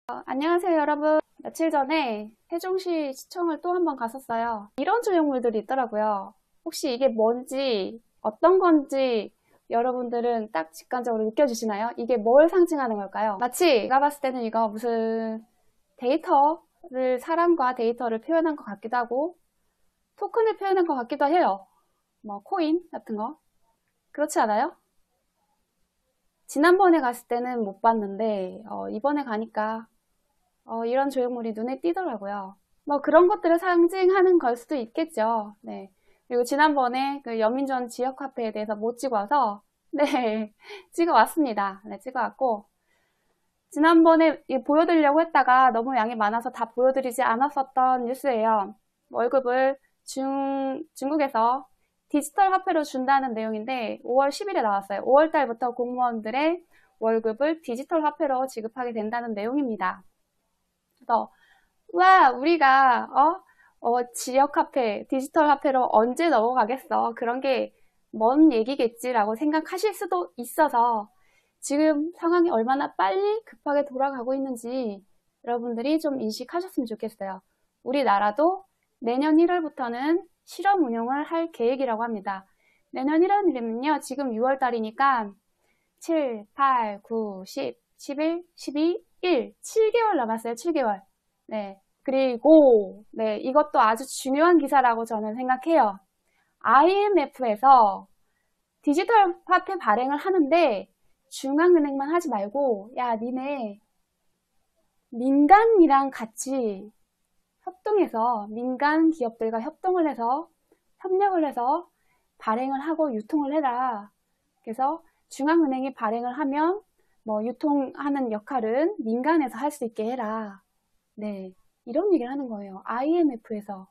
안녕하세요, 여러분. 며칠 전에 세종시 시청을 또 한 번 갔었어요. 이런 조형물들이 있더라고요. 혹시 이게 뭔지, 어떤 건지 여러분들은 딱 직관적으로 느껴지시나요? 이게 뭘 상징하는 걸까요? 마치 제가 봤을 때는 이거 무슨 사람과 데이터를 표현한 것 같기도 하고, 토큰을 표현한 것 같기도 해요. 뭐, 코인 같은 거. 그렇지 않아요? 지난번에 갔을 때는 못 봤는데, 이번에 가니까 이런 조형물이 눈에 띄더라고요. 뭐 그런 것들을 상징하는 걸 수도 있겠죠. 네. 그리고 지난번에 그 여민전 지역 화폐에 대해서 못 찍어와서 네, 찍어왔습니다. 네, 찍어왔고 지난번에 보여드리려고 했다가 너무 양이 많아서 다 보여드리지 않았었던 뉴스예요. 월급을 중국에서 디지털 화폐로 준다는 내용인데 5월 10일에 나왔어요. 5월 달부터 공무원들의 월급을 디지털 화폐로 지급하게 된다는 내용입니다. 그래서 와, 우리가 지역 화폐, 디지털 화폐로 언제 넘어가겠어? 그런 게 먼 얘기겠지라고 생각하실 수도 있어서 지금 상황이 얼마나 빨리 급하게 돌아가고 있는지 여러분들이 좀 인식하셨으면 좋겠어요. 우리나라도 내년 1월부터는 실험 운용을 할 계획이라고 합니다. 내년 1월이면요, 지금 6월 달이니까 7, 8, 9, 10, 11, 12, 1, 7개월 남았어요. 7개월. 네. 그리고 네, 이것도 아주 중요한 기사라고 저는 생각해요. IMF에서 디지털 화폐 발행을 하는데 중앙은행만 하지 말고 야, 니네 민간이랑 같이 협동해서 민간 기업들과 협동을 해서 협력을 해서 발행을 하고 유통을 해라. 그래서 중앙은행이 발행을 하면 뭐 유통하는 역할은 민간에서 할 수 있게 해라. 네, 이런 얘기를 하는 거예요. IMF에서.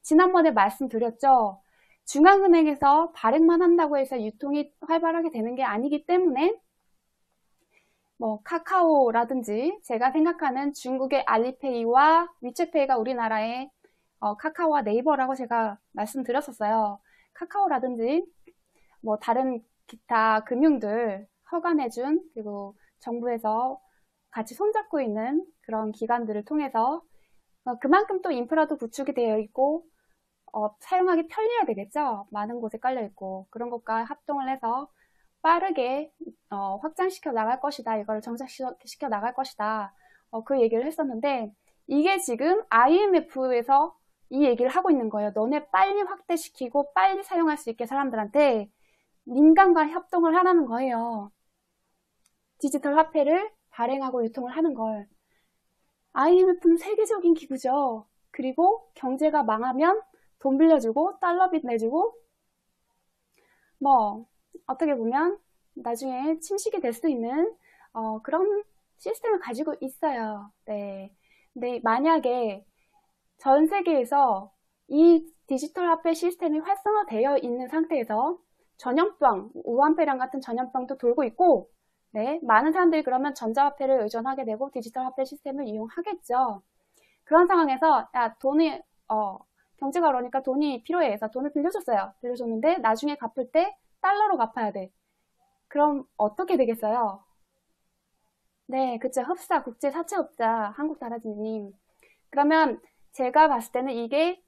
지난번에 말씀드렸죠. 중앙은행에서 발행만 한다고 해서 유통이 활발하게 되는 게 아니기 때문에 뭐 카카오라든지 제가 생각하는 중국의 알리페이와 위챗페이가 우리나라의 카카오와 네이버라고 제가 말씀드렸었어요. 카카오라든지 뭐 다른 기타 금융들 허가내준 그리고 정부에서 같이 손잡고 있는 그런 기관들을 통해서 그만큼 또 인프라도 구축이 되어 있고 사용하기 편리해야 되겠죠. 많은 곳에 깔려 있고 그런 것과 합동을 해서 빠르게 확장시켜 나갈 것이다. 이걸 정착시켜 나갈 것이다. 그 얘기를 했었는데 이게 지금 IMF에서 이 얘기를 하고 있는 거예요. 너네 빨리 확대시키고 빨리 사용할 수 있게 사람들한테 민간과 협동을 하라는 거예요. 디지털 화폐를 발행하고 유통을 하는 걸. IMF는 세계적인 기구죠. 그리고 경제가 망하면 돈 빌려주고 달러빚 내주고 뭐 어떻게 보면 나중에 침식이 될 수 있는 그런 시스템을 가지고 있어요. 네. 근데 만약에 전 세계에서 이 디지털 화폐 시스템이 활성화되어 있는 상태에서 전염병, 우한폐렴 같은 전염병도 돌고 있고 네, 많은 사람들이 그러면 전자화폐를 의존하게 되고 디지털 화폐 시스템을 이용하겠죠. 그런 상황에서 야, 경제가 어려우니까 돈이 필요해 해서 돈을 빌려줬어요. 빌려줬는데 나중에 갚을 때 달러로 갚아야 돼. 그럼 어떻게 되겠어요? 네, 그쵸. 흡사, 국제 사채업자, 한국다라지님. 그러면 제가 봤을 때는 이게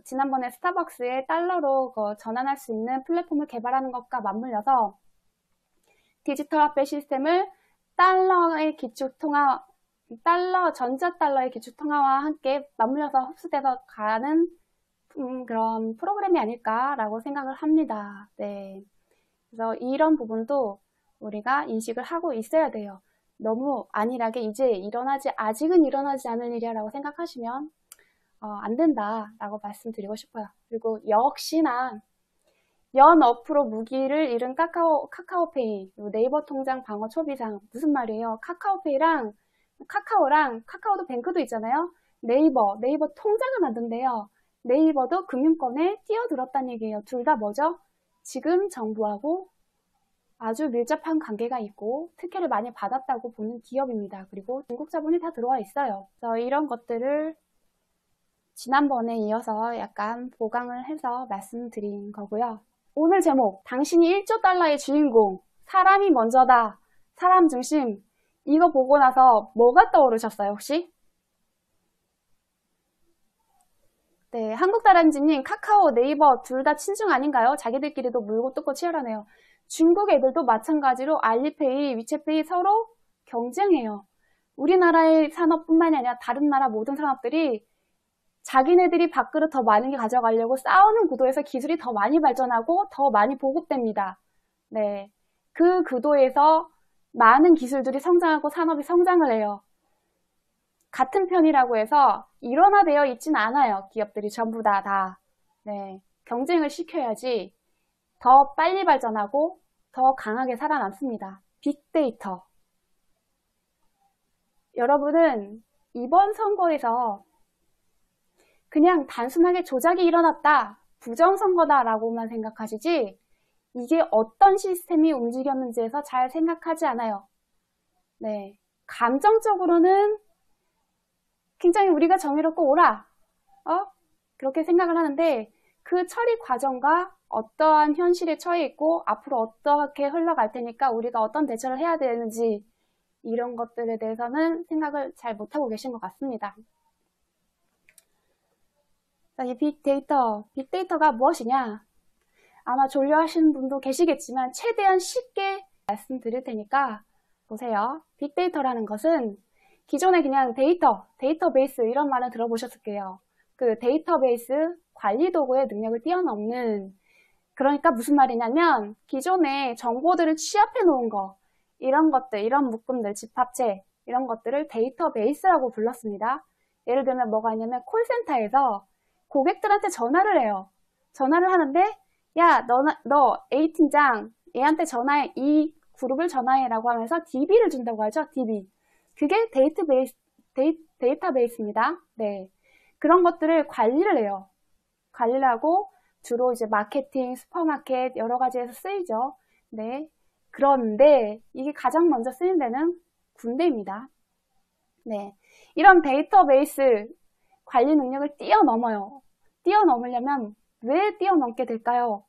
지난번에 스타벅스에 달러로 전환할 수 있는 플랫폼을 개발하는 것과 맞물려서 디지털 화폐 시스템을 전자달러의 기축통화와 함께 맞물려서 흡수돼서 가는 그런 프로그램이 아닐까라고 생각을 합니다. 네. 그래서 이런 부분도 우리가 인식을 하고 있어야 돼요. 너무 안일하게 아직은 일어나지 않은 일이라고 생각하시면 안 된다라고 말씀드리고 싶어요. 그리고 역시나 연어프로 무기를 잃은 카카오페이, 네이버 통장 방어 초비상. 무슨 말이에요? 카카오도 뱅크도 있잖아요. 네이버 통장을 만든대요. 네이버도 금융권에 뛰어들었다는 얘기예요. 둘 다 뭐죠? 지금 정부하고 아주 밀접한 관계가 있고 특혜를 많이 받았다고 보는 기업입니다. 그리고 중국 자본이 다 들어와 있어요. 그래서 이런 것들을 지난번에 이어서 약간 보강을 해서 말씀드린 거고요. 오늘 제목, 당신이 1조 달러의 주인공, 사람이 먼저다, 사람 중심. 이거 보고 나서 뭐가 떠오르셨어요, 혹시? 네, 한국다람쥐님, 카카오, 네이버 둘 다 친중 아닌가요? 자기들끼리도 물고 뜯고 치열하네요. 중국 애들도 마찬가지로 알리페이, 위챗페이 서로 경쟁해요. 우리나라의 산업뿐만이 아니라 다른 나라 모든 산업들이 자기네들이 밥그릇 더 많은 게 가져가려고 싸우는 구도에서 기술이 더 많이 발전하고 더 많이 보급됩니다. 네, 그 구도에서 많은 기술들이 성장하고 산업이 성장을 해요. 같은 편이라고 해서 일원화되어 있진 않아요. 기업들이 전부 다. 네, 경쟁을 시켜야지 더 빨리 발전하고 더 강하게 살아남습니다. 빅데이터. 여러분은 이번 선거에서 그냥 단순하게 조작이 일어났다, 부정선거다라고만 생각하시지 이게 어떤 시스템이 움직였는지에서 잘 생각하지 않아요. 네, 감정적으로는 굉장히 우리가 정의롭고 옳아, 그렇게 생각을 하는데 그 처리 과정과 어떠한 현실에 처해 있고 앞으로 어떻게 흘러갈 테니까 우리가 어떤 대처를 해야 되는지 이런 것들에 대해서는 생각을 잘 못하고 계신 것 같습니다. 이 빅데이터가 무엇이냐? 아마 졸려하시는 분도 계시겠지만 최대한 쉽게 말씀드릴 테니까 보세요. 빅데이터라는 것은 기존에 그냥 데이터베이스 이런 말은 들어보셨을 거예요. 그 데이터베이스 관리 도구의 능력을 뛰어넘는, 그러니까 무슨 말이냐면 기존에 정보들을 취합해 놓은 거, 이런 것들, 이런 묶음들, 집합체 이런 것들을 데이터베이스라고 불렀습니다. 예를 들면 뭐가 있냐면 콜센터에서 고객들한테 전화를 해요. 전화를 하는데 야, 너 A팀장 얘한테 전화해, 이 그룹을 전화해 라고 하면서 DB를 준다고 하죠. DB. 그게 데이터베이스입니다. 네. 그런 것들을 관리를 해요. 관리를 하고 주로 이제 마케팅, 슈퍼마켓 여러 가지에서 쓰이죠. 네. 그런데 이게 가장 먼저 쓰이는 데는 군대입니다. 네. 이런 데이터베이스 관리 능력을 뛰어넘어요. 뛰어넘으려면 왜 뛰어넘게 될까요?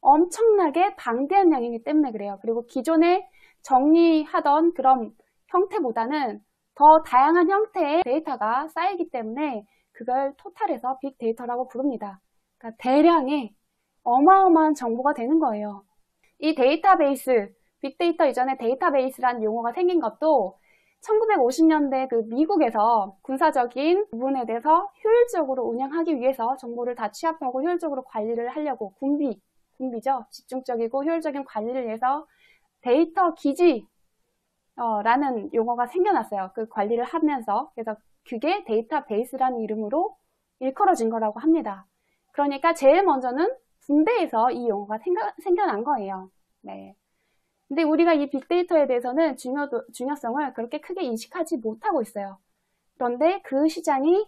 엄청나게 방대한 양이기 때문에 그래요. 그리고 기존에 정리하던 그런 형태보다는 더 다양한 형태의 데이터가 쌓이기 때문에 그걸 토탈해서 빅데이터라고 부릅니다. 그러니까 대량의 어마어마한 정보가 되는 거예요. 이 데이터베이스, 빅데이터 이전에 데이터베이스라는 용어가 생긴 것도 1950년대 그 미국에서 군사적인 부분에 대해서 효율적으로 운영하기 위해서 정보를 다 취합하고 효율적으로 관리를 하려고 군비죠. 집중적이고 효율적인 관리를 위해서 데이터 기지 라는 용어가 생겨났어요. 그 관리를 하면서. 그래서 그게 데이터베이스라는 이름으로 일컬어진 거라고 합니다. 그러니까 제일 먼저는 군대에서 이 용어가 생겨난 거예요. 네. 근데 우리가 이 빅데이터에 대해서는 중요성을 그렇게 크게 인식하지 못하고 있어요. 그런데 그 시장이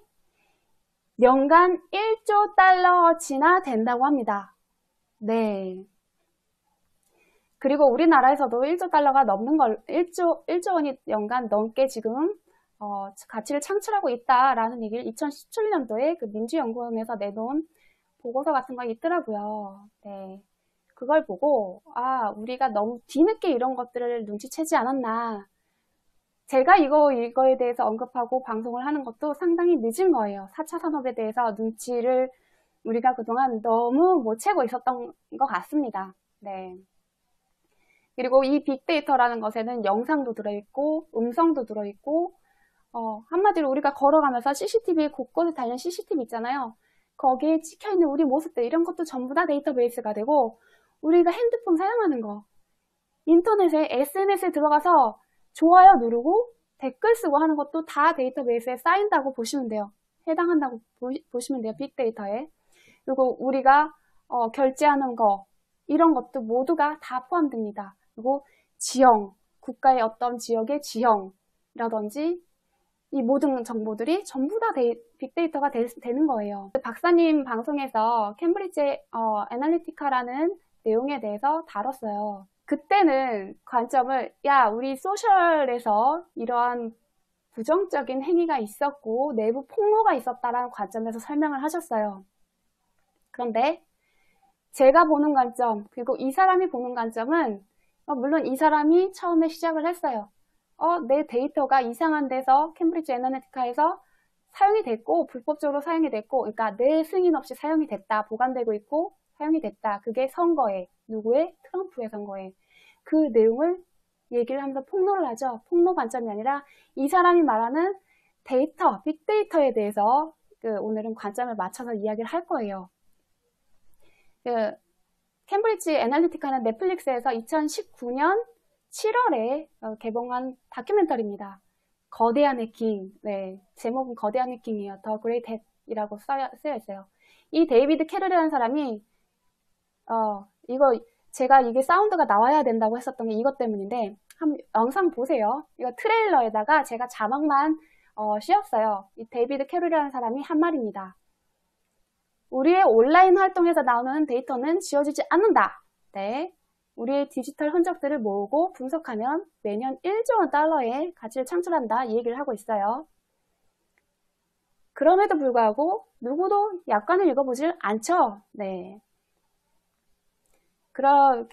연간 1조 달러치나 된다고 합니다. 네. 그리고 우리나라에서도 1조 달러가 넘는 1조 원이 연간 넘게 지금 가치를 창출하고 있다라는 얘기를 2017년도에 그 민주연구원에서 내놓은 보고서 같은 거 있더라고요. 네. 그걸 보고 우리가 너무 뒤늦게 이런 것들을 눈치채지 않았나. 제가 이거에 대해서 언급하고 방송을 하는 것도 상당히 늦은 거예요. 4차 산업에 대해서 눈치를 우리가 그동안 너무 못 채고 있었던 것 같습니다. 네. 그리고 이 빅데이터라는 것에는 영상도 들어있고 음성도 들어있고 한마디로 우리가 걸어가면서 CCTV 곳곳에 달린 CCTV 있잖아요. 거기에 찍혀있는 우리 모습들 이런 것도 전부 다 데이터베이스가 되고 우리가 핸드폰 사용하는 거, 인터넷에 SNS에 들어가서 좋아요 누르고 댓글 쓰고 하는 것도 다 데이터베이스에 쌓인다고 보시면 돼요. 해당한다고 보시면 돼요. 빅데이터에. 그리고 우리가 결제하는 거 이런 것도 모두가 다 포함됩니다. 그리고 지형, 국가의 어떤 지역의 지형이라든지 이 모든 정보들이 전부 다 빅데이터가 되는 거예요. 박사님 방송에서 캠브리지 애널리티카라는 내용에 대해서 다뤘어요. 그때는 관점을 우리 소셜에서 이러한 부정적인 행위가 있었고 내부 폭로가 있었다라는 관점에서 설명을 하셨어요. 그런데 제가 보는 관점, 그리고 이 사람이 보는 관점은 물론 이 사람이 처음에 시작을 했어요. 내 데이터가 이상한 데서 캠브리지 애널리티카에서 사용이 됐고 불법적으로 사용이 됐고 그러니까 내 승인 없이 사용이 됐다. 보관되고 있고 사용이 됐다. 그게 선거에 누구의? 트럼프의 선거에 그 내용을 얘기를 하면서 폭로를 하죠. 폭로 관점이 아니라 이 사람이 말하는 데이터, 빅데이터에 대해서 오늘은 관점을 맞춰서 이야기를 할 거예요. 캠브리지 애널리티카는 넷플릭스에서 2019년 7월에 개봉한 다큐멘터리입니다. 거대한 해킹, 네, 제목은 거대한 해킹이에요. 더 그레이트 핵이라고 쓰여 있어요. 이 데이비드 캐럴이라는 사람이 제가 이게 사운드가 나와야 된다고 했었던 게 이것 때문인데 한번 영상 보세요. 이거 트레일러에다가 제가 자막만 씌웠어요. 이 데이비드 캐럴이라는 사람이 한 말입니다. 우리의 온라인 활동에서 나오는 데이터는 지워지지 않는다. 네. 우리의 디지털 흔적들을 모으고 분석하면 매년 1조 원 달러의 가치를 창출한다. 이 얘기를 하고 있어요. 그럼에도 불구하고 누구도 약관을 읽어보질 않죠. 네.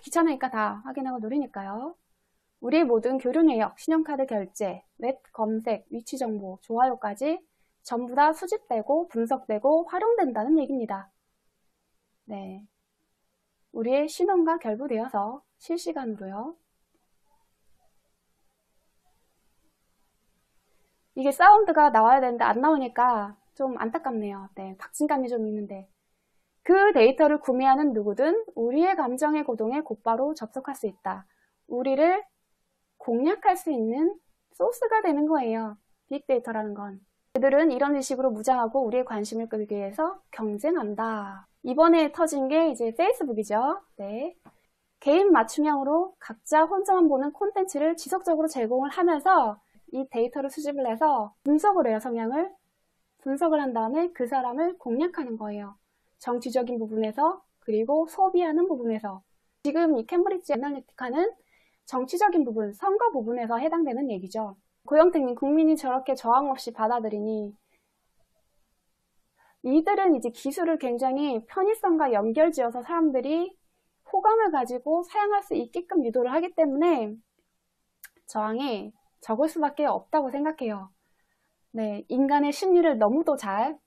귀찮으니까 다 확인하고 누리니까요. 우리의 모든 교류 내역, 신용카드 결제, 웹 검색, 위치 정보, 좋아요까지 전부 다 수집되고 분석되고 활용된다는 얘기입니다. 네. 우리의 신원과 결부되어서 실시간으로요. 이게 사운드가 나와야 되는데 안 나오니까 좀 안타깝네요. 네, 박진감이 좀 있는데. 그 데이터를 구매하는 누구든 우리의 감정의 고동에 곧바로 접속할 수 있다. 우리를 공략할 수 있는 소스가 되는 거예요. 빅데이터라는 건. 그들은 이런 식으로 무장하고 우리의 관심을 끌기 위해서 경쟁한다. 이번에 터진 게 이제 페이스북이죠. 네. 개인 맞춤형으로 각자 혼자만 보는 콘텐츠를 지속적으로 제공을 하면서 이 데이터를 수집을 해서 분석을 해요. 성향을. 분석을 한 다음에 그 사람을 공략하는 거예요. 정치적인 부분에서 그리고 소비하는 부분에서. 지금 이 캠브리지 애널리티카는 정치적인 부분, 선거 부분에서 해당되는 얘기죠. 고영택님, 국민이 저렇게 저항 없이 받아들이니 이들은 이제 기술을 굉장히 편의성과 연결지어서 사람들이 호감을 가지고 사용할 수 있게끔 유도를 하기 때문에 저항이 적을 수밖에 없다고 생각해요. 네, 인간의 심리를 너무도 잘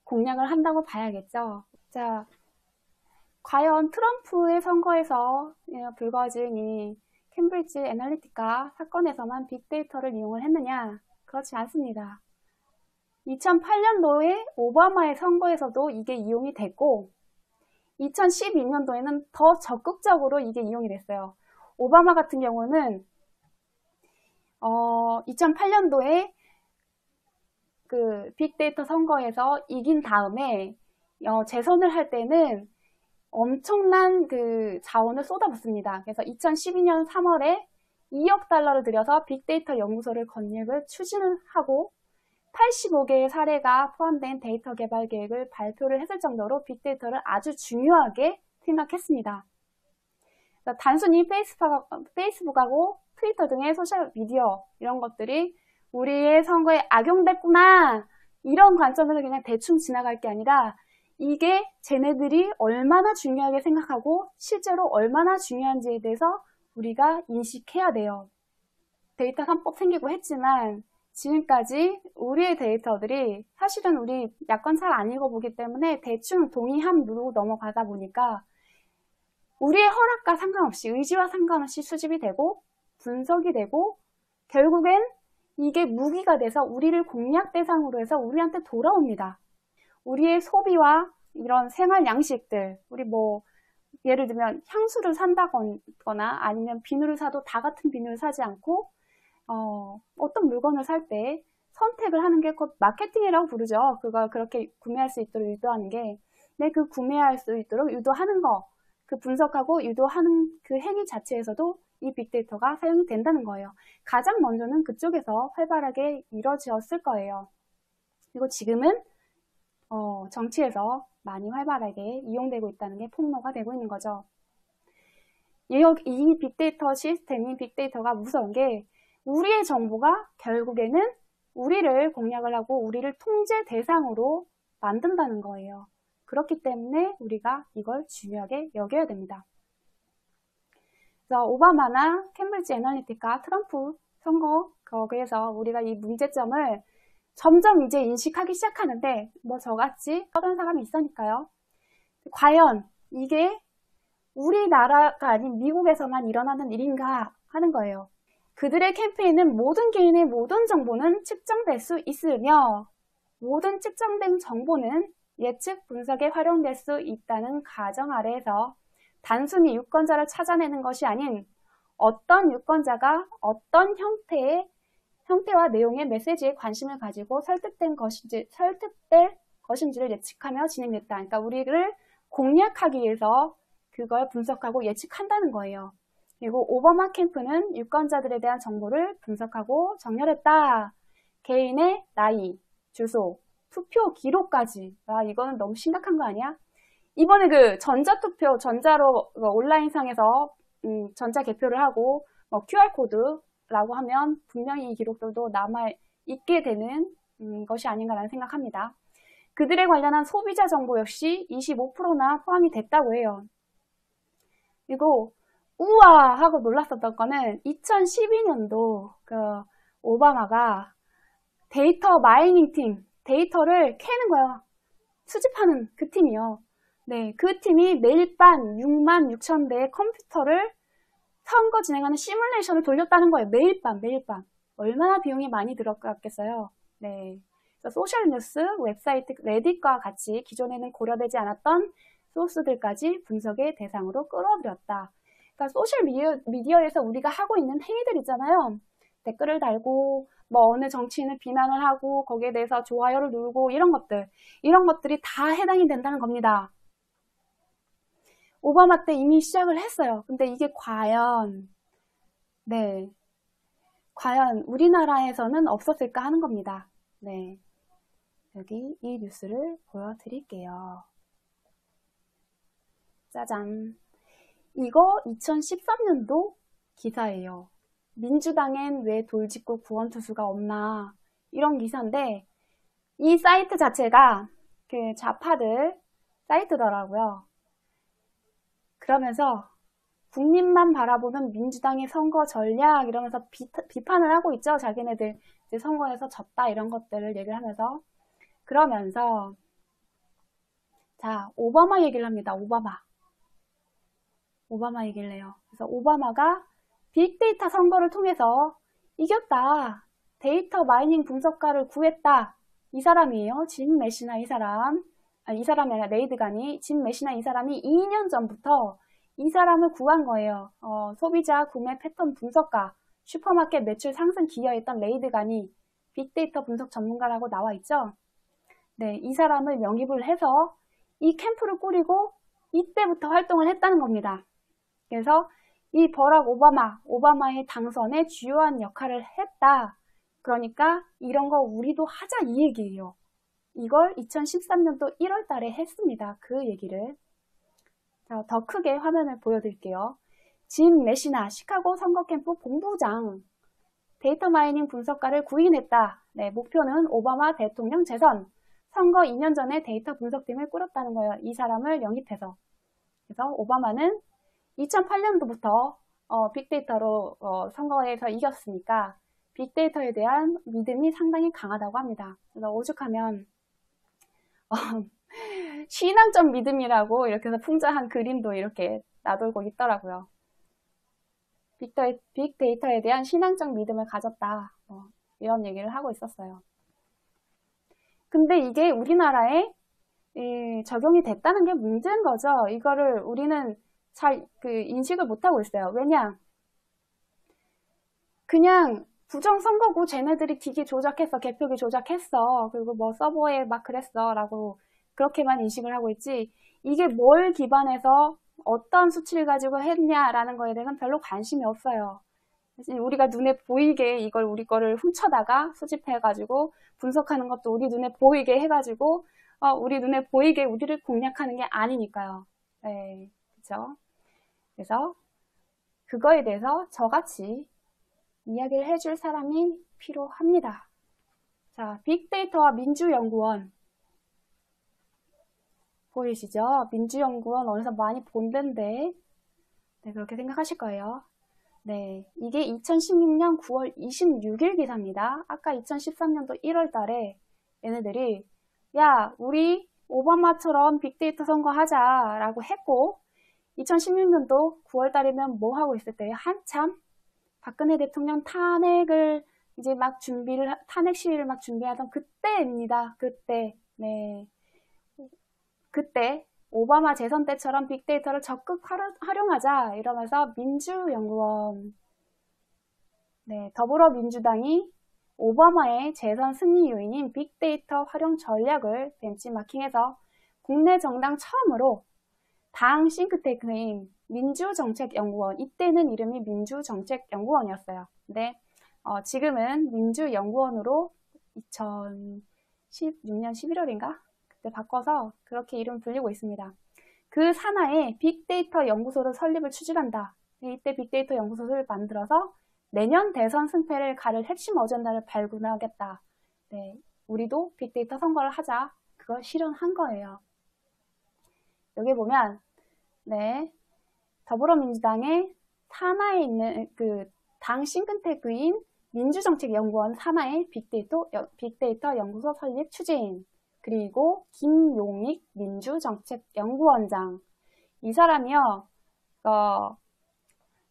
공략을 한다고 봐야겠죠. 자, 과연 트럼프의 선거에서 불거진 이 캠브리지 애널리티카 사건에서만 빅데이터를 이용을 했느냐? 그렇지 않습니다. 2008년도에 오바마의 선거에서도 이게 이용이 됐고 2012년도에는 더 적극적으로 이게 이용이 됐어요. 오바마 같은 경우는 2008년도에 그 빅데이터 선거에서 이긴 다음에 재선을 할 때는 엄청난 그 자원을 쏟아붓습니다. 그래서 2012년 3월에 2억 달러를 들여서 빅데이터 연구소를 건립을 추진을 하고 85개의 사례가 포함된 데이터 개발 계획을 발표를 했을 정도로 빅데이터를 아주 중요하게 생각했습니다. 단순히 페이스북하고 트위터 등의 소셜미디어 이런 것들이 우리의 선거에 악용됐구나 이런 관점에서 그냥 대충 지나갈 게 아니라 이게 쟤네들이 얼마나 중요하게 생각하고 실제로 얼마나 중요한지에 대해서 우리가 인식해야 돼요. 데이터 3법 생기고 했지만 지금까지 우리의 데이터들이 사실은 우리 약관 잘 안 읽어보기 때문에 대충 동의함 누르고 넘어가다 보니까 우리의 허락과 상관없이 의지와 상관없이 수집이 되고 분석이 되고 결국엔 이게 무기가 돼서 우리를 공략 대상으로 해서 우리한테 돌아옵니다. 우리의 소비와 이런 생활 양식들, 우리 뭐 예를 들면 향수를 산다거나 아니면 비누를 사도 다 같은 비누를 사지 않고 어떤 물건을 살 때 선택을 하는 게 곧 마케팅이라고 부르죠. 그걸 그렇게 구매할 수 있도록 유도하는 게 그 구매할 수 있도록 유도하는 거, 그 분석하고 유도하는 그 행위 자체에서도 이 빅데이터가 사용이 된다는 거예요. 가장 먼저는 그쪽에서 활발하게 이루어졌을 거예요. 그리고 지금은 정치에서 많이 활발하게 이용되고 있다는 게 폭로가 되고 있는 거죠. 이 빅데이터 시스템인 빅데이터가 무서운 게 우리의 정보가 결국에는 우리를 공략을 하고 우리를 통제 대상으로 만든다는 거예요. 그렇기 때문에 우리가 이걸 중요하게 여겨야 됩니다. 그래서 오바마나 캠브리지 애널리티카, 트럼프 선거. 그래서 우리가 이 문제점을 점점 이제 인식하기 시작하는데, 뭐 저같이 떠든 사람이 있으니까요. 과연 이게 우리나라가 아닌 미국에서만 일어나는 일인가 하는 거예요. 그들의 캠페인은 모든 개인의 모든 정보는 측정될 수 있으며, 모든 측정된 정보는 예측 분석에 활용될 수 있다는 가정 아래에서 단순히 유권자를 찾아내는 것이 아닌 어떤 유권자가 어떤 형태와 내용의 메시지에 관심을 가지고 설득될 것인지를 예측하며 진행됐다. 그러니까 우리를 공략하기 위해서 그걸 분석하고 예측한다는 거예요. 그리고 오바마 캠프는 유권자들에 대한 정보를 분석하고 정렬했다. 개인의 나이, 주소, 투표 기록까지. 아, 이거는 너무 심각한 거 아니야? 이번에 그 전자투표, 전자로 온라인상에서 전자 개표를 하고 QR코드라고 하면 분명히 이 기록들도 남아있게 되는 것이 아닌가라는 생각합니다. 그들에 관련한 소비자 정보 역시 25%나 포함이 됐다고 해요. 그리고 우와 하고 놀랐었던 거는 2012년도 그 오바마가 데이터 마이닝 팀, 데이터를 캐는 거예요. 수집하는 그 팀이요. 네, 그 팀이 매일 밤 6만 6천 대의 컴퓨터를 선거 진행하는 시뮬레이션을 돌렸다는 거예요. 매일 밤. 얼마나 비용이 많이 들어갔겠어요. 네. 소셜뉴스, 웹사이트, 레딧과 같이 기존에는 고려되지 않았던 소스들까지 분석의 대상으로 끌어들였다. 그러니까 소셜미디어에서 우리가 하고 있는 행위들 있잖아요. 댓글을 달고 뭐 어느 정치인을 비난을 하고 거기에 대해서 좋아요를 누르고 이런 것들이 다 해당이 된다는 겁니다. 오바마 때 이미 시작을 했어요. 근데 이게 과연 우리나라에서는 없었을까 하는 겁니다. 네. 여기 이 뉴스를 보여드릴게요. 짜잔. 이거 2013년도 기사예요. 민주당엔 왜 돌직구 구원투수가 없나 이런 기사인데 이 사이트 자체가 그 좌파들 사이트더라고요. 그러면서 국민만 바라보는 민주당의 선거 전략 이러면서 비판을 하고 있죠. 자기네들 이제 선거에서 졌다 이런 것들을 얘기를 하면서 그러면서 자 오바마 얘기를 합니다. 오바마 얘기를 해요. 그래서 오바마가 빅데이터 선거를 통해서 이겼다. 데이터 마이닝 분석가를 구했다. 이 사람이에요. 진 메시나 이 사람. 이 사람이 아니라 레이드간이 진 메시나 이 사람이 2년 전부터 이 사람을 구한 거예요. 소비자 구매 패턴 분석가, 슈퍼마켓 매출 상승 기여했던 레이드간이 빅데이터 분석 전문가라고 나와 있죠. 네, 이 사람을 영입을 해서 이 캠프를 꾸리고 이때부터 활동을 했다는 겁니다. 그래서 이 버락 오바마의 당선에 주요한 역할을 했다. 그러니까 이런 거 우리도 하자 이 얘기예요. 이걸 2013년도 1월 달에 했습니다. 그 얘기를. 자, 더 크게 화면을 보여드릴게요. 진 메시나 시카고 선거 캠프 본부장 데이터 마이닝 분석가를 구인했다. 네, 목표는 오바마 대통령 재선. 선거 2년 전에 데이터 분석팀을 꾸렸다는 거예요. 이 사람을 영입해서. 그래서 오바마는 2008년도부터 빅데이터로 선거에서 이겼으니까 빅데이터에 대한 믿음이 상당히 강하다고 합니다. 그래서 오죽하면 신앙적 믿음이라고 이렇게 해서 풍자한 그림도 이렇게 나돌고 있더라고요. 빅데이터에 대한 신앙적 믿음을 가졌다. 이런 얘기를 하고 있었어요. 근데 이게 우리나라에 적용이 됐다는 게 문제인 거죠. 이거를 우리는 잘 인식을 못하고 있어요. 왜냐? 그냥 부정선거고 쟤네들이 기기 조작했어, 개표기 조작했어, 그리고 뭐 서버에 막 그랬어 라고 그렇게만 인식을 하고 있지 이게 뭘 기반해서 어떤 수치를 가지고 했냐라는 거에 대해서는 별로 관심이 없어요. 우리가 눈에 보이게 이걸 우리 거를 훔쳐다가 수집해가지고 분석하는 것도 우리 눈에 보이게 해가지고 우리 눈에 보이게 우리를 공략하는 게 아니니까요. 네, 그렇죠? 그래서 그거에 대해서 저같이 이야기를 해줄 사람이 필요합니다. 자, 빅데이터와 민주연구원 보이시죠? 민주연구원 어디서 많이 본 데인데 네, 그렇게 생각하실 거예요. 네, 이게 2016년 9월 26일 기사입니다. 아까 2013년도 1월 달에 얘네들이 야, 우리 오바마처럼 빅데이터 선거하자라고 했고 2016년도 9월 달이면 뭐 하고 있을 때요? 한참 박근혜 대통령 탄핵을 이제 막 탄핵 시위를 막 준비하던 그때입니다. 그때. 네. 그때 오바마 재선 때처럼 빅데이터를 적극 활용하자 이러면서 민주연구원, 네, 더불어민주당이 오바마의 재선 승리 요인인 빅데이터 활용 전략을 벤치마킹해서 국내 정당 처음으로 당 싱크탱크인 민주정책연구원, 이때는 이름이 민주정책연구원이었어요. 근데 지금은 민주연구원으로 2016년 11월인가? 그때 바꿔서 그렇게 이름 불리고 있습니다. 그 산하에 빅데이터 연구소를 설립을 추진한다. 이때 빅데이터 연구소를 만들어서 내년 대선 승패를 가를 핵심 어젠다를 발굴하겠다. 네, 우리도 빅데이터 선거를 하자. 그걸 실현한 거예요. 여기 보면 네, 더불어민주당의 산하에 있는 그 당 싱크탱크인 민주정책연구원 산하의 빅데이터 연구소 설립 추진, 그리고 김용익 민주정책연구원장, 이 사람이요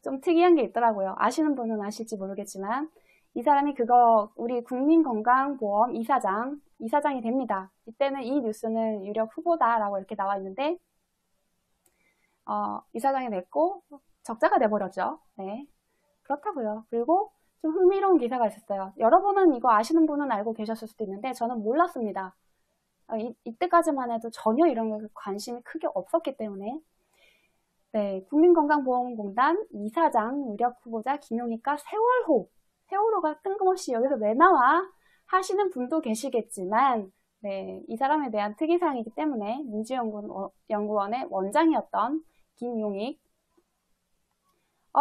좀 특이한 게 있더라고요. 아시는 분은 아실지 모르겠지만 이 사람이 우리 국민건강보험 이사장이 됩니다. 이때는 이 뉴스는 유력 후보다라고 이렇게 나와 있는데 이사장이 됐고 적자가 돼버렸죠. 네, 그렇다고요. 그리고 좀 흥미로운 기사가 있었어요. 여러분은 이거 아시는 분은 알고 계셨을 수도 있는데 저는 몰랐습니다. 이때까지만 해도 전혀 이런 거 관심이 크게 없었기 때문에. 네, 국민건강보험공단 이사장 유력 후보자 김용익과 세월호가 뜬금없이 여기서 왜 나와 하시는 분도 계시겠지만, 네, 이 사람에 대한 특이사항이기 때문에 민주연구원의 원장이었던 김용익,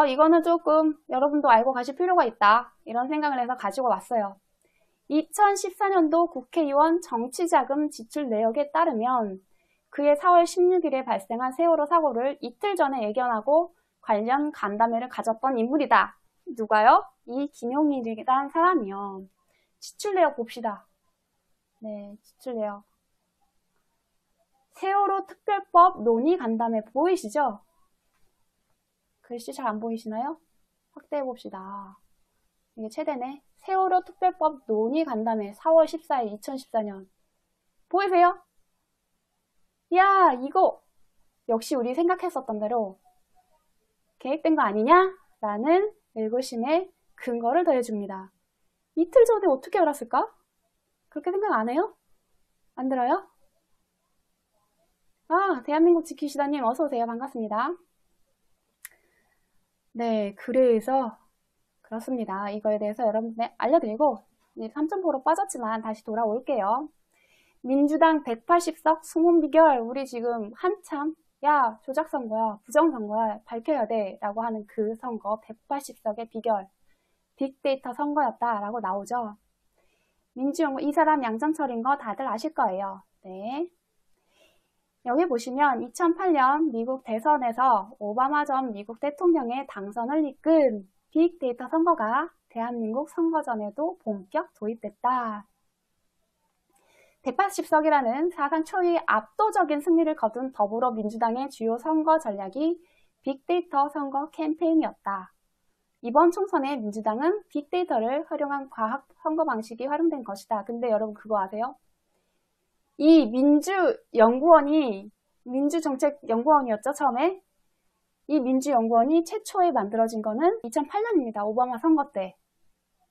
이거는 조금 여러분도 알고 가실 필요가 있다, 이런 생각을 해서 가지고 왔어요. 2014년도 국회의원 정치자금 지출 내역에 따르면 그해 4월 16일에 발생한 세월호 사고를 이틀 전에 예견하고 관련 간담회를 가졌던 인물이다. 누가요? 이 김용일이라는 사람이요. 지출 내역 봅시다. 네, 지출 내역. 세월호 특별법 논의 간담회 보이시죠? 글씨 잘 안 보이시나요? 확대해 봅시다. 이게 최대네. 세월호 특별법 논의 간담회 4월 14일 2014년. 보이세요? 야, 이거 역시 우리 생각했었던 대로 계획된 거 아니냐? 라는 의구심에 근거를 더해줍니다. 이틀 전에 어떻게 알았을까? 그렇게 생각 안 해요? 안 들어요? 대한민국 지키시다님 어서오세요. 반갑습니다. 네, 그래서 그렇습니다. 이거에 대해서 여러분께 알려드리고 3점포로 빠졌지만 다시 돌아올게요. 민주당 180석 승원 비결, 우리 지금 한참 야, 조작선거야, 부정선거야, 밝혀야 돼 라고 하는 그 선거 180석의 비결, 빅데이터 선거였다 라고 나오죠. 민주연구, 이 사람 양정철인 거 다들 아실 거예요. 네. 여기 보시면 2008년 미국 대선에서 오바마 전 미국 대통령의 당선을 이끈 빅데이터 선거가 대한민국 선거전에도 본격 도입됐다. 180석이라는 사상 초유의 압도적인 승리를 거둔 더불어민주당의 주요 선거 전략이 빅데이터 선거 캠페인이었다. 이번 총선에 민주당은 빅데이터를 활용한 과학 선거 방식이 활용된 것이다. 근데 여러분 그거 아세요? 이 민주연구원이 민주정책연구원이었죠, 처음에? 이 민주연구원이 최초에 만들어진 거는 2008년입니다. 오바마 선거 때.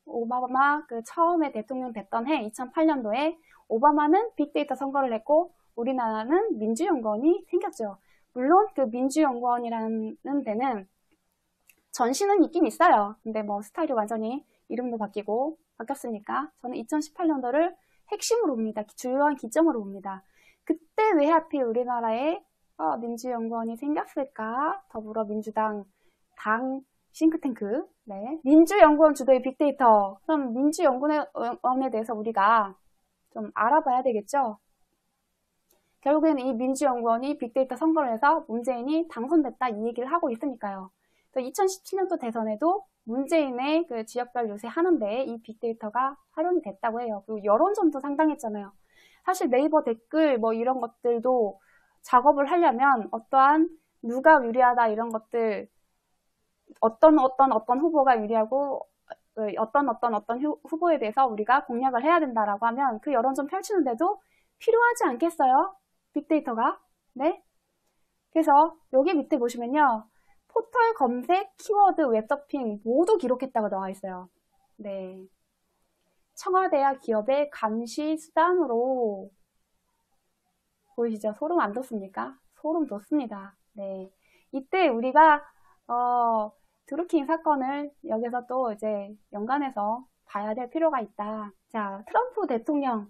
오바마 처음에 대통령 됐던 해 2008년도에 오바마는 빅데이터 선거를 했고 우리나라는 민주연구원이 생겼죠. 물론 그 민주연구원이라는 데는 전신은 있긴 있어요. 근데 뭐 스타일이 완전히 이름도 바뀌었으니까 저는 2018년도를 핵심으로 봅니다. 주요한 기점으로 봅니다. 그때 왜 하필 우리나라에 민주연구원이 생겼을까? 더불어민주당 당 싱크탱크, 네. 민주연구원 주도의 빅데이터. 그럼 민주연구원에 대해서 우리가 좀 알아봐야 되겠죠? 결국에는 이 민주연구원이 빅데이터 선거를 해서 문재인이 당선됐다 이 얘기를 하고 있으니까요. 그래서 2017년도 대선에도 문재인의 그 지역별 요새 하는데 이 빅데이터가 활용이 됐다고 해요. 그리고 여론전도 상당했잖아요. 사실 네이버 댓글 뭐 이런 것들도 작업을 하려면 어떠한 누가 유리하다 이런 것들 어떤 후보가 유리하고 어떤 후보에 대해서 우리가 공략을 해야 된다라고 하면 그 여론전 펼치는데도 필요하지 않겠어요? 빅데이터가. 네. 그래서 여기 밑에 보시면요. 포털 검색, 키워드, 웹서핑 모두 기록했다고 나와 있어요. 네. 청와대와 기업의 감시 수단으로 보이시죠? 소름 안 돋습니까? 소름 돋습니다. 네. 이때 우리가 드루킹 사건을 여기서 또 이제 연관해서 봐야 될 필요가 있다. 자, 트럼프 대통령은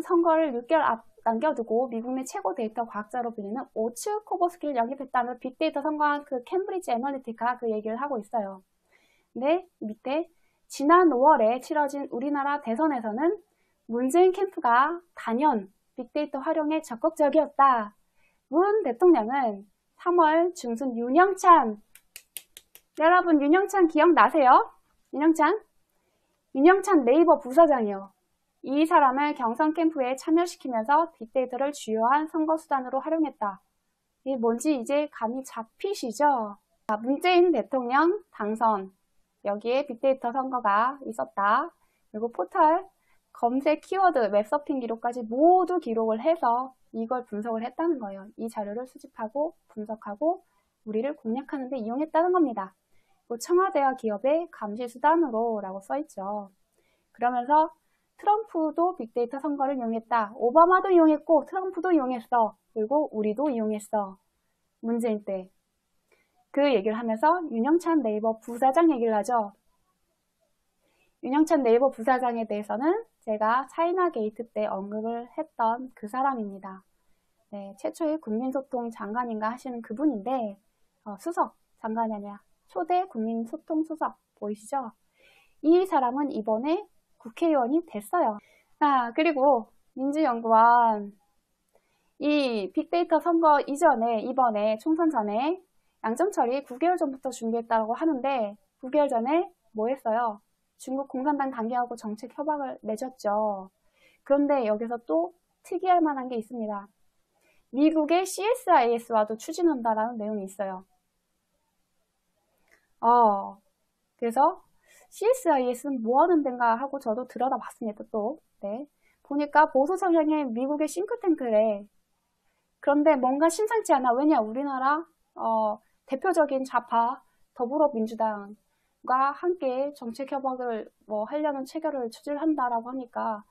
선거를 6개월 앞 남겨두고 미국 내 최고 데이터 과학자로 불리는 오츠 코보스키를 영입했다며 빅데이터 선거한 그 캠브리지 애널리티카 그 얘기를 하고 있어요. 근데 밑에 지난 5월에 치러진 우리나라 대선에서는 문재인 캠프가 단연 빅데이터 활용에 적극적이었다. 문 대통령은 3월 중순 윤영찬, 여러분 윤영찬 기억나세요? 윤영찬 네이버 부사장이요. 이 사람을 경선 캠프에 참여시키면서 빅데이터를 주요한 선거 수단으로 활용했다. 이게 뭔지 이제 감이 잡히시죠? 자, 문재인 대통령 당선, 여기에 빅데이터 선거가 있었다. 그리고 포털, 검색, 키워드, 웹서핑 기록까지 모두 기록을 해서 이걸 분석을 했다는 거예요. 이 자료를 수집하고 분석하고 우리를 공략하는 데 이용했다는 겁니다. 그리고 청와대와 기업의 감시 수단으로 라고 써있죠. 그러면서 트럼프도 빅데이터 선거를 이용했다. 오바마도 이용했고 트럼프도 이용했어. 그리고 우리도 이용했어. 문재인 때. 그 얘기를 하면서 윤영찬 네이버 부사장 얘기를 하죠. 윤영찬 네이버 부사장에 대해서는 제가 차이나 게이트 때 언급을 했던 그 사람입니다. 네, 최초의 국민소통 장관인가 하시는 그분인데 수석 장관이 아니라 초대 국민소통 수석 보이시죠? 이 사람은 이번에 국회의원이 됐어요. 아, 그리고 민주연구원 이 빅데이터 선거 이전에 이번에 총선 전에 양정철이 9개월 전부터 준비했다고 하는데 9개월 전에 뭐 했어요? 중국 공산당 단계하고 정책 협약을 맺었죠. 그런데 여기서 또 특이할 만한 게 있습니다. 미국의 CSIS와도 추진한다라는 내용이 있어요. 그래서 CSIS는 뭐 하는 데인가 하고 저도 들여다봤습니다. 또 네. 보니까 보수 성향의 미국의 싱크탱크래. 그런데 뭔가 심상치 않아. 왜냐? 우리나라 대표적인 좌파 더불어민주당과 함께 정책 협약을 뭐 하려는 체결을 추진한다라고 하니까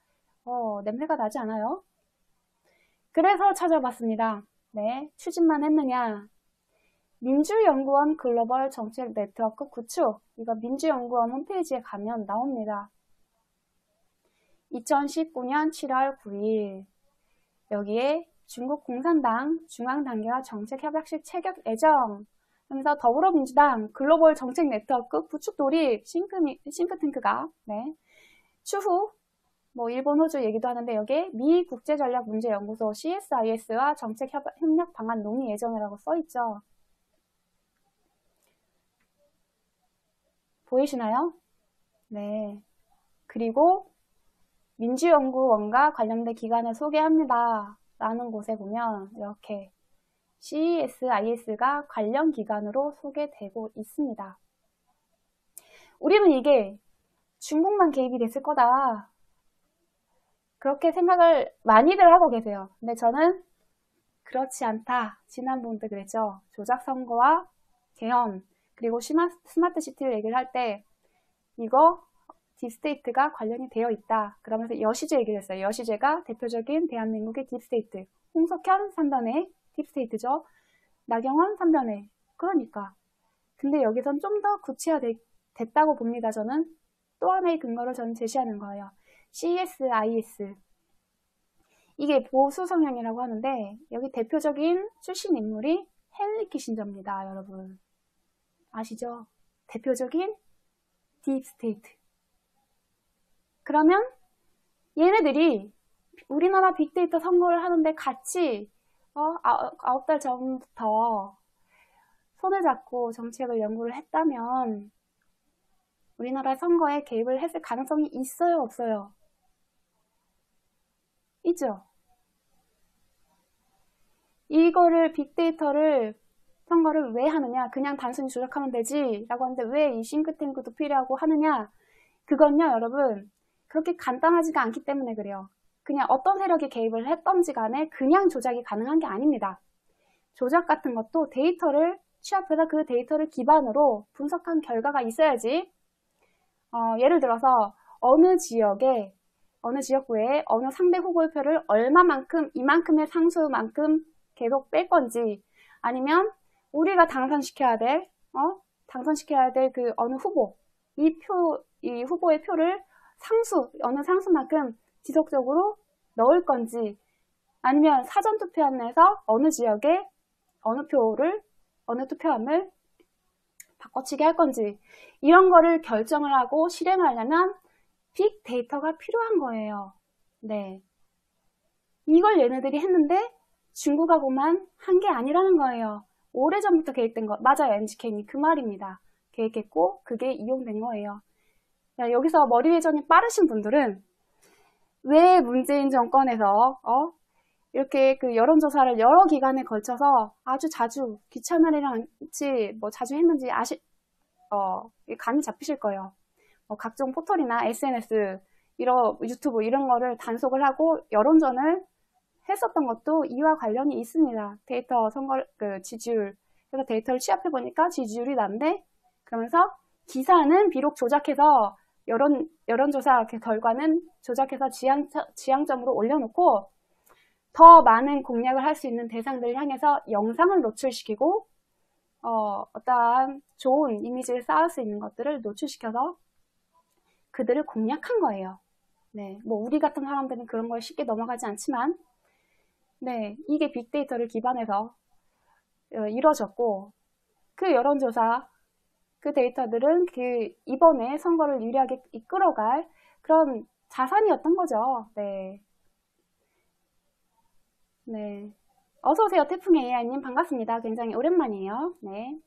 냄새가 나지 않아요? 그래서 찾아봤습니다. 네, 추진만 했느냐? 민주연구원 글로벌 정책 네트워크 구축. 이거 민주연구원 홈페이지에 가면 나옵니다. 2019년 7월 9일 여기에 중국 공산당 중앙단계와 정책협약식 체결 예정 하면서 더불어민주당 글로벌 정책 네트워크 구축 돌입 싱크탱크가 네. 추후 뭐 일본, 호주 얘기도 하는데 여기에 미 국제전략문제연구소 CSIS와 정책 협력 방안 논의 예정이라고 써있죠. 보이시나요? 네. 그리고 민주연구원과 관련된 기관을 소개합니다. 라는 곳에 보면 이렇게 CSIS가 관련 기관으로 소개되고 있습니다. 우리는 이게 중국만 개입이 됐을 거다. 그렇게 생각을 많이들 하고 계세요. 근데 저는 그렇지 않다. 지난번도 그랬죠. 조작선거와 개헌 그리고 스마트 시티를 얘기를 할 때 이거 딥스테이트가 관련이 되어 있다. 그러면서 여시제 얘기를 했어요. 여시제가 대표적인 대한민국의 딥스테이트. 홍석현 3변의 딥스테이트죠. 나경원 3변의. 그러니까. 근데 여기선 좀 더 구체화됐다고 봅니다. 저는 또 하나의 근거를 저는 제시하는 거예요. CSIS. 이게 보수 성향이라고 하는데 여기 대표적인 출신 인물이 헨리 키신저입니다. 여러분. 아시죠? 대표적인 딥스테이트. 그러면 얘네들이 우리나라 빅데이터 선거를 하는데 같이 9달 전부터 손을 잡고 정책을 연구를 했다면 우리나라 선거에 개입을 했을 가능성이 있어요, 없어요? 있죠. 이거를 빅데이터를 선거를 왜 하느냐? 그냥 단순히 조작하면 되지 라고 하는데 왜 이 싱크탱크도 필요하고 하느냐? 그건요, 여러분, 그렇게 간단하지가 않기 때문에 그래요. 그냥 어떤 세력이 개입을 했던지 간에 그냥 조작이 가능한 게 아닙니다. 조작 같은 것도 데이터를 취합해서 그 데이터를 기반으로 분석한 결과가 있어야지. 예를 들어서 어느 지역구에 어느 상대 후보의 표를 얼마만큼, 이만큼의 상수만큼 계속 뺄 건지, 아니면 우리가 당선시켜야 될 그 어느 후보, 이 후보의 표를 어느 상수만큼 지속적으로 넣을 건지, 아니면 사전투표함에서 어느 지역에 어느 투표함을 바꿔치기 할 건지, 이런 거를 결정을 하고 실행을 하려면 빅데이터가 필요한 거예요. 네. 이걸 얘네들이 했는데 중국하고만 한 게 아니라는 거예요. 오래전부터 계획된 거. 맞아요, MGK님. 그 말입니다. 계획했고 그게 이용된 거예요. 자, 여기서 머리 회전이 빠르신 분들은 왜 문재인 정권에서 이렇게 그 여론조사를 여러 기간에 걸쳐서 아주 자주 귀찮은 일이랑지 뭐 자주 했는지 감이 잡히실 거예요. 각종 포털이나 SNS, 유튜브 이런 거를 단속을 하고 여론전을 했었던 것도 이와 관련이 있습니다. 데이터 지지율. 그래서 데이터를 취합해보니까 지지율이 난데, 그러면서 기사는 비록 조작해서 여론조사 결과는 조작해서 지향점으로 올려놓고 더 많은 공략을 할 수 있는 대상들을 향해서 영상을 노출시키고 어떠한 좋은 이미지를 쌓을 수 있는 것들을 노출시켜서 그들을 공략한 거예요. 네, 뭐 우리 같은 사람들은 그런 걸 쉽게 넘어가지 않지만, 네, 이게 빅데이터를 기반해서 이루어졌고, 그 여론조사, 그 데이터들은 이번에 선거를 유리하게 이끌어갈 그런 자산이었던 거죠. 네. 네. 어서오세요, 태풍의 AI님. 반갑습니다. 굉장히 오랜만이에요. 네.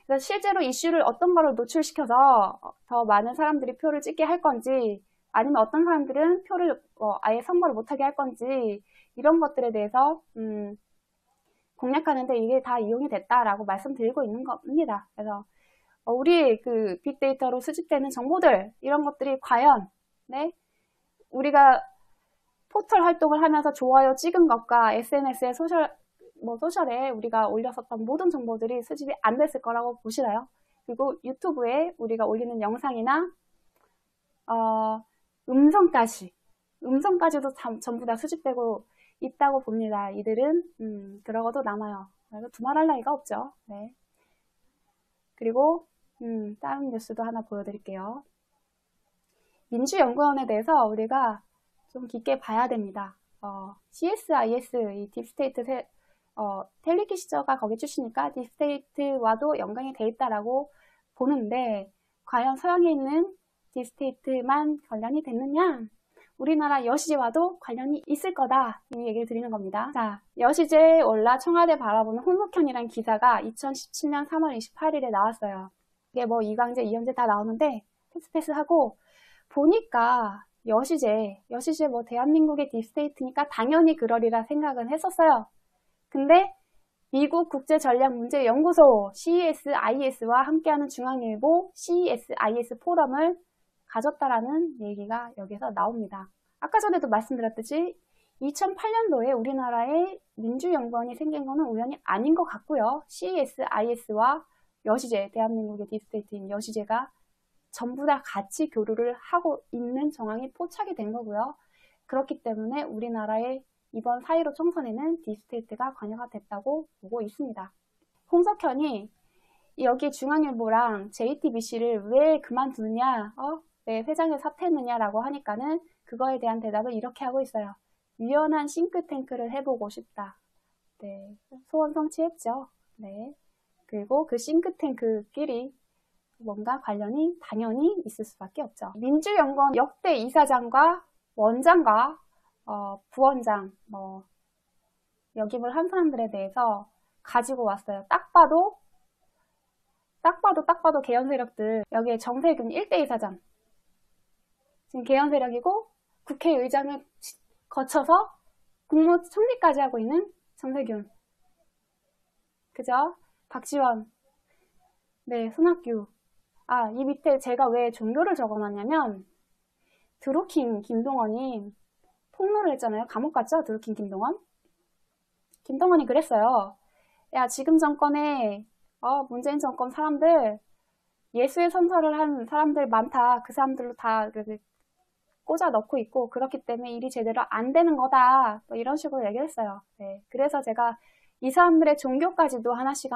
그래서 실제로 이슈를 어떤 거를 노출시켜서 더 많은 사람들이 표를 찍게 할 건지, 아니면 어떤 사람들은 표를 아예 선거를 못하게 할 건지, 이런 것들에 대해서 공략하는데 이게 다 이용이 됐다라고 말씀드리고 있는 겁니다. 그래서 우리 그 빅데이터로 수집되는 정보들, 이런 것들이 과연 우리가 포털 활동을 하면서 좋아요 찍은 것과 SNS에 소셜에 우리가 올렸었던 모든 정보들이 수집이 안 됐을 거라고 보시나요? 그리고 유튜브에 우리가 올리는 영상이나 음성까지도 전부 다 수집되고 있다고 봅니다. 이들은 그러고도 남아요. 그래서 두말할 나위가 없죠. 네. 그리고 다른 뉴스도 하나 보여드릴게요. 민주연구원에 대해서 우리가 좀 깊게 봐야 됩니다. CSIS, 이 딥스테이트 텔리키시저가 거기 출시니까 딥스테이트와도 연관이 돼 있다라고 보는데, 과연 서양에 있는 딥스테이트만 관련이 됐느냐? 우리나라 여시제와도 관련이 있을 거다, 이 얘기를 드리는 겁니다. 자, 여시제 올라 청와대 바라보는 홍록현이라는 기사가 2017년 3월 28일에 나왔어요. 이게 뭐 이광재, 이현재 다 나오는데 패스하고 보니까 여시제 뭐 대한민국의 딥스테이트니까 당연히 그러리라 생각은 했었어요. 근데 미국 국제전략문제연구소 CESIS와 함께하는 중앙일보 CESIS 포럼을 가졌다라는 얘기가 여기서 나옵니다. 아까 전에도 말씀드렸듯이 2008년도에 우리나라에 민주연구원이 생긴 거는 우연이 아닌 것 같고요. CESIS와 여시제, 대한민국의 딥스테이트인 여시제가 전부 다 같이 교류를 하고 있는 정황이 포착이 된 거고요. 그렇기 때문에 우리나라의 이번 4.15 총선에는 딥스테이트가 관여가 됐다고 보고 있습니다. 홍석현이 여기 중앙일보랑 JTBC를 왜 그만두느냐, 왜 회장을 사퇴했느냐라고 하니까는 그거에 대한 대답을 이렇게 하고 있어요. 유연한 싱크탱크를 해보고 싶다. 네, 소원 성취했죠. 네. 그리고 그 싱크탱크끼리 뭔가 관련이 당연히 있을 수밖에 없죠. 민주연구원 역대 이사장과 원장과 부원장, 역임을 한 사람들에 대해서 가지고 왔어요. 딱 봐도 딱 봐도 개헌 세력들. 여기에 정세균 1대 이사장. 지금 개헌 세력이고 국회의장을 거쳐서 국무총리까지 하고 있는 정세균. 그죠? 박지원. 네, 손학규. 아, 이 밑에 제가 왜 종교를 적어놨냐면 드루킹 김동원이 폭로를 했잖아요. 감옥 갔죠? 드루킹 김동원. 김동원이 그랬어요. 야, 지금 정권에 문재인 정권 사람들 예수의 선서를 한 사람들 많다. 그 사람들로 다 꽂아 넣고 있고 그렇기 때문에 일이 제대로 안 되는 거다. 뭐 이런 식으로 얘기를 했어요. 네, 그래서 제가 이 사람들의 종교까지도 하나씩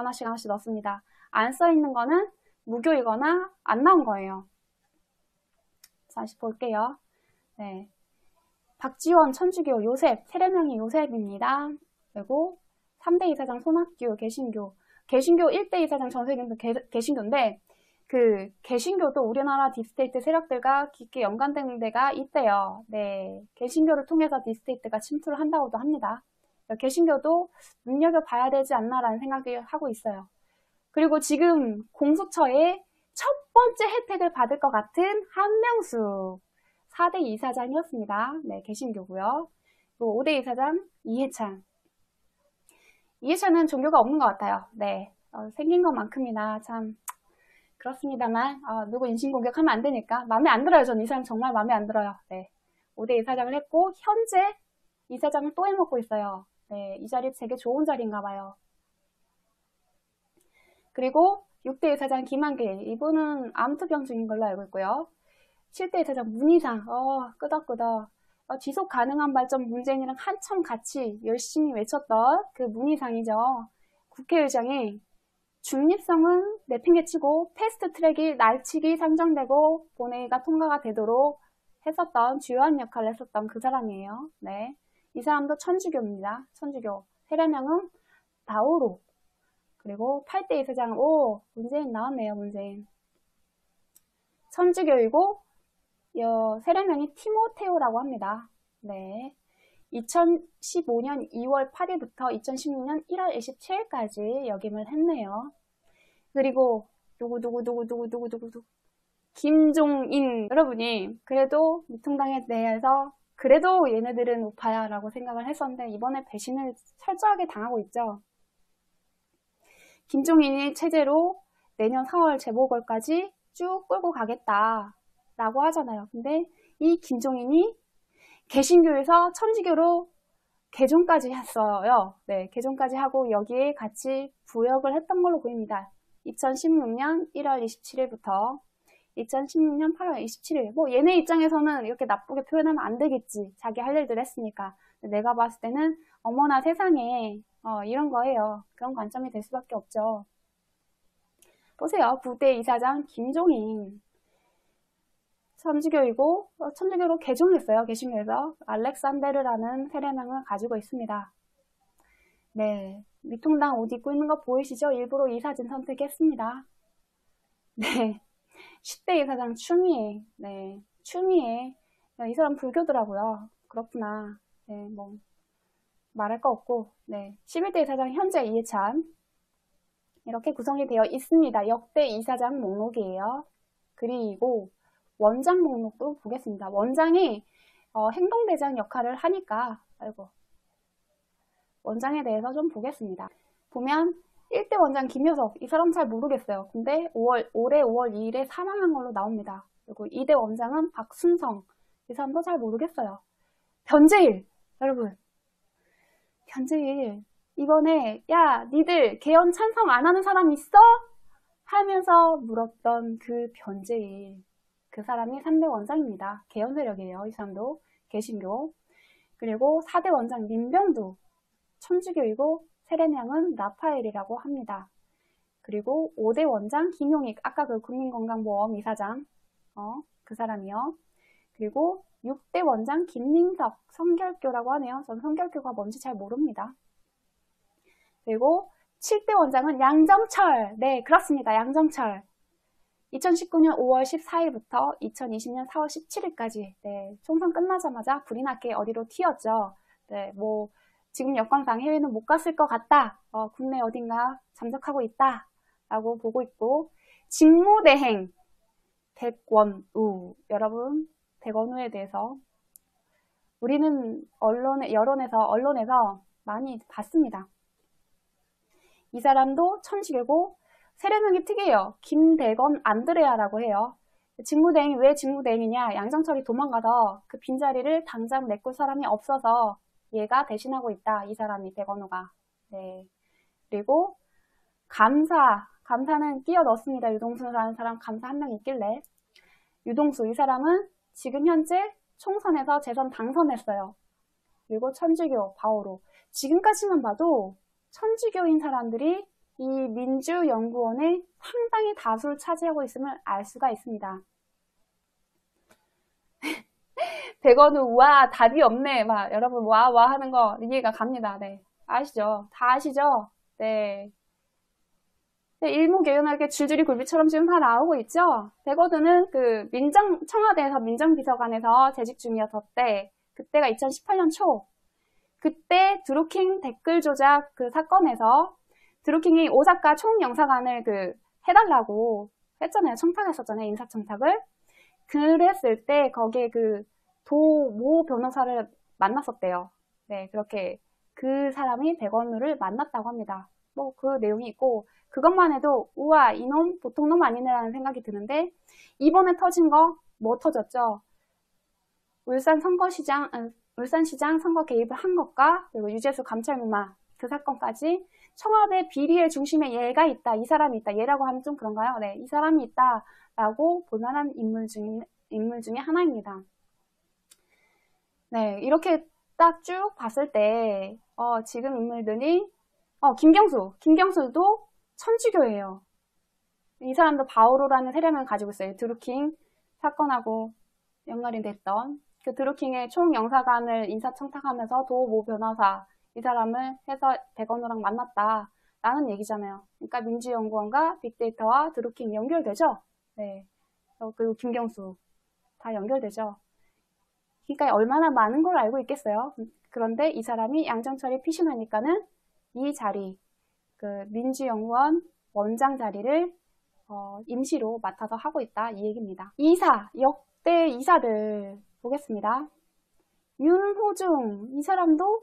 넣습니다. 안 써있는 거는 무교이거나 안 나온 거예요. 다시 볼게요. 네, 박지원, 천주교, 요셉, 세례명이 요셉입니다. 그리고 3대 이사장 손학규, 개신교 1대 이사장 정세균도 개신교인데 그 개신교도 우리나라 딥스테이트 세력들과 깊게 연관된 데가 있대요. 네, 개신교를 통해서 딥스테이트가 침투를 한다고도 합니다. 개신교도 눈여겨봐야 되지 않나라는 생각을 하고 있어요. 그리고 지금 공수처에 첫 번째 혜택을 받을 것 같은 한명숙 4대 이사장이었습니다. 네, 개신교고요. 그리고 5대 이사장 이해찬. 이해찬은 종교가 없는 것 같아요. 네, 생긴 것만큼이나 참 그렇습니다만 누구 인신공격하면 안 되니까 마음에 안 들어요. 저는 이 사람 정말 마음에 안 들어요. 네, 5대 이사장을 했고 현재 이사장을 또 해먹고 있어요. 네, 이 자리 되게 좋은 자리인가 봐요. 그리고 6대 이사장 김한길, 이분은 암투병 중인 걸로 알고 있고요. 7대 이사장 문희상, 끄덕끄덕. 지속 가능한 발전 문재인이랑 한참 같이 열심히 외쳤던 그 문희상이죠. 국회의장이 중립성은 내팽개치고 패스트 트랙이 날치기 상정되고 본회의가 통과가 되도록 했었던 주요한 역할을 했었던 그 사람이에요. 네, 이 사람도 천주교입니다. 천주교. 세례명은 다오로. 그리고 8대 이사장, 문재인 나왔네요. 문재인. 천주교이고 세례명이 티모테오라고 합니다. 네, 2015년 2월 8일부터 2016년 1월 27일까지 역임을 했네요. 그리고 누구 김종인 여러분이 그래도 미통당에 대해서 그래도 얘네들은 우파야 라고 생각을 했었는데 이번에 배신을 철저하게 당하고 있죠. 김종인이 체제로 내년 4월 재보궐까지 쭉 끌고 가겠다 라고 하잖아요. 근데 이 김종인이 개신교에서 천주교로 개종까지 했어요. 네, 개종까지 하고 여기에 같이 부역을 했던 걸로 보입니다. 2016년 1월 27일부터 2016년 8월 27일. 뭐 얘네 입장에서는 이렇게 나쁘게 표현하면 안 되겠지. 자기 할 일들 했으니까. 내가 봤을 때는 어머나 세상에 이런 거예요. 그런 관점이 될 수밖에 없죠. 보세요. 9대 이사장 김종인. 천주교이고 천주교로 개종했어요. 개신교에서 알렉산데르라는 세례명을 가지고 있습니다. 네, 미통당 옷 입고 있는 거 보이시죠? 일부러 이 사진 선택했습니다. 네, 10대 이사장 추미애. 네, 추미애. 이 사람 불교더라고요. 그렇구나. 네, 뭐 말할 거 없고. 네, 11대 이사장 현재 이해찬. 이렇게 구성이 되어 있습니다. 역대 이사장 목록이에요. 그리고 원장 목록도 보겠습니다. 원장이 행동대장 역할을 하니까 원장에 대해서 좀 보겠습니다. 보면 1대 원장 김효석, 이 사람 잘 모르겠어요. 근데 올해 5월 2일에 사망한 걸로 나옵니다. 그리고 2대 원장은 박순성, 이 사람도 잘 모르겠어요. 변재일, 여러분, 변재일 이번에 야 니들 개헌 찬성 안 하는 사람 있어? 하면서 물었던 그 변재일, 그 사람이 3대 원장입니다. 개헌 세력이에요. 이 사람도 개신교. 그리고 4대 원장 민병두, 천주교이고 세례명은 라파엘이라고 합니다. 그리고 5대 원장 김용익, 아까 그 국민건강보험 이사장, 그 사람이요. 그리고 6대 원장 김민석, 성결교라고 하네요. 전 성결교가 뭔지 잘 모릅니다. 그리고 7대 원장은 양정철. 네, 그렇습니다. 양정철. 2019년 5월 14일부터 2020년 4월 17일까지 네, 총선 끝나자마자 불이 나게 어디로 튀었죠. 네, 뭐 지금 여건상 해외는 못 갔을 것 같다. 국내 어딘가 잠적하고 있다. 라고 보고 있고, 직무대행, 백원우. 여러분, 백원우에 대해서 우리는 언론에서 많이 봤습니다. 이 사람도 천주교고, 세례명이 특이해요. 김대건 안드레아라고 해요. 직무대행이 왜 직무대행이냐? 양정철이 도망가서 그 빈자리를 당장 메꿀 사람이 없어서 얘가 대신하고 있다. 이 사람이, 백원우가. 네. 그리고 감사는 끼워 넣었습니다. 유동수라는 사람 감사 한 명 있길래. 유동수, 이 사람은 지금 현재 총선에서 재선 당선했어요. 그리고 천주교, 바오로. 지금까지만 봐도 천주교인 사람들이 이 민주연구원에 상당히 다수를 차지하고 있음을 알 수가 있습니다. 백원우, 와, 답이 없네. 막, 여러분, 와 하는 거 이해가 갑니다. 네. 아시죠? 다 아시죠? 네. 네, 일목요연하게 줄줄이 굴비처럼 지금 다 나오고 있죠? 백원우는 그 청와대에서 민정비서관에서 재직 중이었을 그때가 2018년 초. 그때 드루킹 댓글 조작 그 사건에서 드루킹이 오사카 총영사관을 해달라고 했잖아요. 청탁했었잖아요. 인사청탁을. 그랬을 때 거기에 도모 변호사를 만났었대요. 네, 그렇게 그 사람이 백원우를 만났다고 합니다. 뭐 그 내용이 있고, 그것만 해도 우와, 이놈 보통 놈 아니네라는 생각이 드는데, 이번에 터진 거 뭐 터졌죠? 울산시장 선거 개입을 한 것과, 그리고 유재수 감찰무마 그 사건까지 청와대 비리의 중심에 얘가 있다, 이 사람이 있다, 얘라고 하면 좀 그런가요? 네, 이 사람이 있다라고 볼만한 인물 중에 하나입니다. 네, 이렇게 딱 쭉 봤을 때 지금 인물들이 김경수도 천주교예요. 이 사람도 바오로라는 세례명을 가지고 있어요. 드루킹 사건하고 연관이 됐던 그 드루킹의 총영사관을 인사청탁하면서 도모 변호사 이 사람을 해서 백원우랑 만났다라는 얘기잖아요. 그러니까 민주연구원과 빅데이터와 드루킹 연결되죠. 네. 그리고 김경수 다 연결되죠. 그러니까 얼마나 많은 걸 알고 있겠어요. 그런데 이 사람이 양정철이 피신하니까는 이 자리, 그 민주연구원 원장 자리를 임시로 맡아서 하고 있다 이 얘기입니다. 역대 이사들 보겠습니다. 윤호중 이 사람도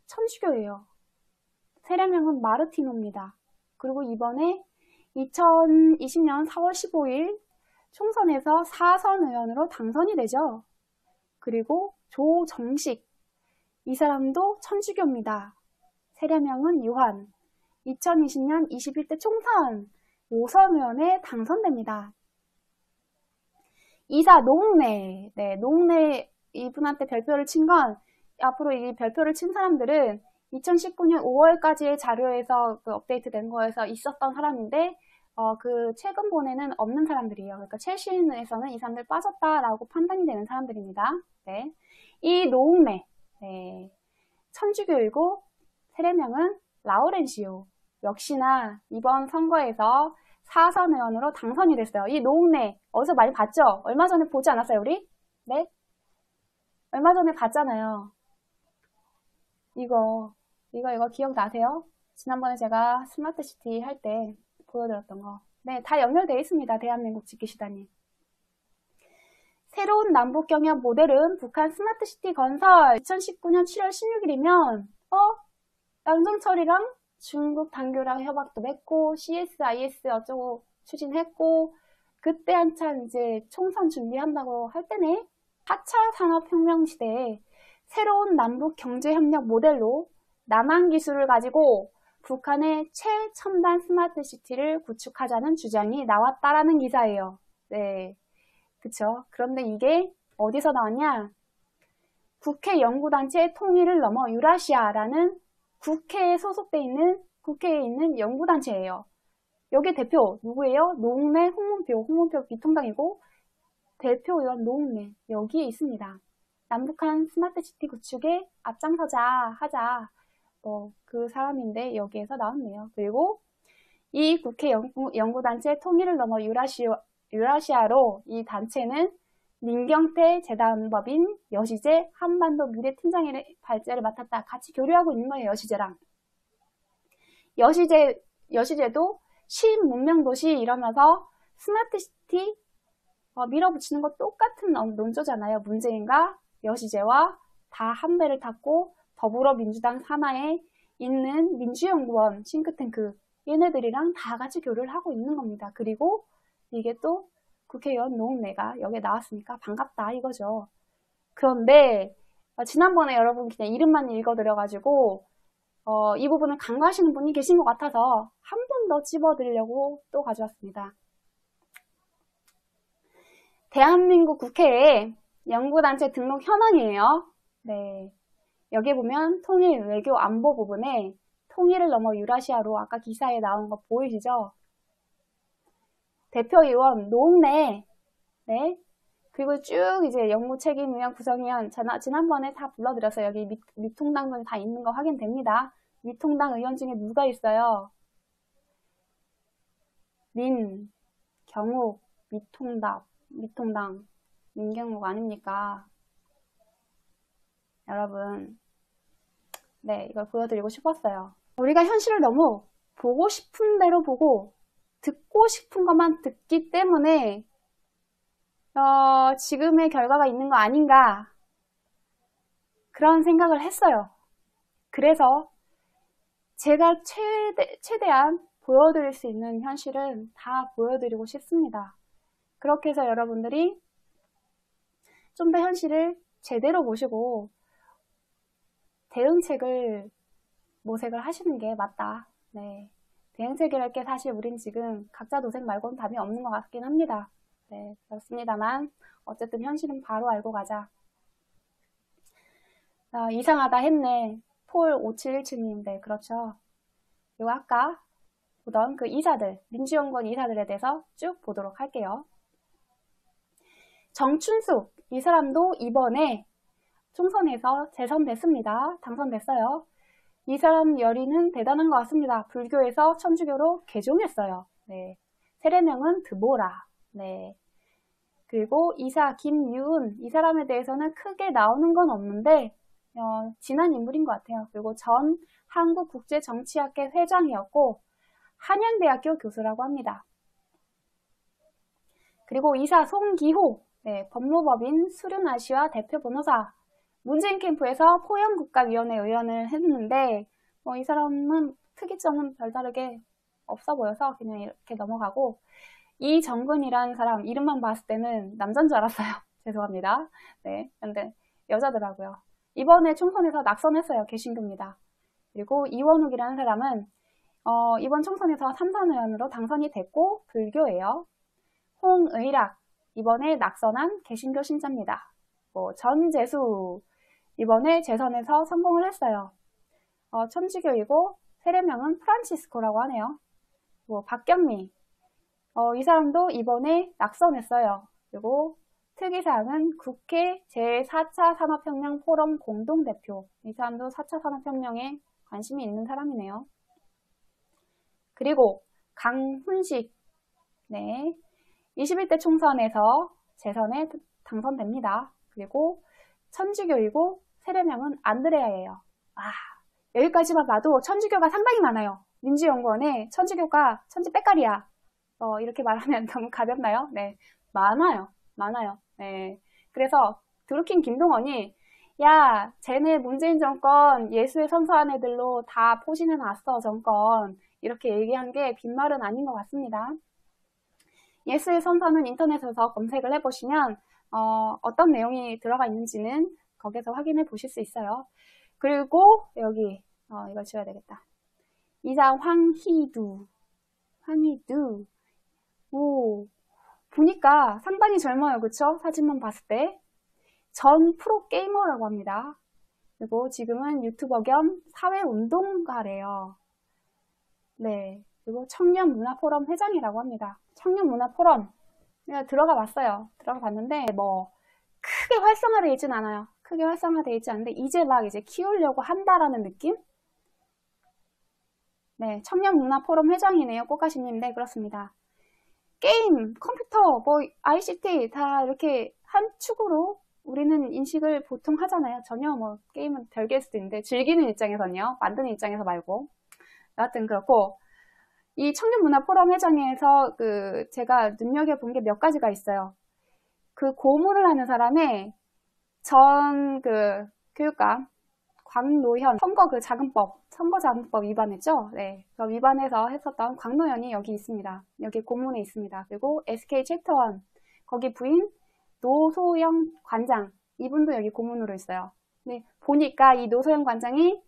천주교예요. 세례명은 마르티노입니다. 그리고 이번에 2020년 4월 15일 총선에서 4선 의원으로 당선이 되죠. 그리고 조정식 이 사람도 천주교입니다. 세례명은 유한. 2020년 21대 총선 5선 의원에 당선됩니다. 이사 농내. 네, 농내 이분한테 별표를 친 건 앞으로 이 별표를 친 사람들은 2019년 5월까지의 자료에서 업데이트 된 거에서 있었던 사람인데 최근 본에는 없는 사람들이에요. 그러니까 최신에서는 이 사람들 빠졌다라고 판단이 되는 사람들입니다. 네. 이 노웅래, 네. 천주교이고 세례명은 라우렌시오. 역시나 이번 선거에서 4선 의원으로 당선이 됐어요. 이 노웅래 어디서 많이 봤죠? 얼마 전에 보지 않았어요, 우리? 네? 얼마 전에 봤잖아요. 이거 기억나세요? 지난번에 제가 스마트시티 할 때 보여드렸던 거. 네, 다 연결되어 있습니다. 대한민국 지키시다님. 새로운 남북경협 모델은 북한 스마트시티 건설 2019년 7월 16일이면 양정철이랑 중국 당교랑 협약도 맺고 CSIS 어쩌고 추진했고 그때 한참 이제 총선 준비한다고 할 때네. 4차 산업혁명 시대에 새로운 남북경제협력 모델로 남한 기술을 가지고 북한의 최첨단 스마트시티를 구축하자는 주장이 나왔다라는 기사예요. 네, 그쵸? 그런데 이게 어디서 나왔냐? 국회 연구단체 통일을 넘어 유라시아라는 국회에 소속돼 있는 국회에 있는 연구단체예요. 여기 대표 누구예요? 노웅래 홍문표 비통당이고 대표 의원 노웅래 여기에 있습니다. 남북한 스마트시티 구축에 앞장서자 하자 그 사람인데 여기에서 나왔네요. 그리고 이 국회 연구단체 통일을 넘어 유라시아로 이 단체는 민경태 재단법인 여시재 한반도 미래팀장의 발제를 맡았다. 같이 교류하고 있는 거예요. 여시재랑. 여시재도 신문명도시 이러면서 스마트시티 밀어붙이는 거 똑같은 논조잖아요. 문재인과 여시재와 다 한 배를 탔고 더불어민주당 산하에 있는 민주연구원 싱크탱크 얘네들이랑 다 같이 교류를 하고 있는 겁니다. 그리고 이게 또 국회의원 노웅래가 여기에 나왔으니까 반갑다 이거죠. 그런데 지난번에 여러분 그냥 이름만 읽어드려가지고 이 부분을 간과하시는 분이 계신 것 같아서 한 번 더 찝어드리려고 또 가져왔습니다. 대한민국 국회에 연구단체 등록 현황이에요. 네, 여기 보면 통일, 외교, 안보 부분에 통일을 넘어 유라시아로 아까 기사에 나온 거 보이시죠? 대표의원 노웅래, 네, 그리고 쭉 이제 연구 책임위원, 구성위원 지난번에 다 불러드렸어요. 여기 미통당은 다 있는 거 확인됩니다. 미통당 의원 중에 누가 있어요? 경욱, 미통당, 민경욱 아닙니까? 여러분, 네, 이걸 보여드리고 싶었어요. 우리가 현실을 너무 보고 싶은 대로 보고 듣고 싶은 것만 듣기 때문에 지금의 결과가 있는 거 아닌가 그런 생각을 했어요. 그래서 제가 최대한 보여드릴 수 있는 현실은 다 보여드리고 싶습니다. 그렇게 해서 여러분들이 좀 더 현실을 제대로 보시고 대응책을 모색을 하시는 게 맞다. 네, 대응책이랄 게 사실 우린 지금 각자 도생 말고는 답이 없는 것 같긴 합니다. 네, 그렇습니다만 어쨌든 현실은 바로 알고 가자. 이상하다 했네. 폴 5717님. 네, 그렇죠. 그리고 아까 보던 그 이사들, 민주연구원 이사들에 대해서 쭉 보도록 할게요. 정춘숙, 이 사람도 이번에 총선에서 재선됐습니다. 당선됐어요. 이 사람 열의는 대단한 것 같습니다. 불교에서 천주교로 개종했어요. 네. 세례명은 드보라. 네. 그리고 이사 김유은, 이 사람에 대해서는 크게 나오는 건 없는데 지난 인물인 것 같아요. 그리고 전 한국국제정치학회 회장이었고 한양대학교 교수라고 합니다. 그리고 이사 송기호, 네, 법무법인 수륜아시아 대표 변호사, 문재인 캠프에서 포영국가위원회 의원을 했는데 이 사람은 특이점은 별다르게 없어 보여서 그냥 이렇게 넘어가고, 이정근이라는 사람 이름만 봤을 때는 남자인 줄 알았어요. 죄송합니다. 네, 근데 여자더라고요. 이번에 총선에서 낙선했어요. 개신교입니다. 그리고 이원욱이라는 사람은 이번 총선에서 삼선의원으로 당선이 됐고 불교예요. 홍의락, 이번에 낙선한 개신교 신자입니다. 전재수, 이번에 재선에서 성공을 했어요. 천주교이고 세례명은 프란치스코라고 하네요. 박경미, 이 사람도 이번에 낙선했어요. 그리고 특이사항은 국회 제4차 산업혁명 포럼 공동대표, 이 사람도 4차 산업혁명에 관심이 있는 사람이네요. 그리고 강훈식, 네, 21대 총선에서 재선에 당선됩니다. 그리고 천주교이고 세례명은 안드레아예요. 여기까지만 봐도 천주교가 상당히 많아요. 민주연구원에 천주교가 천지빽깔이야. 이렇게 말하면 너무 가볍나요? 네, 많아요. 네, 그래서 드루킹 김동원이 야, 쟤네 문재인 정권 예수에 선서한 애들로 다 포진해놨어 정권, 이렇게 얘기한 게 빈말은 아닌 것 같습니다. 예수의 선서는 인터넷에서 검색을 해보시면 어떤 내용이 들어가 있는지는 거기서 확인해 보실 수 있어요. 그리고 여기 이걸 지워야 되겠다. 이사 황희두, 보니까 상당히 젊어요. 그쵸? 사진만 봤을 때. 전 프로게이머라고 합니다. 그리고 지금은 유튜버 겸 사회운동가래요. 네, 그리고 청년문화포럼 회장이라고 합니다. 청년문화포럼 내가 들어가 봤어요. 들어가 봤는데 크게 활성화되어 있진 않아요. 크게 활성화되어 있지 않은데 이제 막 키우려고 한다라는 느낌? 네, 청년문화포럼 회장이네요. 꽃가시님. 네, 그렇습니다. 게임, 컴퓨터, ICT 다 이렇게 한 축으로 우리는 인식을 보통 하잖아요. 전혀 게임은 별개일 수도 있는데 즐기는 입장에서는요. 만드는 입장에서 말고. 여하튼 그렇고, 이 청년문화포럼회장에서 제가 눈여겨본 게 몇 가지가 있어요. 그 고문을 하는 사람의 전 교육감 광노현 선거자금법 위반했죠? 네. 위반해서 했었던 광노현이 여기 있습니다. 여기 고문에 있습니다. 그리고 SK 챕터 1 거기 부인 노소영 관장 이분도 여기 고문으로 있어요. 네. 보니까 이 노소영 관장이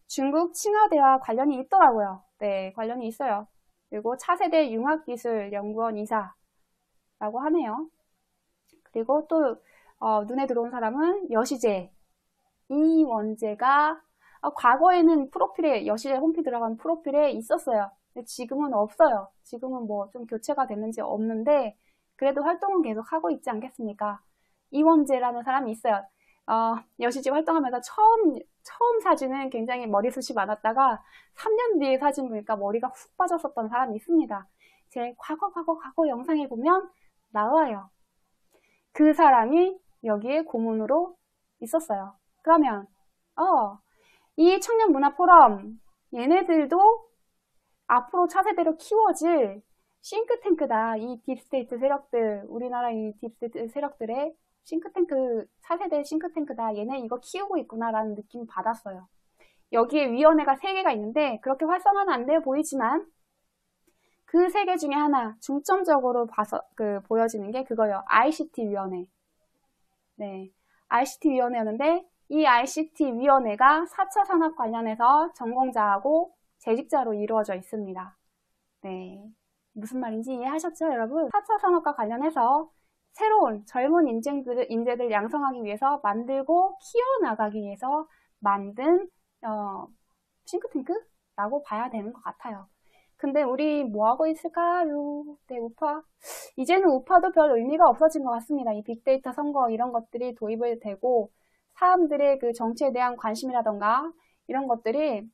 중국 칭화대와 관련이 있더라고요. 네, 관련이 있어요. 그리고 차세대 융합기술연구원 이사라고 하네요. 그리고 또 눈에 들어온 사람은 여시재 이원재가 과거에는 프로필에 여시재 홈피 들어간 프로필에 있었어요. 근데 지금은 없어요. 지금은 뭐 좀 교체가 됐는지 없는데 그래도 활동은 계속 하고 있지 않겠습니까? 이원재라는 사람이 있어요. 여시재 활동하면서 처음 사진은 굉장히 머리숱이 많았다가 3년 뒤에 사진 보니까 머리가 훅 빠졌었던 사람이 있습니다. 제 과거 영상에 보면 나와요. 그 사람이 여기에 고문으로 있었어요. 그러면 이 청년문화포럼 얘네들도 앞으로 차세대로 키워질 싱크탱크다. 이 딥스테이트 세력들, 우리나라 이 딥스테이트 세력들의 차세대 싱크탱크다. 얘네 이거 키우고 있구나라는 느낌 받았어요. 여기에 위원회가 3개가 있는데 그렇게 활성화는 안 되어 보이지만 그 3개 중에 하나 중점적으로 보여지는 게 그거예요. ICT위원회. 네, ICT위원회였는데 이 ICT위원회가 4차 산업 관련해서 전공자하고 재직자로 이루어져 있습니다. 네, 무슨 말인지 이해하셨죠, 여러분? 4차 산업과 관련해서 새로운 젊은 인재들 양성하기 위해서 만들고 키워나가기 위해서 만든 싱크탱크라고 봐야 되는 것 같아요. 근데 우리 뭐하고 있을까요? 네, 우파. 이제는 우파도 별 의미가 없어진 것 같습니다. 이 빅데이터 선거 이런 것들이 도입이 되고 사람들의 그 정치에 대한 관심이라던가 이런 것들이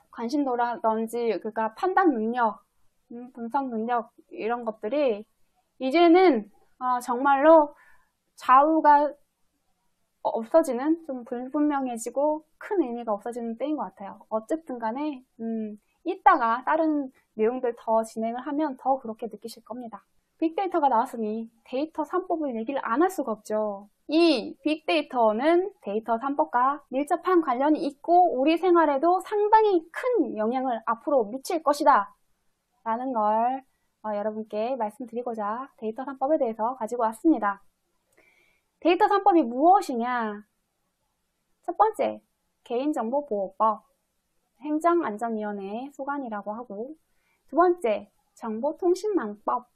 관심도라든지 그러니까 판단 능력, 분석 능력 이런 것들이 이제는 정말로 좌우가 없어지는 좀 불분명해지고 큰 의미가 없어지는 때인 것 같아요. 어쨌든 간에 이따가 다른 내용들 더 진행을 하면 더 그렇게 느끼실 겁니다. 빅데이터가 나왔으니 데이터 3법을 얘기를 안 할 수가 없죠. 이 빅데이터는 데이터 3법과 밀접한 관련이 있고 우리 생활에도 상당히 큰 영향을 앞으로 미칠 것이다 라는 걸 여러분께 말씀드리고자 데이터 3법에 대해서 가지고 왔습니다. 데이터 3법이 무엇이냐? 첫 번째, 개인정보보호법, 행정안전위원회 소관이라고 하고, 두 번째, 정보통신망법,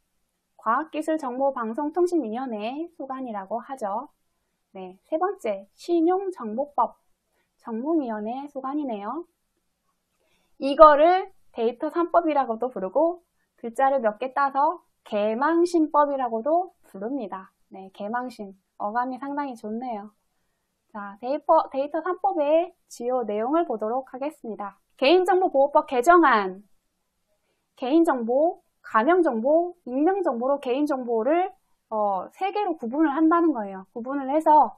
과학기술정보방송통신위원회 소관이라고 하죠. 네, 세 번째, 신용정보법, 정무위원회 소관이네요. 이거를 데이터 3법이라고도 부르고 글자를 몇 개 따서 개망신법이라고도 부릅니다. 네, 개망신. 어감이 상당히 좋네요. 자, 데이터 3법의 주요 내용을 보도록 하겠습니다. 개인정보보호법 개정안. 개인정보, 가명정보, 익명정보로 개인정보를 3개로 구분을 한다는 거예요. 구분을 해서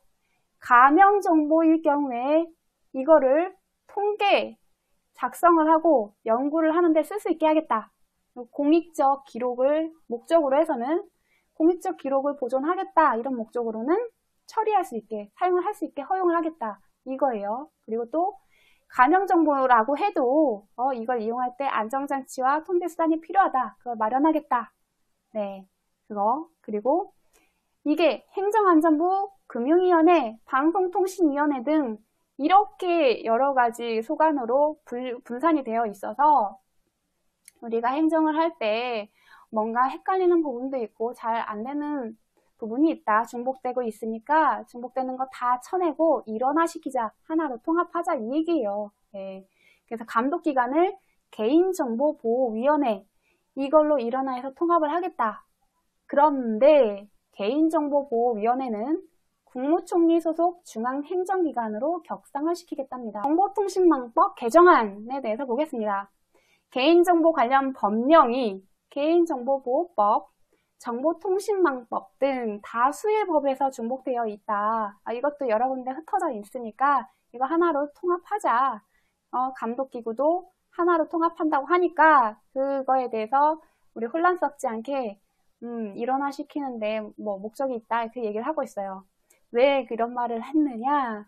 가명정보일 경우에 이거를 통계 작성을 하고 연구를 하는데 쓸 수 있게 하겠다. 공익적 기록을 목적으로 해서는 공익적 기록을 보존하겠다 이런 목적으로는 처리할 수 있게 사용을 할 수 있게 허용을 하겠다 이거예요. 그리고 또 가명정보라고 해도 이걸 이용할 때 안정장치와 통제수단이 필요하다. 그걸 마련하겠다. 네, 그거. 그리고 이게 행정안전부, 금융위원회, 방송통신위원회 등 이렇게 여러 가지 소관으로 분산이 되어 있어서 우리가 행정을 할 때 뭔가 헷갈리는 부분도 있고 잘 안 되는 부분이 있다. 중복되고 있으니까 중복되는 거 다 쳐내고 일원화시키자. 하나로 통합하자 이 얘기예요. 네. 그래서 감독기관을 개인정보보호위원회 이걸로 일원화해서 통합을 하겠다. 그런데 개인정보보호위원회는 국무총리 소속 중앙행정기관으로 격상을 시키겠답니다. 정보통신망법 개정안에 대해서 보겠습니다. 개인정보 관련 법령이 개인정보보호법, 정보통신망법 등 다수의 법에서 중복되어 있다. 이것도 여러 군데 흩어져 있으니까 이거 하나로 통합하자. 감독기구도 하나로 통합한다고 하니까 그거에 대해서 우리 혼란스럽지 않게 일원화시키는데 뭐 목적이 있다 이렇게 얘기를 하고 있어요. 왜 그런 말을 했느냐?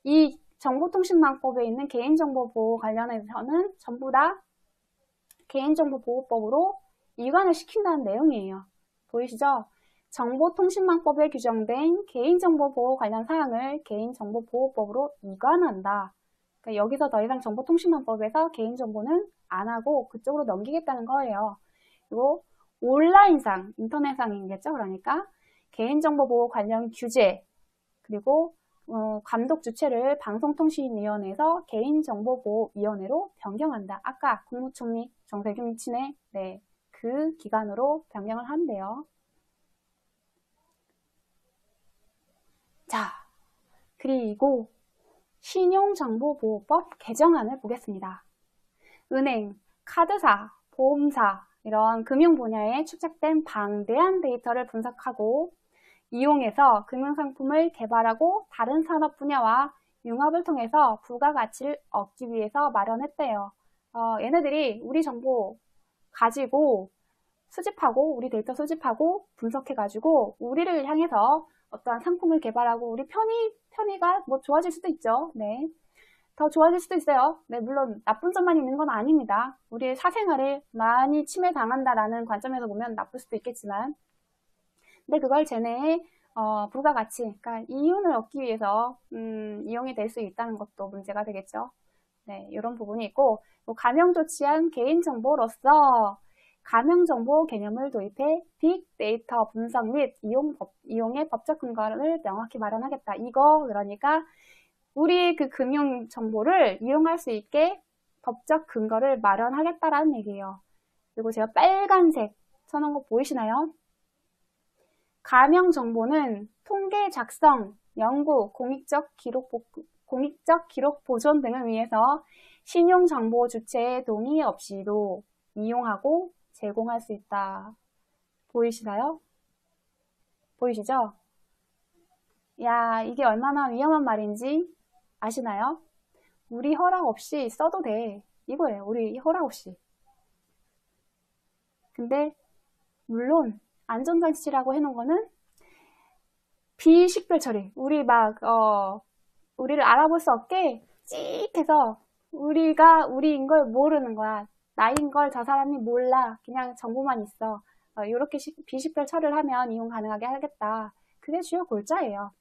이 정보통신망법에 있는 개인정보보호 관련해서는 전부 다 개인정보보호법으로 이관을 시킨다는 내용이에요. 보이시죠? 정보통신망법에 규정된 개인정보보호 관련 사항을 개인정보보호법으로 이관한다. 그러니까 여기서 더 이상 정보통신망법에서 개인정보는 안 하고 그쪽으로 넘기겠다는 거예요. 그리고 온라인상, 인터넷상이겠죠. 그러니까 개인정보보호 관련 규제, 그리고 감독 주체를 방송통신위원회에서 개인정보보호위원회로 변경한다. 아까 국무총리 정세균 친의 그 기관으로 변경을 한대요. 자, 그리고 신용정보보호법 개정안을 보겠습니다. 은행, 카드사, 보험사 이런 금융 분야에 축적된 방대한 데이터를 분석하고 이용해서 금융상품을 개발하고 다른 산업 분야와 융합을 통해서 부가가치를 얻기 위해서 마련했대요. 얘네들이 우리 정보 가지고 수집하고 우리 데이터 수집하고 분석해가지고 우리를 향해서 어떠한 상품을 개발하고 우리 편의가 뭐 좋아질 수도 있죠. 네. 더 좋아질 수도 있어요. 네, 물론 나쁜 점만 있는 건 아닙니다. 우리의 사생활을 많이 침해당한다라는 관점에서 보면 나쁠 수도 있겠지만 근데 그걸 쟤네의 부가가치, 그러니까 이윤을 얻기 위해서 이용이 될 수 있다는 것도 문제가 되겠죠. 네, 이런 부분이 있고 가명 조치한 개인정보로서 가명정보 개념을 도입해 빅데이터 분석 및 이용의 법적 근거를 명확히 마련하겠다. 이거 그러니까 우리 그 금융 정보를 이용할 수 있게 법적 근거를 마련하겠다라는 얘기예요. 그리고 제가 빨간색 쳐놓은 거 보이시나요? 가명 정보는 통계 작성, 연구, 공익적 기록 보존 등을 위해서 신용정보 주체의 동의 없이도 이용하고 제공할 수 있다. 보이시나요? 보이시죠? 야, 이게 얼마나 위험한 말인지 아시나요? 우리 허락 없이 써도 돼. 이거예요. 우리 허락 없이. 근데 물론 안전장치라고 해놓은 거는 비식별 처리. 우리를 알아볼 수 없게 찍해서 우리인 걸 모르는 거야. 나인 걸 저 사람이 몰라. 그냥 정보만 있어. 이렇게 비식별 처리를 하면 이용 가능하게 하겠다. 그게 주요 골자예요.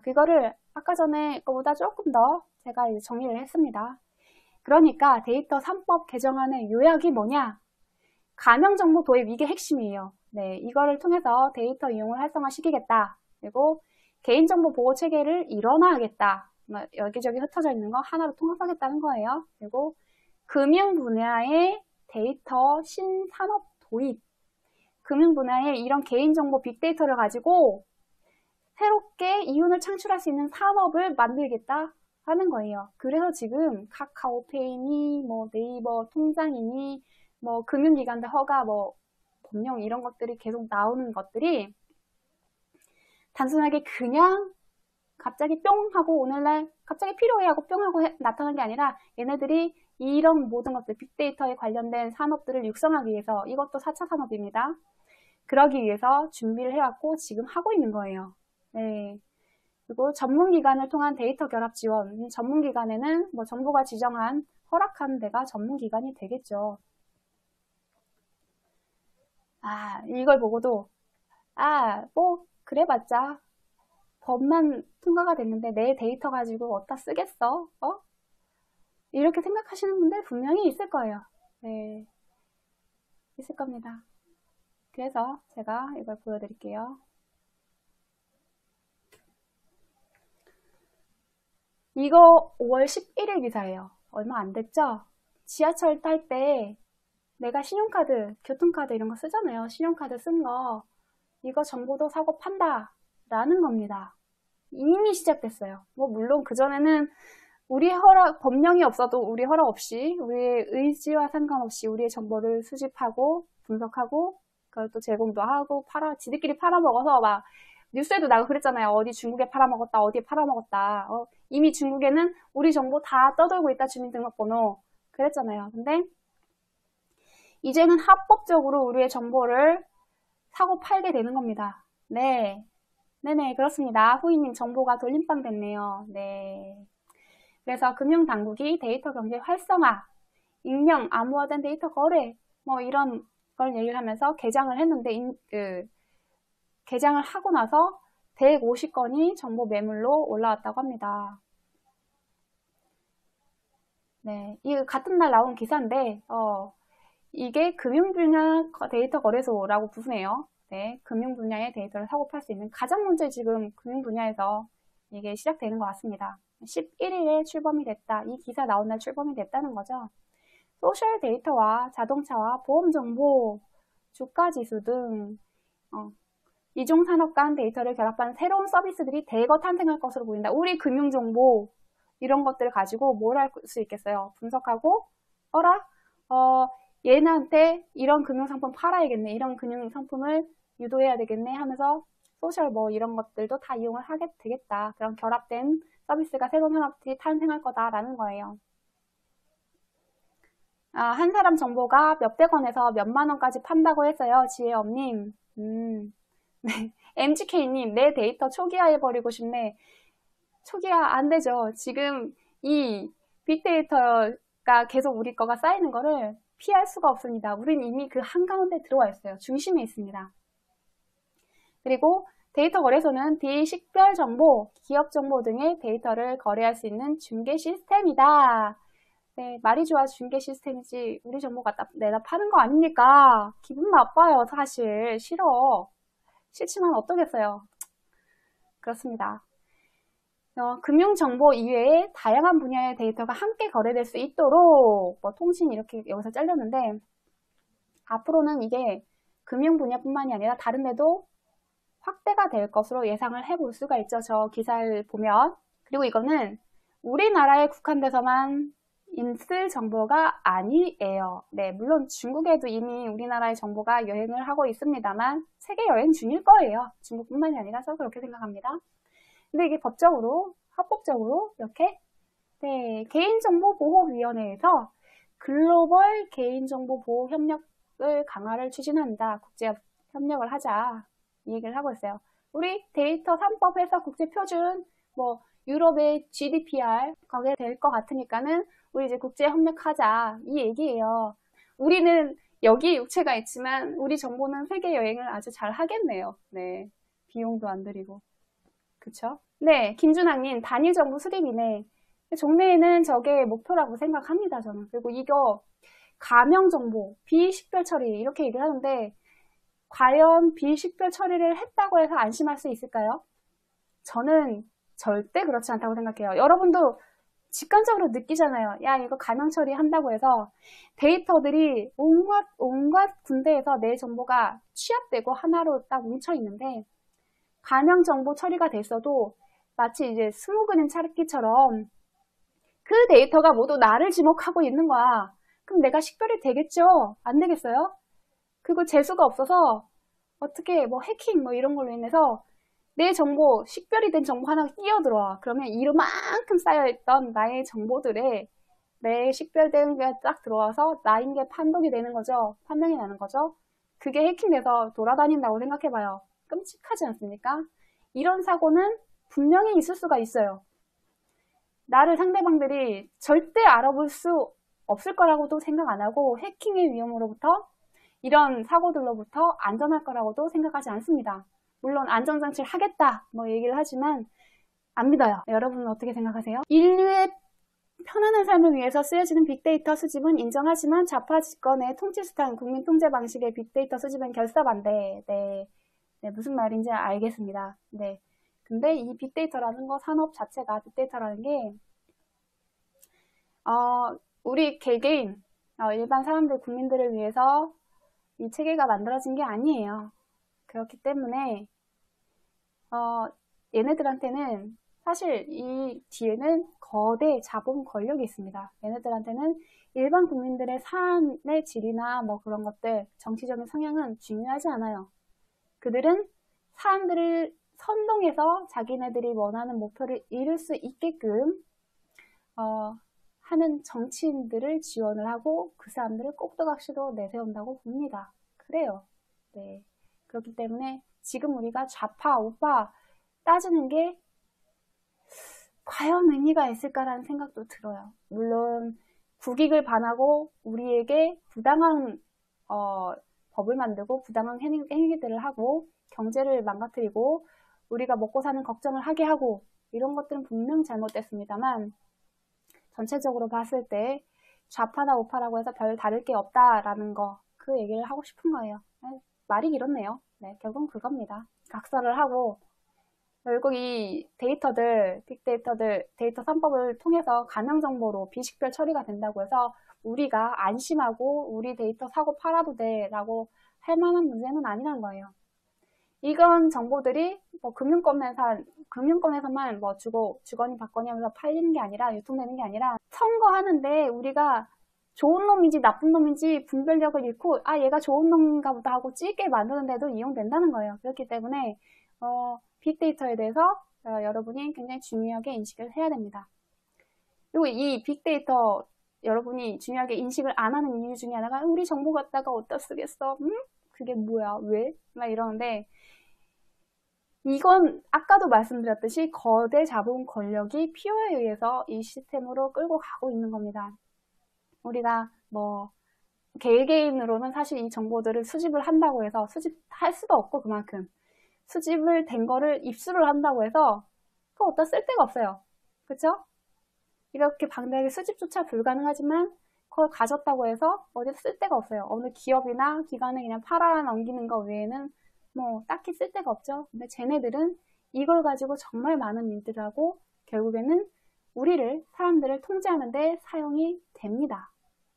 그거를 아까 전에 거보다 조금 더 제가 이제 정리를 했습니다. 그러니까 데이터 3법 개정안의 요약이 뭐냐? 가명정보 도입, 이게 핵심이에요. 네, 이거를 통해서 데이터 이용을 활성화시키겠다. 그리고 개인정보 보호 체계를 일원화하겠다. 여기저기 흩어져 있는 거 하나로 통합하겠다는 거예요. 그리고 금융 분야의 데이터 신산업 도입. 금융 분야에 이런 개인정보 빅데이터를 가지고 새롭게 이윤을 창출할 수 있는 산업을 만들겠다 하는 거예요. 그래서 지금 카카오페이니, 뭐 네이버 통장이니, 뭐 금융기관들 허가, 뭐 법령 이런 것들이 계속 나오는 것들이 단순하게 그냥 갑자기 뿅 하고 오늘날 갑자기 필요해 하고 뿅 하고 나타난 게 아니라 얘네들이 이런 모든 것들 빅데이터에 관련된 산업들을 육성하기 위해서, 이것도 4차 산업입니다. 그러기 위해서 준비를 해왔고 지금 하고 있는 거예요. 네. 그리고 전문기관을 통한 데이터 결합 지원. 전문기관에는 뭐 정부가 지정한 허락한 데가 전문기관이 되겠죠. 이걸 보고도 뭐 그래봤자 법만 통과가 됐는데 내 데이터 가지고 어디다 쓰겠어? 이렇게 생각하시는 분들 분명히 있을 거예요. 네, 있을 겁니다. 그래서 제가 이걸 보여드릴게요. 이거 5월 11일 기사예요. 얼마 안 됐죠? 지하철 탈 때 내가 신용카드, 교통카드 이런 거 쓰잖아요. 신용카드 쓴 거, 이거 정보도 사고 판다 라는 겁니다. 이미 시작됐어요. 뭐 물론 그전에는 우리의 허락, 법령이 없어도 우리 허락 없이, 우리의 의지와 상관없이 우리의 정보를 수집하고 분석하고 그걸 또 제공도 하고 지들끼리 팔아먹어서 막 뉴스에도 나고 그랬잖아요. 어디 중국에 팔아먹었다, 어디에 팔아먹었다. 이미 중국에는 우리 정보 다 떠돌고 있다, 주민등록번호. 그랬잖아요. 근데 이제는 합법적으로 우리의 정보를 사고 팔게 되는 겁니다. 네. 네네, 그렇습니다. 후이님 정보가 돌림방 됐네요. 네. 그래서 금융당국이 데이터 경제 활성화, 익명, 암호화된 데이터 거래, 뭐 이런 걸 얘기를 하면서 개장을 했는데, 개장을 하고 나서 150건이 정보 매물로 올라왔다고 합니다. 네, 이 같은 날 나온 기사인데, 이게 금융 분야 데이터 거래소라고 부르네요. 네, 금융 분야의 데이터를 사고 팔 수 있는 가장 먼저 지금 금융 분야에서 이게 시작되는 것 같습니다. 11일에 출범이 됐다. 이 기사 나온 날 출범이 됐다는 거죠. 소셜 데이터와 자동차와 보험 정보, 주가 지수 등 이종 산업 간 데이터를 결합한 새로운 서비스들이 대거 탄생할 것으로 보인다. 우리 금융 정보 이런 것들을 가지고 뭘 할 수 있겠어요? 분석하고 얘네한테 이런 금융상품 팔아야겠네. 이런 금융상품을 유도해야 되겠네 하면서 소셜 뭐 이런 것들도 다 이용을 하게 되겠다. 그런 결합된 서비스가 새로운 산업들이 탄생할 거다라는 거예요. 한 사람 정보가 몇백 원에서 몇만 원까지 판다고 했어요. 지혜엄님. 네. MGK님, 내 데이터 초기화해버리고 싶네. 초기화 안 되죠. 지금 이 빅데이터가 계속 우리 거가 쌓이는 거를 피할 수가 없습니다. 우린 이미 그 한가운데 들어와 있어요. 중심에 있습니다. 그리고 데이터 거래소는 비식별 정보, 기업 정보 등의 데이터를 거래할 수 있는 중개 시스템이다. 네, 말이 좋아 중개 시스템이지 우리 정보 갖다 내다 파는 거 아닙니까? 기분 나빠요. 사실 싫지만 어떠겠어요. 그렇습니다. 금융정보 이외에 다양한 분야의 데이터가 함께 거래될 수 있도록 통신 이렇게 여기서 잘렸는데 앞으로는 이게 금융 분야뿐만이 아니라 다른 데도 확대가 될 것으로 예상을 해볼 수가 있죠. 저 기사를 보면. 그리고 이거는 우리나라에 국한돼서만 있을 정보가 아니에요. 네, 물론 중국에도 이미 우리나라의 정보가 여행을 하고 있습니다만 세계 여행 중일 거예요. 중국뿐만이 아니라서 그렇게 생각합니다. 근데 이게 법적으로, 합법적으로 이렇게 개인정보보호위원회에서 글로벌 개인정보보호협력을 강화를 추진한다. 국제협력을 하자. 이 얘기를 하고 있어요. 우리 데이터 3법에서 국제표준, 유럽의 GDPR, 거기에 될 것 같으니까는 우리 이제 국제협력하자. 이 얘기예요. 우리는 여기 육체가 있지만 우리 정보는 세계 여행을 아주 잘 하겠네요. 네. 비용도 안 들이고. 그쵸? 네, 김준학님, 단일 정부 수립이네. 종래에는 저게 목표라고 생각합니다, 저는. 그리고 이거, 가명 정보, 비식별 처리, 이렇게 얘기를 하는데, 과연 비식별 처리를 했다고 해서 안심할 수 있을까요? 저는 절대 그렇지 않다고 생각해요. 여러분도 직관적으로 느끼잖아요. 야, 이거 가명 처리 한다고 해서 데이터들이 온갖 군데에서 내 정보가 취합되고 하나로 딱 뭉쳐 있는데, 가명 정보 처리가 됐어도 마치 이제 스무그림 찾기처럼 그 데이터가 모두 나를 지목하고 있는 거야. 그럼 내가 식별이 되겠죠? 안 되겠어요? 그리고 재수가 없어서 어떻게 해킹 이런 걸로 인해서 내 정보, 식별이 된 정보 하나가 끼어들어와. 그러면 이만큼 쌓여있던 나의 정보들에 내 식별된 게 딱 들어와서 나인 게 판독이 되는 거죠. 판명이 나는 거죠. 그게 해킹돼서 돌아다닌다고 생각해봐요. 끔찍하지 않습니까? 이런 사고는 분명히 있을 수가 있어요. 나를 상대방들이 절대 알아볼 수 없을 거라고도 생각 안 하고 해킹의 위험으로부터 이런 사고들로부터 안전할 거라고도 생각하지 않습니다. 물론 안전장치를 하겠다 얘기를 하지만 안 믿어요. 여러분은 어떻게 생각하세요? 인류의 편안한 삶을 위해서 쓰여지는 빅데이터 수집은 인정하지만 좌파 집권의 통치수단 국민 통제 방식의 빅데이터 수집은 결사반대. 네, 무슨 말인지 알겠습니다. 네. 근데 이 빅데이터라는 거 산업 자체가 빅데이터라는 게 우리 개개인 일반 사람들 국민들을 위해서 이 체계가 만들어진 게 아니에요. 그렇기 때문에 얘네들한테는 사실 이 뒤에는 거대 자본 권력이 있습니다. 얘네들한테는 일반 국민들의 삶의 질이나 그런 것들, 정치적인 성향은 중요하지 않아요. 그들은 선동해서 자기네들이 원하는 목표를 이룰 수 있게끔 하는 정치인들을 지원을 하고 그 사람들을 꼭두각시로 내세운다고 봅니다. 그래요. 네. 그렇기 때문에 지금 우리가 좌파, 우파 따지는 게 과연 의미가 있을까라는 생각도 들어요. 물론 국익을 반하고 우리에게 부당한 법을 만들고 부당한 행위들을 하고 경제를 망가뜨리고 우리가 먹고 사는 걱정을 하게 하고 이런 것들은 분명 잘못됐습니다만 전체적으로 봤을 때 좌파나 우파라고 해서 별 다를 게 없다라는 거, 그 얘기를 하고 싶은 거예요. 말이 길었네요. 네, 결국은 그겁니다. 각서를 하고 결국 이 데이터들, 빅데이터들, 데이터 3법을 통해서 가명 정보로 비식별 처리가 된다고 해서 우리가 안심하고 우리 데이터 사고 팔아도 돼 라고 할 만한 문제는 아니란 거예요. 이건 정보들이 뭐 금융권에서만 뭐 주거니 받거니 하면서 팔리는 게 아니라 유통되는 게 아니라 선거하는데 우리가 좋은 놈인지 나쁜 놈인지 분별력을 잃고 얘가 좋은 놈인가 보다 하고 찌게 만드는데도 이용된다는 거예요. 그렇기 때문에 빅데이터에 대해서 여러분이 굉장히 중요하게 인식을 해야 됩니다. 그리고 이 빅데이터 여러분이 중요하게 인식을 안 하는 이유 중에 하나가 우리 정보 갖다가 어디다 쓰겠어? 그게 뭐야? 왜? 막 이러는데 이건 아까도 말씀드렸듯이 거대 자본 권력이 필요에 의해서 이 시스템으로 끌고 가고 있는 겁니다. 우리가 뭐 개개인으로는 사실 이 정보들을 수집을 한다고 해서 수집할 수도 없고 그만큼 수집을 된 거를 입수를 한다고 해서 그거 어디다 쓸 데가 없어요. 그쵸? 이렇게 방대하게 수집조차 불가능하지만 그걸 가졌다고 해서 어디다 쓸 데가 없어요. 어느 기업이나 기관에 그냥 팔아 넘기는 거 외에는 뭐 딱히 쓸 데가 없죠. 근데 쟤네들은 이걸 가지고 정말 많은 일들을 하고 결국에는 사람들을 통제하는데 사용이 됩니다.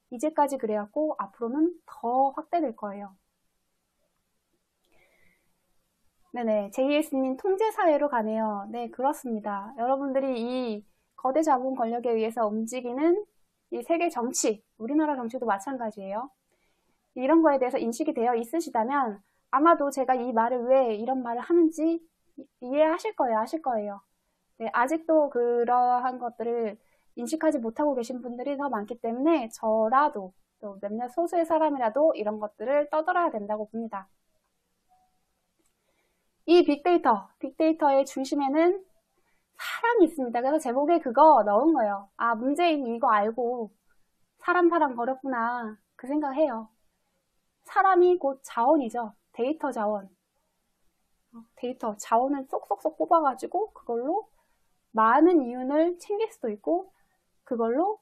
이제까지 그래갖고 앞으로는 더 확대될 거예요. 네네, JS님 통제사회로 가네요. 네, 그렇습니다. 여러분들이 이 거대 자본 권력에 의해서 움직이는 이 세계 정치, 우리나라 정치도 마찬가지예요. 이런 거에 대해서 인식이 되어 있으시다면 아마도 제가 이 말을 왜 이런 말을 하는지 이해하실 거예요. 아실 거예요. 네, 아직도 그러한 것들을 인식하지 못하고 계신 분들이 더 많기 때문에 저라도 또 몇몇 소수의 사람이라도 이런 것들을 떠들어야 된다고 봅니다. 이 빅데이터의 중심에는 사람이 있습니다. 그래서 제목에 그거 넣은 거예요. 문재인이 이거 알고 사람 버렸구나 그 생각해요. 사람이 곧 자원이죠. 데이터 자원. 데이터 자원을 쏙쏙쏙 뽑아가지고 그걸로 많은 이윤을 챙길 수도 있고 그걸로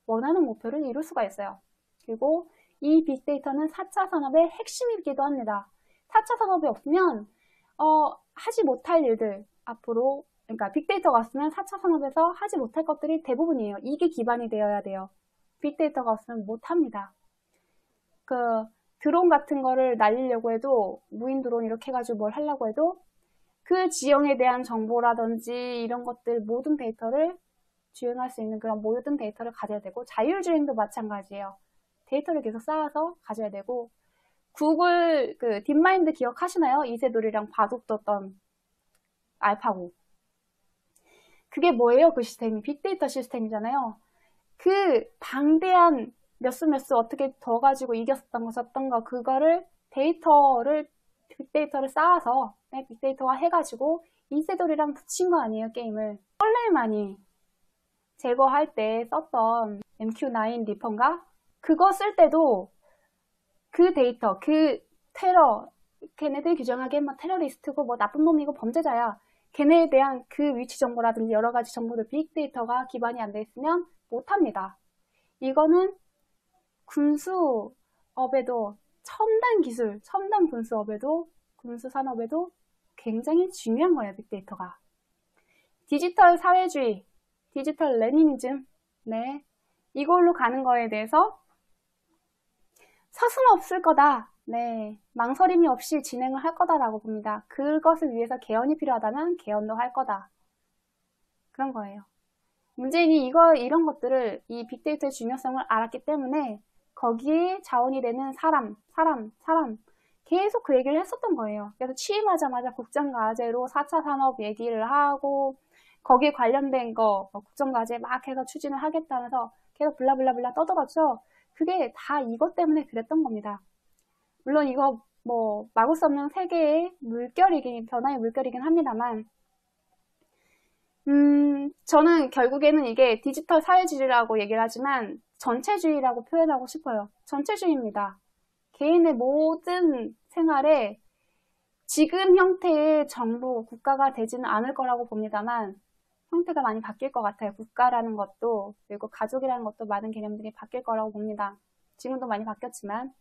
원하는 목표를 이룰 수가 있어요. 그리고 이 빅데이터는 4차 산업의 핵심이기도 합니다. 4차 산업이 없으면 하지 못할 일들 앞으로 그러니까 빅데이터가 없으면 4차 산업에서 하지 못할 것들이 대부분이에요. 이게 기반이 되어야 돼요. 빅데이터가 없으면 못합니다. 드론 같은 거를 날리려고 해도 무인 드론 이렇게 해가지고 뭘 하려고 해도 그 지형에 대한 정보라든지 이런 것들 모든 데이터를 주행할 수 있는 그런 모든 데이터를 가져야 되고 자율주행도 마찬가지예요. 데이터를 계속 쌓아서 가져야 되고 구글 딥마인드 기억하시나요? 이세돌이랑 바둑 뒀던 알파고. 그게 뭐예요? 그 시스템이 빅데이터 시스템이잖아요. 그 방대한 몇 수 어떻게 더 가지고 이겼었던 거 졌던 거 그거를 빅데이터를 쌓아서 빅데이터화 해가지고 이세돌이랑 붙인 거 아니에요, 게임을. 썰레만이 제거할 때 썼던 MQ9 리퍼인가? 그거 쓸 때도 그 데이터, 테러, 걔네들 규정하기엔 뭐 테러리스트고 뭐 나쁜 놈이고 범죄자야. 걔네에 대한 그 위치 정보라든지 여러 가지 정보들 빅데이터가 기반이 안 돼 있으면 못합니다. 이거는 군수업에도 첨단 기술, 첨단 군수업에도 군수 산업에도 굉장히 중요한 거예요, 빅데이터가. 디지털 사회주의, 디지털 레니니즘, 네, 이걸로 가는 거에 대해서 서슴없을 거다. 네, 망설임이 없이 진행을 할 거다라고 봅니다. 그것을 위해서 개헌이 필요하다면 개헌도 할 거다. 그런 거예요. 문재인이 이런 것들을 이 빅데이터의 중요성을 알았기 때문에 거기에 자원이 되는 사람 계속 그 얘기를 했었던 거예요. 그래서 취임하자마자 국정과제로 4차 산업 얘기를 하고 거기에 관련된 거 국정과제 막 해서 추진을 하겠다면서 계속 블라블라블라 떠들었죠. 그게 다 이것 때문에 그랬던 겁니다. 물론 이거 뭐 막을 수 없는 세계의 변화의 물결이긴 합니다만 저는 결국에는 이게 디지털 사회주의라고 얘기를 하지만 전체주의라고 표현하고 싶어요. 전체주의입니다. 개인의 모든 생활에 지금 형태의 정부, 국가가 되지는 않을 거라고 봅니다만 형태가 많이 바뀔 것 같아요. 국가라는 것도 그리고 가족이라는 것도 많은 개념들이 바뀔 거라고 봅니다. 지금도 많이 바뀌었지만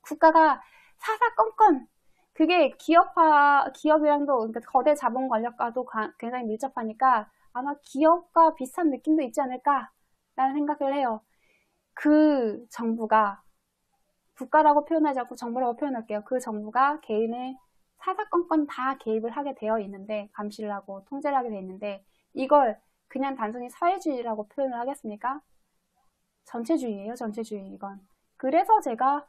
국가가 사사건건 그게 기업이랑도 그러니까 거대 자본 권력과도 굉장히 밀접하니까 아마 기업과 비슷한 느낌도 있지 않을까라는 생각을 해요. 그 정부가 국가라고 표현하지 않고 정부라고 표현할게요. 그 정부가 개인의 사사건건 다 개입을 하게 되어 있는데 감시를 하고 통제를 하게 되어 있는데 이걸 그냥 단순히 사회주의라고 표현을 하겠습니까? 전체주의예요. 전체주의 이건. 그래서 제가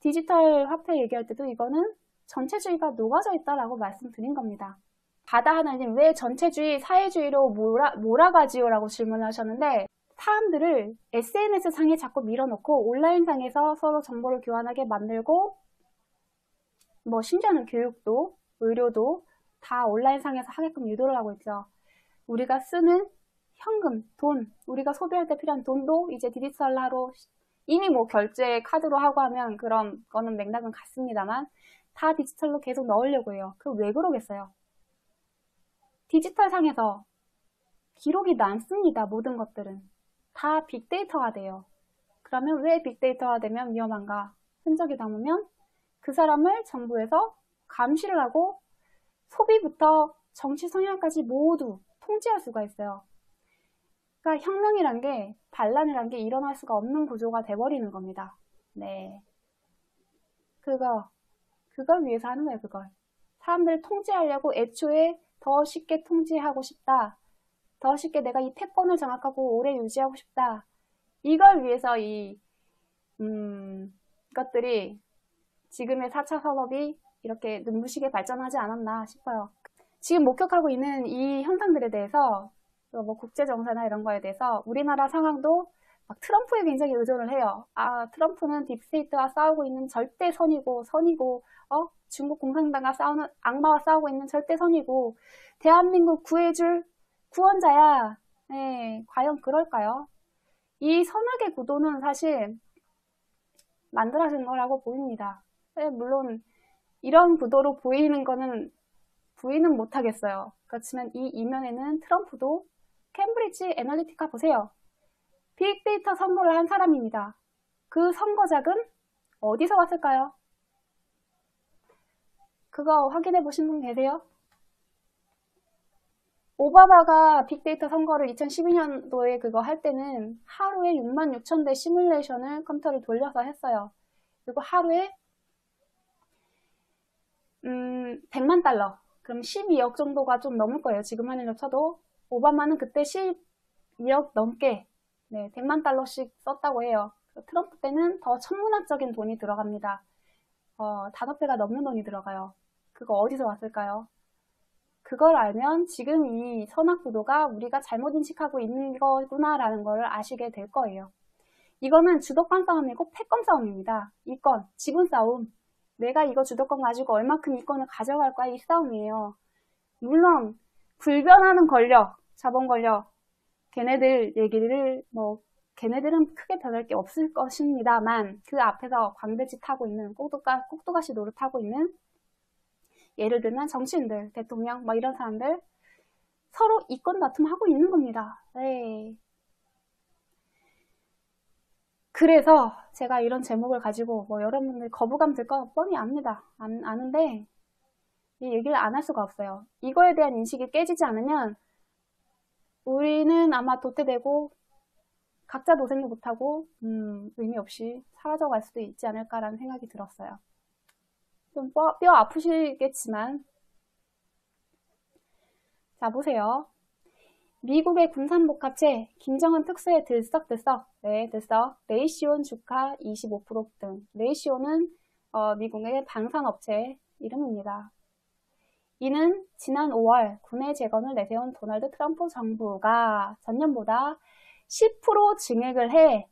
디지털 화폐 얘기할 때도 이거는 전체주의가 녹아져 있다라고 말씀드린 겁니다. 바다하나님 왜 전체주의, 사회주의로 몰아가지요? 라고 질문을 하셨는데 사람들을 SNS 상에 자꾸 밀어넣고 온라인 상에서 서로 정보를 교환하게 만들고 뭐 심지어는 교육도 의료도 다 온라인 상에서 하게끔 유도를 하고 있죠. 우리가 쓰는 현금, 돈, 우리가 소비할 때 필요한 돈도 이제 디지털화로 이미 뭐 결제 카드로 하고 하면 그런 거는 맥락은 같습니다만 다 디지털로 계속 넣으려고 해요. 그 왜 그러겠어요? 디지털 상에서 기록이 남습니다. 모든 것들은. 다 빅데이터가 돼요. 그러면 왜 빅데이터가 되면 위험한가? 흔적이 남으면 그 사람을 정부에서 감시를 하고 소비부터 정치 성향까지 모두 통제할 수가 있어요. 그러니까 혁명이란 게 반란이란 게 일어날 수가 없는 구조가 돼버리는 겁니다. 네, 그걸 위해서 하는 거예요. 그걸 사람들을 통제하려고 애초에 더 쉽게 통제하고 싶다. 더 쉽게 내가 이 패권을 장악하고 오래 유지하고 싶다. 이걸 위해서 것들이 지금의 4차 산업이 이렇게 눈부시게 발전하지 않았나 싶어요. 지금 목격하고 있는 이 현상들에 대해서 뭐 국제정세나 이런 거에 대해서 우리나라 상황도 막 트럼프에 굉장히 의존을 해요. 아, 트럼프는 딥스테이트와 싸우고 있는 절대 선이고 중국 공산당과 싸우는 악마와 싸우고 있는 절대 선이고 대한민국 구해줄 구원자야. 네, 과연 그럴까요? 이 선악의 구도는 사실 만들어진 거라고 보입니다. 네, 물론 이런 구도로 보이는 거는 부인은 못하겠어요. 그렇지만 이 이면에는 트럼프도 캠브리지 애널리티카 보세요. 빅데이터 선거를 한 사람입니다. 그 선거작은 어디서 왔을까요? 그거 확인해 보신 분 계세요? 오바마가 빅데이터 선거를 2012년도에 그거 할 때는 하루에 66,000대 시뮬레이션을 컴퓨터를 돌려서 했어요. 그리고 하루에 100만 달러. 그럼 12억 정도가 좀 넘을 거예요. 지금 환율로 쳐도. 오바마는 그때 12억 넘게 100만 달러씩 썼다고 해요. 트럼프 때는 더 천문학적인 돈이 들어갑니다. 5배가 넘는 돈이 들어가요. 그거 어디서 왔을까요? 그걸 알면 지금 이 선악구도가 우리가 잘못 인식하고 있는 거구나라는 걸 아시게 될 거예요. 이거는 주도권 싸움이고 패권 싸움입니다. 이권, 지분 싸움. 내가 이거 주도권 가지고 얼마큼 이권을 가져갈 거야 이 싸움이에요. 물론 불변하는 권력, 자본 권력, 걔네들 얘기를 걔네들은 크게 변할 게 없을 것입니다만 그 앞에서 광대짓 하고 있는 꼭두가시 노릇하고 있는 예를 들면 정치인들, 대통령 이런 사람들 서로 이권 다툼하고 있는 겁니다. 네. 그래서 제가 이런 제목을 가지고 여러분들 거부감 들 거 뻔히 압니다. 아는데 이 얘기를 안 할 수가 없어요. 이거에 대한 인식이 깨지지 않으면 우리는 아마 도태되고 각자 도생도 못하고 의미 없이 사라져갈 수도 있지 않을까라는 생각이 들었어요. 좀 뼈 아프시겠지만 자 보세요. 미국의 군산복합체, 김정은 특수의 들썩, 네, 들썩, 레이시온 주가 25% 등. 레이시오는 미국의 방산업체 이름입니다. 이는 지난 5월 군의 재건을 내세운 도널드 트럼프 정부가 전년보다 10% 증액을 해,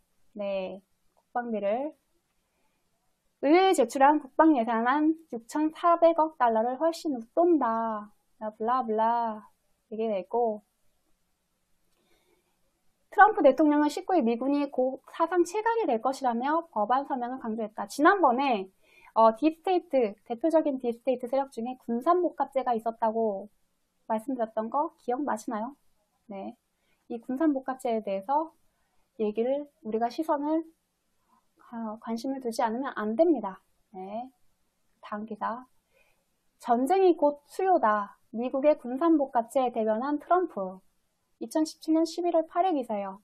국방비를 의회에 제출한 국방 예산안 6,400억 달러를 훨씬 웃돈다. 블라블라 얘기가 있고, 트럼프 대통령은 19일 미군이 곧 사상 최강이 될 것이라며 법안 서명을 강조했다. 지난번에 딥스테이트, 대표적인 딥스테이트 세력 중에 군산복합제가 있었다고 말씀드렸던 거 기억나시나요? 네. 이 군산복합제에 대해서 얘기를, 우리가 시선을, 관심을 두지 않으면 안 됩니다. 네. 다음 기사. 전쟁이 곧 수요다. 미국의 군산복합제에 대변한 트럼프. 2017년 11월 8일 기사예요.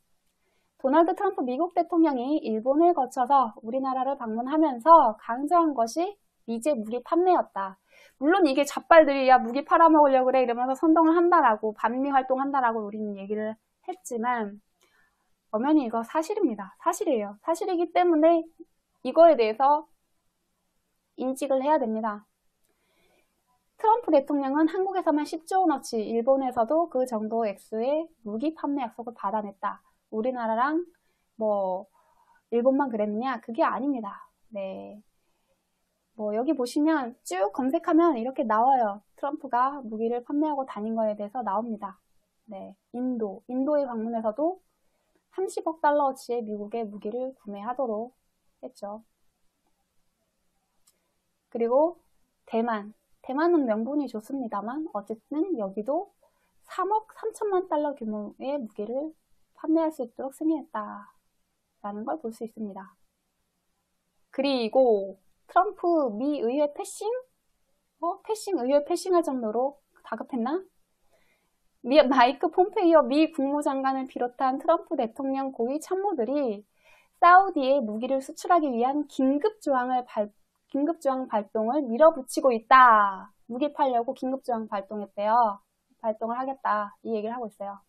도널드 트럼프 미국 대통령이 일본을 거쳐서 우리나라를 방문하면서 강조한 것이 미제 무기 판매였다. 물론 이게 잡발들이 야 무기 팔아먹으려고 그래 이러면서 선동을 한다라고, 반미 활동한다라고 우리는 얘기를 했지만 엄연히 이거 사실입니다. 사실이에요. 사실이기 때문에 이거에 대해서 인식을 해야 됩니다. 트럼프 대통령은 한국에서만 10조 원어치, 일본에서도 그 정도 액수의 무기 판매 약속을 받아냈다. 우리나라랑 일본만 그랬느냐? 그게 아닙니다. 네. 여기 보시면 쭉 검색하면 이렇게 나와요. 트럼프가 무기를 판매하고 다닌 거에 대해서 나옵니다. 네. 인도에 방문해서도 30억 달러어치의 미국의 무기를 구매하도록 했죠. 그리고 대만은 명분이 좋습니다만 어쨌든 여기도 3억 3천만 달러 규모의 무기를 판매할 수 있도록 승인했다라는 걸 볼 수 있습니다. 그리고 트럼프 미 의회 패싱? 의회 패싱할 정도로 다급했나? 마이크 폼페이오 미 국무장관을 비롯한 트럼프 대통령 고위 참모들이 사우디에 무기를 수출하기 위한 긴급조항 발동을 밀어붙이고 있다. 무기 팔려고 긴급조항 발동했대요. 발동을 하겠다. 이 얘기를 하고 있어요.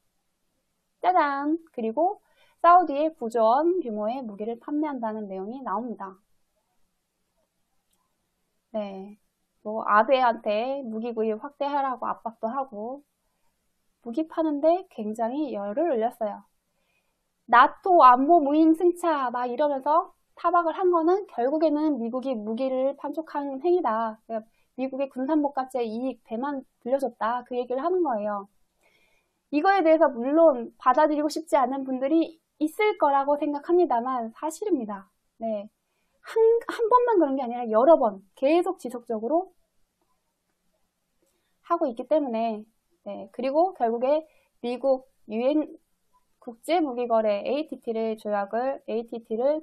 짜잔! 그리고 사우디에 9조 원 규모의 무기를 판매한다는 내용이 나옵니다. 네. 아베한테 무기 구입 확대하라고 압박도 하고, 무기 파는데 굉장히 열을 올렸어요. 나토 안보 무인 승차 막 이러면서 타박을 한 거는 결국에는 미국이 무기를 판촉한 행위다. 미국의 군산복합제 이익 배만 들려줬다. 그 얘기를 하는 거예요. 이거에 대해서 물론 받아들이고 싶지 않은 분들이 있을 거라고 생각합니다만 사실입니다. 네. 한 번만 그런 게 아니라 여러 번 계속 지속적으로 하고 있기 때문에, 네. 그리고 결국에 미국 UN 국제무기거래 ATT를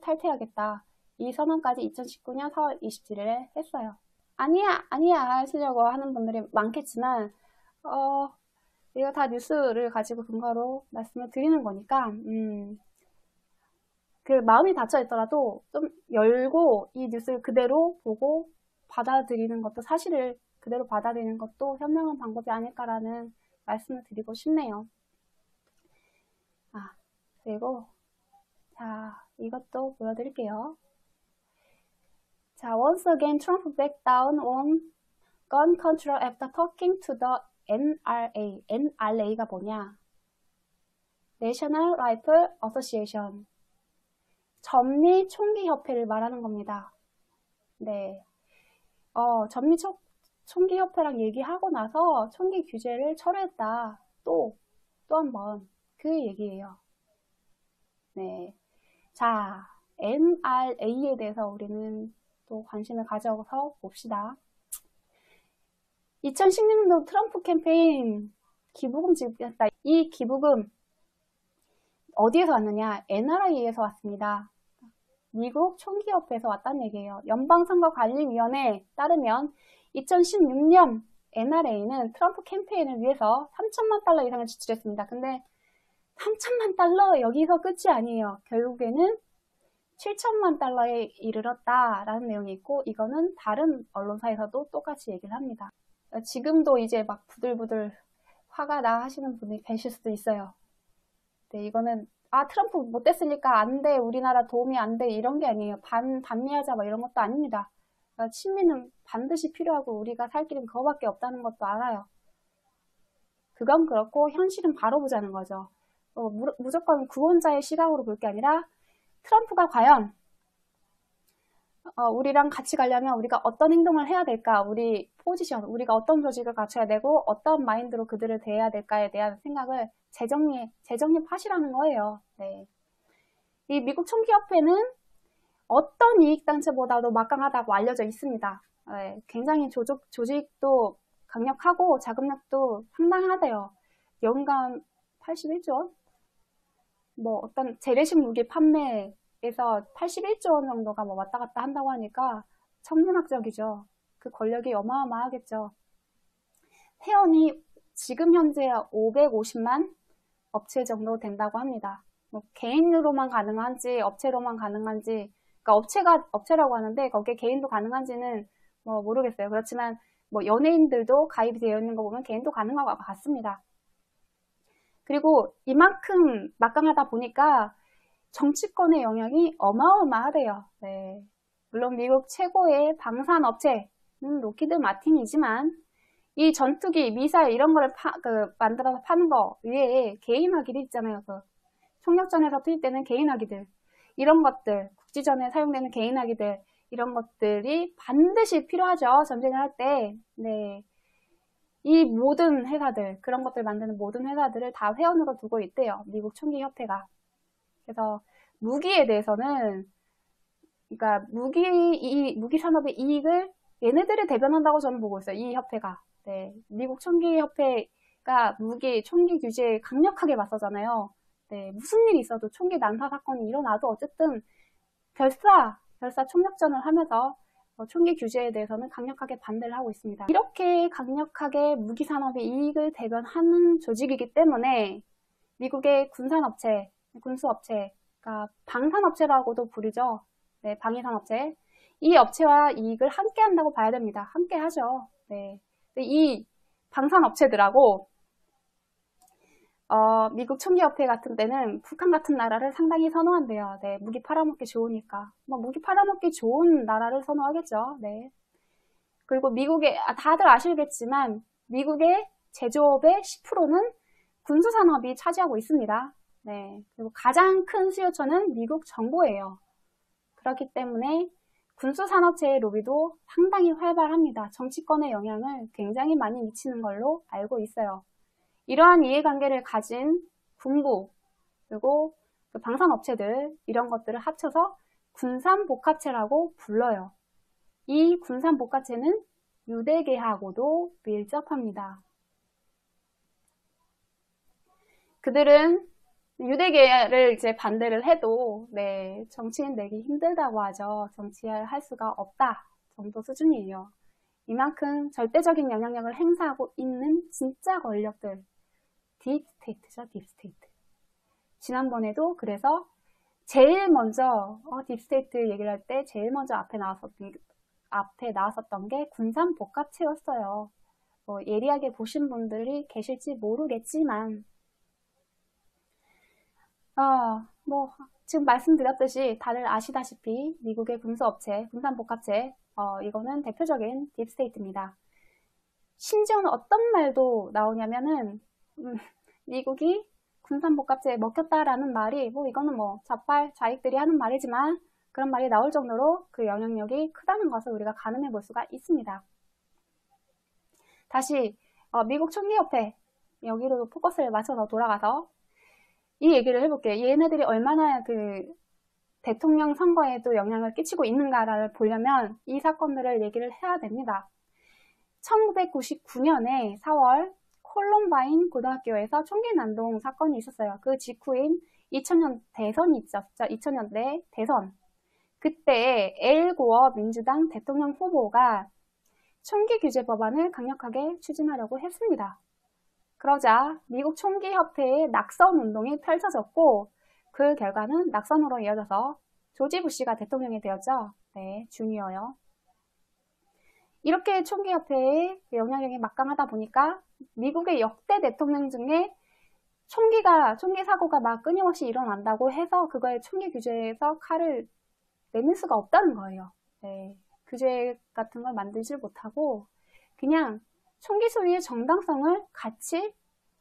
탈퇴하겠다. 이 선언까지 2019년 4월 27일에 했어요. 아니야 하시려고 하는 분들이 많겠지만, 이거 다 뉴스를 가지고 근거로 말씀을 드리는 거니까, 그 마음이 닫혀 있더라도 좀 열고 이 뉴스를 그대로 보고 받아들이는 것도, 사실을 그대로 받아들이는 것도 현명한 방법이 아닐까라는 말씀을 드리고 싶네요. 그리고 자, 이것도 보여드릴게요. 자, once again, Trump backed down on gun control after talking to the NRA. NRA가 뭐냐? National Rifle Association. 전미 총기 협회를 말하는 겁니다. 네. 전미 총기 협회랑 얘기하고 나서 총기 규제를 철회했다. 또 한 번 그 얘기예요. 네. 자, NRA에 대해서 우리는 또 관심을 가져서 봅시다. 2016년도 트럼프 캠페인 기부금 지급했다. 이 기부금 어디에서 왔느냐? NRA에서 왔습니다. 미국 총기협회에서 왔다는 얘기예요. 연방선거관리위원회에 따르면 2016년 NRA는 트럼프 캠페인을 위해서 3천만 달러 이상을 지출했습니다. 근데 3천만 달러 여기서 끝이 아니에요. 결국에는 7천만 달러에 이르렀다라는 내용이 있고, 이거는 다른 언론사에서도 똑같이 얘기를 합니다. 지금도 이제 막 부들부들 화가 나 하시는 분이 계실 수도 있어요. 네, 이거는 트럼프 못됐으니까 안 돼, 우리나라 도움이 안 돼, 이런 게 아니에요. 반미하자 막 이런 것도 아닙니다. 그러니까 친미는 반드시 필요하고 우리가 살 길은 그거밖에 없다는 것도 알아요. 그건 그렇고 현실은 바로 보자는 거죠. 무조건 구원자의 시각으로 볼 게 아니라 트럼프가 과연 우리랑 같이 가려면 우리가 어떤 행동을 해야 될까, 우리 포지션, 우리가 어떤 조직을 갖춰야 되고 어떤 마인드로 그들을 대해야 될까에 대한 생각을 재정립하시라는 거예요. 네. 이 미국 총기협회는 어떤 이익단체보다도 막강하다고 알려져 있습니다. 네. 굉장히 조직도 강력하고 자금력도 상당하대요. 연간 81조 원? 뭐 어떤 재래식 무기 판매에서 81조 원 정도가 뭐 왔다 갔다 한다고 하니까 천문학적이죠. 그 권력이 어마어마하겠죠. 회원이 지금 현재 550만 업체 정도 된다고 합니다. 뭐 개인으로만 가능한지 업체로만 가능한지, 그러니까 업체라고 하는데 거기에 개인도 가능한지는 뭐 모르겠어요. 그렇지만 뭐 연예인들도 가입이 되어 있는 거 보면 개인도 가능한 것 같습니다. 그리고 이만큼 막강하다 보니까 정치권의 영향이 어마어마하대요. 네. 물론 미국 최고의 방산업체는 로키드 마틴이지만 이 전투기, 미사일 이런 거를 만들어서 파는 거 외에 개인화기들 있잖아요. 총력전에서 투입되는 개인화기들, 이런 것들, 국지전에 사용되는 개인화기들, 이런 것들이 반드시 필요하죠. 전쟁을 할 때. 네. 이 모든 회사들, 그런 것들 만드는 모든 회사들을 다 회원으로 두고 있대요. 미국 총기협회가. 그래서 무기에 대해서는, 그러니까 무기 산업의 이익을 얘네들이 대변한다고 저는 보고 있어요. 이 협회가. 네. 미국 총기협회가 총기 규제에 강력하게 맞서잖아요. 네. 무슨 일이 있어도 총기 난사 사건이 일어나도 어쨌든 별사 총력전을 하면서 총기 규제에 대해서는 강력하게 반대를 하고 있습니다. 이렇게 강력하게 무기산업의 이익을 대변하는 조직이기 때문에 미국의 군산업체, 군수업체가 방산업체라고도 부르죠. 네, 방위산업체. 이 업체와 이익을 함께 한다고 봐야 됩니다. 함께 하죠. 네. 이 방산업체들하고 미국 총기협회 같은 데는 북한 같은 나라를 상당히 선호한대요. 네, 무기 팔아먹기 좋으니까. 뭐 무기 팔아먹기 좋은 나라를 선호하겠죠. 네. 그리고 다들 아시겠지만 미국의 제조업의 10%는 군수산업이 차지하고 있습니다. 네. 그리고 가장 큰 수요처는 미국 정부예요. 그렇기 때문에 군수산업체의 로비도 상당히 활발합니다. 정치권의 영향을 굉장히 많이 미치는 걸로 알고 있어요. 이러한 이해관계를 가진 군부, 그리고 그 방산업체들, 이런 것들을 합쳐서 군산복합체라고 불러요. 이 군산복합체는 유대계하고도 밀접합니다. 그들은 유대계를 이제 반대를 해도, 네, 정치인 되기 힘들다고 하죠. 정치할 수가 없다 정도 수준이에요. 이만큼 절대적인 영향력을 행사하고 있는 진짜 권력들, 딥스테이트죠, 딥스테이트. 지난번에도 그래서 제일 먼저 딥스테이트 얘기를 할 때 제일 먼저 앞에 나왔었던 게 군산복합체였어요. 뭐 예리하게 보신 분들이 계실지 모르겠지만 뭐 지금 말씀드렸듯이 다들 아시다시피 미국의 군수업체, 군산복합체, 이거는 대표적인 딥스테이트입니다. 심지어는 어떤 말도 나오냐면은 미국이 군산복합체에 먹혔다라는 말이, 뭐 이거는 뭐 좌익들이 하는 말이지만 그런 말이 나올 정도로 그 영향력이 크다는 것을 우리가 가늠해 볼 수가 있습니다. 다시 미국 총기협회, 여기로 포커스를 맞춰서 돌아가서 이 얘기를 해볼게요. 얘네들이 얼마나 그 대통령 선거에도 영향을 끼치고 있는가를 보려면 이 사건들을 얘기를 해야 됩니다. 1999년에 4월 콜럼바인 고등학교에서 총기 난동 사건이 있었어요. 그 직후인 2000년 대선이 있었죠. 2000년대 대선. 그때 엘 고어 민주당 대통령 후보가 총기 규제 법안을 강력하게 추진하려고 했습니다. 그러자 미국 총기협회의 낙선 운동이 펼쳐졌고 그 결과는 낙선으로 이어져서 조지 부시가 대통령이 되었죠. 네, 중요해요. 이렇게 총기협회의 영향력이 막강하다 보니까 미국의 역대 대통령 중에 총기 사고가 막 끊임없이 일어난다고 해서 그거에 총기 규제에서 칼을 내밀 수가 없다는 거예요. 네. 규제 같은 걸 만들지 못하고 그냥 총기 소유의 정당성을 같이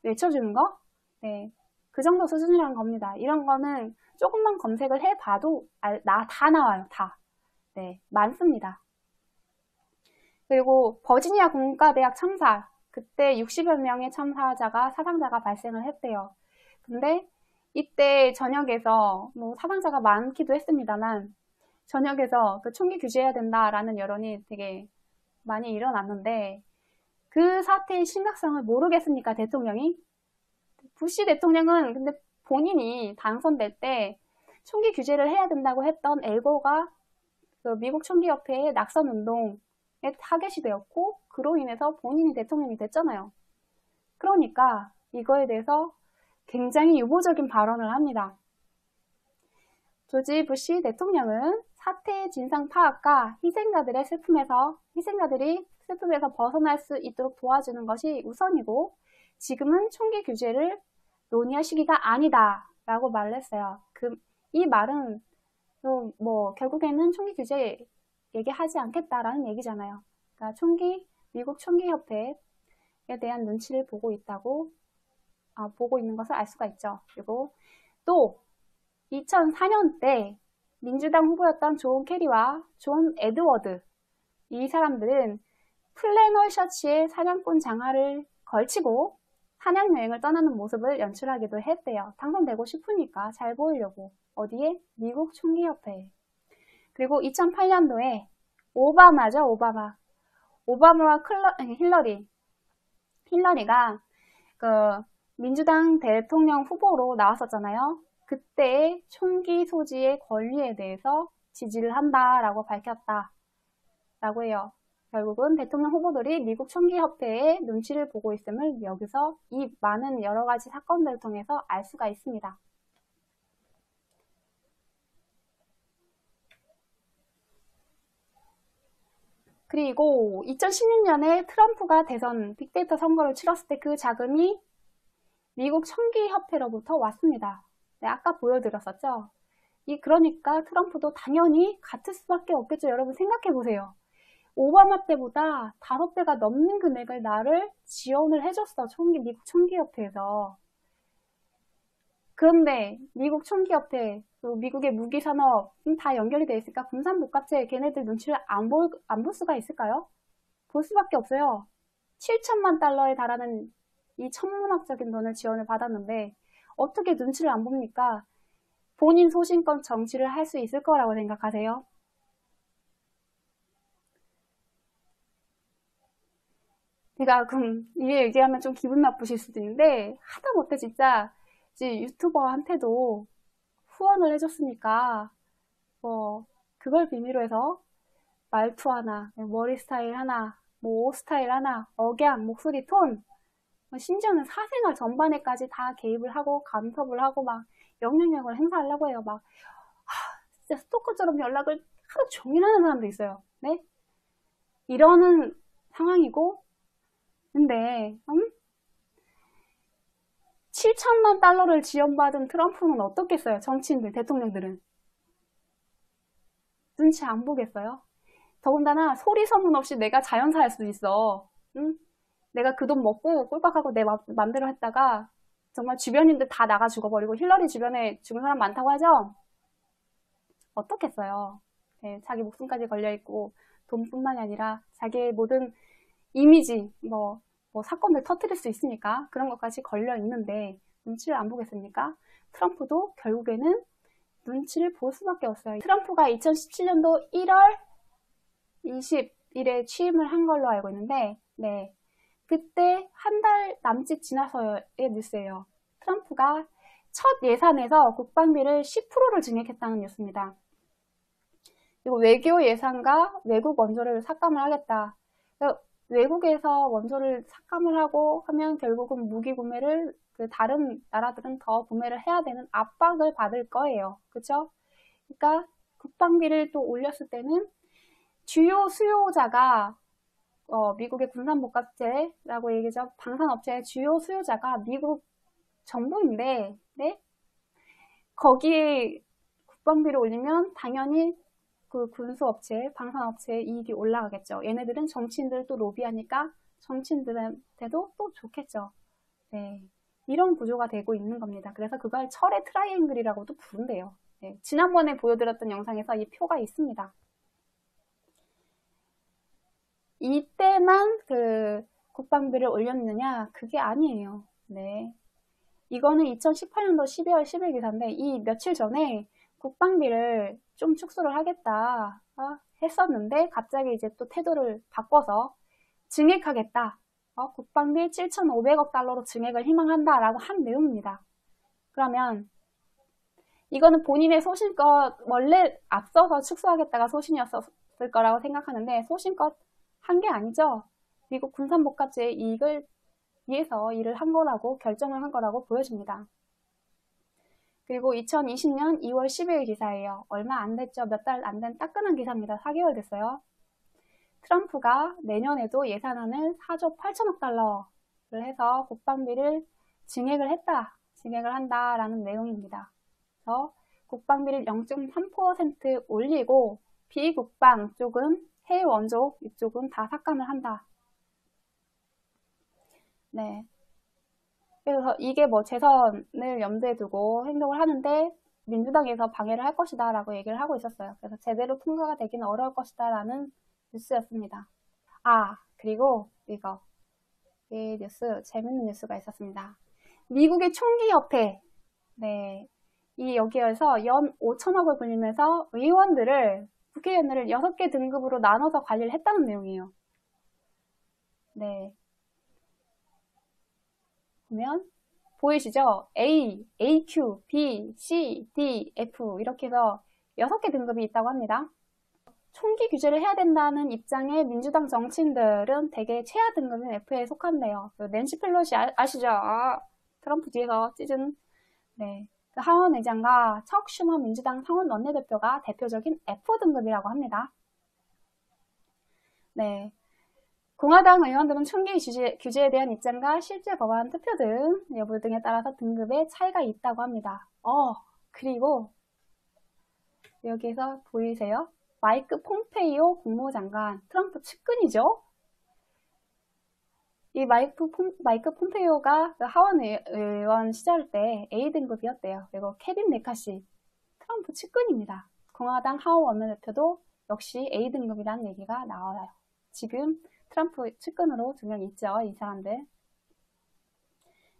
외쳐주는 거? 네, 그 정도 수준이라는 겁니다. 이런 거는 조금만 검색을 해봐도 다 나와요. 다. 네, 많습니다. 그리고 버지니아 공과대학 참사, 그때 60여 명의 참사자가 사상자가 발생을 했대요. 근데 이때 전역에서 뭐 사상자가 많기도 했습니다만 전역에서 그 총기 규제해야 된다라는 여론이 되게 많이 일어났는데 그 사태의 심각성을 모르겠습니까, 대통령이? 부시 대통령은 근데 본인이 당선될 때 총기 규제를 해야 된다고 했던 엘고가 그 미국 총기협회의 낙선운동에 타겟이 되었고 그로 인해서 본인이 대통령이 됐잖아요. 그러니까 이거에 대해서 굉장히 유보적인 발언을 합니다. 조지 부시 대통령은 사태의 진상 파악과 희생자들이 슬픔에서 벗어날 수 있도록 도와주는 것이 우선이고 지금은 총기 규제를 논의할 시기가 아니다 라고 말을 했어요. 이 말은 뭐 결국에는 총기 규제 얘기하지 않겠다라는 얘기잖아요. 그러니까 미국 총기협회에 대한 눈치를 보고 있는 것을 알 수가 있죠. 그리고 또 2004년 때 민주당 후보였던 존 케리와 존 에드워드, 이 사람들은 플래널 셔츠에 사냥꾼 장화를 걸치고 사냥 여행을 떠나는 모습을 연출하기도 했대요. 당선되고 싶으니까 잘 보이려고. 어디에? 미국 총기협회에. 그리고 2008년도에 오바마죠, 오바마와 힐러리가 그 민주당 대통령 후보로 나왔었잖아요. 그때 총기 소지의 권리에 대해서 지지를 한다라고 밝혔다라고 해요. 결국은 대통령 후보들이 미국 총기협회의 눈치를 보고 있음을 여기서 이 많은 여러 가지 사건들을 통해서 알 수가 있습니다. 그리고 2016년에 트럼프가 대선 빅데이터 선거를 치렀을 때 그 자금이 미국 총기협회로부터 왔습니다. 네, 아까 보여드렸었죠? 그러니까 트럼프도 당연히 같을 수밖에 없겠죠. 여러분 생각해보세요. 오바마 때보다 5배가 넘는 금액을 나를 지원을 해줬어. 미국 총기협회에서. 그런데 미국 총기협회, 미국의 무기산업 다 연결이 돼 있으니까 군산복합체 걔네들 눈치를 안 볼 수가 있을까요? 볼 수밖에 없어요. 7천만 달러에 달하는 이 천문학적인 돈을 지원을 받았는데 어떻게 눈치를 안 봅니까? 본인 소신껏 정치를 할 수 있을 거라고 생각하세요? 제가 그럼 이게 얘기하면 좀 기분 나쁘실 수도 있는데 하다못해 진짜 이제 유튜버한테도 후원을 해줬으니까 뭐 그걸 빌미로 해서 말투 하나, 머리 스타일 하나, 뭐 옷 스타일 하나, 억양, 목소리 톤, 심지어는 사생활 전반에까지 다 개입을 하고 간섭을 하고 막 영향력을 행사하려고 해요. 막 진짜 스토커처럼 연락을 하루 종일 하는 사람도 있어요. 네? 이러는 상황이고 근데 7천만 달러를 지원받은 트럼프는 어떻겠어요? 정치인들, 대통령들은. 눈치 안 보겠어요? 더군다나 소리 소문 없이 내가 자연사 할 수도 있어. 응? 내가 그 돈 먹고 꼴깍하고 내 맘대로 했다가 정말 주변인들 다 나가 죽어버리고 힐러리 주변에 죽은 사람 많다고 하죠? 어떻겠어요? 네, 자기 목숨까지 걸려있고 돈뿐만이 아니라 자기의 모든 이미지, 뭐 사건을 터뜨릴 수 있으니까 그런 것까지 걸려있는데 눈치를 안 보겠습니까? 트럼프도 결국에는 눈치를 볼 수밖에 없어요. 트럼프가 2017년도 1월 20일에 취임을 한 걸로 알고 있는데 네, 그때 한 달 남짓 지나서의 뉴스예요. 트럼프가 첫 예산에서 국방비를 10%를 증액했다는 뉴스입니다. 그리고 외교 예산과 외국 원조를 삭감을 하겠다. 외국에서 원조를 삭감을 하고 하면 결국은 무기 구매를 다른 나라들은 더 구매를 해야 되는 압박을 받을 거예요. 그렇죠? 그러니까 국방비를 또 올렸을 때는 주요 수요자가 미국의 군산복합체라고 얘기하죠. 방산업체의 주요 수요자가 미국 정부인데 네? 거기에 국방비를 올리면 당연히 그 군수업체, 방산업체의 이익이 올라가겠죠. 얘네들은 정치인들을 또 로비하니까 정치인들한테도 또 좋겠죠. 네, 이런 구조가 되고 있는 겁니다. 그래서 그걸 철의 트라이앵글이라고도 부른대요. 네, 지난번에 보여드렸던 영상에서 이 표가 있습니다. 이때만 그 국방비를 올렸느냐? 그게 아니에요. 네. 이거는 2018년도 12월 10일 기사인데 이 며칠 전에 국방비를 좀 축소를 하겠다 했었는데 갑자기 이제 또 태도를 바꿔서 증액하겠다. 국방비 7,500억 달러로 증액을 희망한다 라고 한 내용입니다. 그러면 이거는 본인의 소신껏 원래 앞서서 축소하겠다가 소신이었을 거라고 생각하는데 소신껏 한 게 아니죠. 미국 군산복합체의 이익을 위해서 일을 한 거라고 결정을 한 거라고 보여집니다. 그리고 2020년 2월 10일 기사예요. 얼마 안 됐죠. 몇 달 안 된 따끈한 기사입니다. 4개월 됐어요. 트럼프가 내년에도 예산안을 4조 8천억 달러를 해서 국방비를 증액을 한다라는 내용입니다. 그래서 국방비를 0.3% 올리고 비국방 쪽은 해외 원조 이쪽은 다 삭감을 한다. 네. 그래서 이게 뭐 재선을 염두에 두고 행동을 하는데 민주당에서 방해를 할 것이다 라고 얘기를 하고 있었어요. 그래서 제대로 통과가 되기는 어려울 것이다 라는 뉴스였습니다. 그리고 이 뉴스, 재밌는 뉴스가 있었습니다. 미국의 총기협회, 네, 여기에서 연 5천억을 불리면서 국회의원들을 6개 등급으로 나눠서 관리를 했다는 내용이에요. 네. 보면 보이시죠? A, AQ, B, C, D, F 이렇게 해서 6개 등급이 있다고 합니다. 총기 규제를 해야 된다는 입장의 민주당 정치인들은 대개 최하 등급인 F에 속한대요. 낸시 펠로시 아시죠? 트럼프 뒤에서 찢은 네, 그 하원 의장과 척 슈머 민주당 상원 원내대표가 대표적인 F 등급이라고 합니다. 네. 공화당 의원들은 총기 규제에 대한 입장과 실제 법안 투표 등 여부 등에 따라서 등급의 차이가 있다고 합니다. 그리고 여기에서 보이세요? 마이크 폼페이오 국무장관, 트럼프 측근이죠? 이 마이크 폼페이오가 하원 의원 시절 때 A 등급이었대요. 그리고 케빈 메카시, 트럼프 측근입니다. 공화당 하원 원내대표도 역시 A 등급이라는 얘기가 나와요. 지금 트럼프 측근으로 2명 있죠, 이 사람들.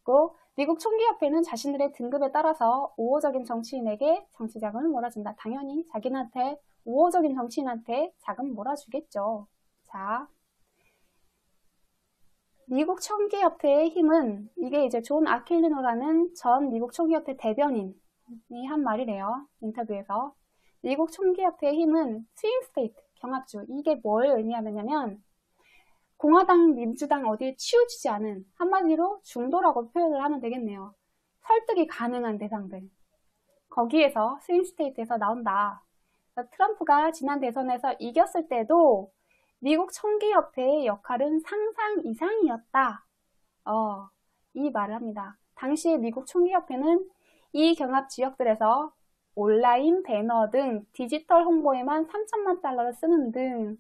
그리고 미국 총기협회는 자신들의 등급에 따라서 우호적인 정치인에게 정치 자금을 몰아준다. 당연히 자기한테 우호적인 정치인한테 자금 몰아주겠죠. 자, 미국 총기협회의 힘은 이게 이제 존 아킬리노라는 전 미국 총기협회 대변인이 한 말이래요. 인터뷰에서. 미국 총기협회의 힘은 스윙 스테이트, 경합주. 이게 뭘 의미하냐면 공화당, 민주당 어디에 치우치지 않은 한마디로 중도라고 표현을 하면 되겠네요. 설득이 가능한 대상들. 거기에서 스윙 스테이트에서 나온다. 트럼프가 지난 대선에서 이겼을 때도 미국 총기협회의 역할은 상상 이상이었다. 이 말을 합니다. 당시에 미국 총기협회는 이 경합 지역들에서 온라인 배너 등 디지털 홍보에만 3천만 달러를 쓰는 등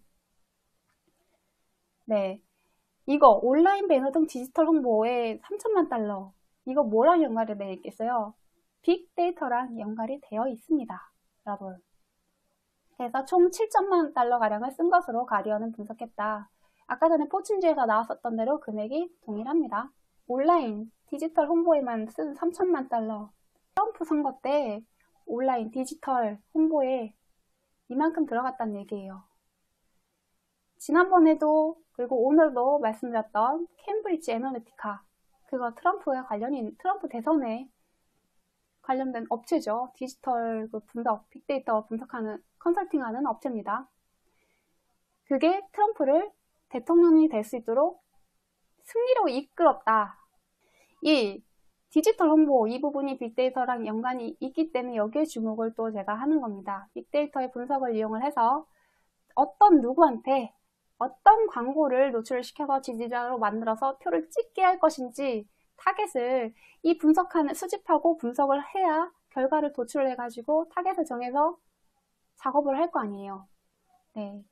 네, 이거 온라인 배너 등 디지털 홍보에 3천만 달러 이거 뭐랑 연관이 되어 있겠어요? 빅데이터랑 연관이 되어 있습니다. 여러분. 그래서 총 7천만 달러가량을 쓴 것으로 가디언은 분석했다. 아까 전에 포춘지에서 나왔었던 대로 금액이 동일합니다. 온라인 디지털 홍보에만 쓴 3천만 달러. 트럼프 선거 때 온라인 디지털 홍보에 이만큼 들어갔다는 얘기예요. 지난번에도 그리고 오늘도 말씀드렸던 캠브리지 애널리티카 그거 트럼프 대선에 관련된 업체죠. 디지털 분석, 빅데이터 분석하는 컨설팅하는 업체입니다. 그게 트럼프를 대통령이 될 수 있도록 승리로 이끌었다. 이 디지털 홍보 이 부분이 빅데이터랑 연관이 있기 때문에 여기에 주목을 또 제가 하는 겁니다. 빅데이터의 분석을 이용을 해서 어떤 누구한테 어떤 광고를 노출시켜서 지지자로 만들어서 표를 찍게 할 것인지 타겟을 수집하고 분석을 해야 결과를 도출해가지고 타겟을 정해서 작업을 할 거 아니에요. 네.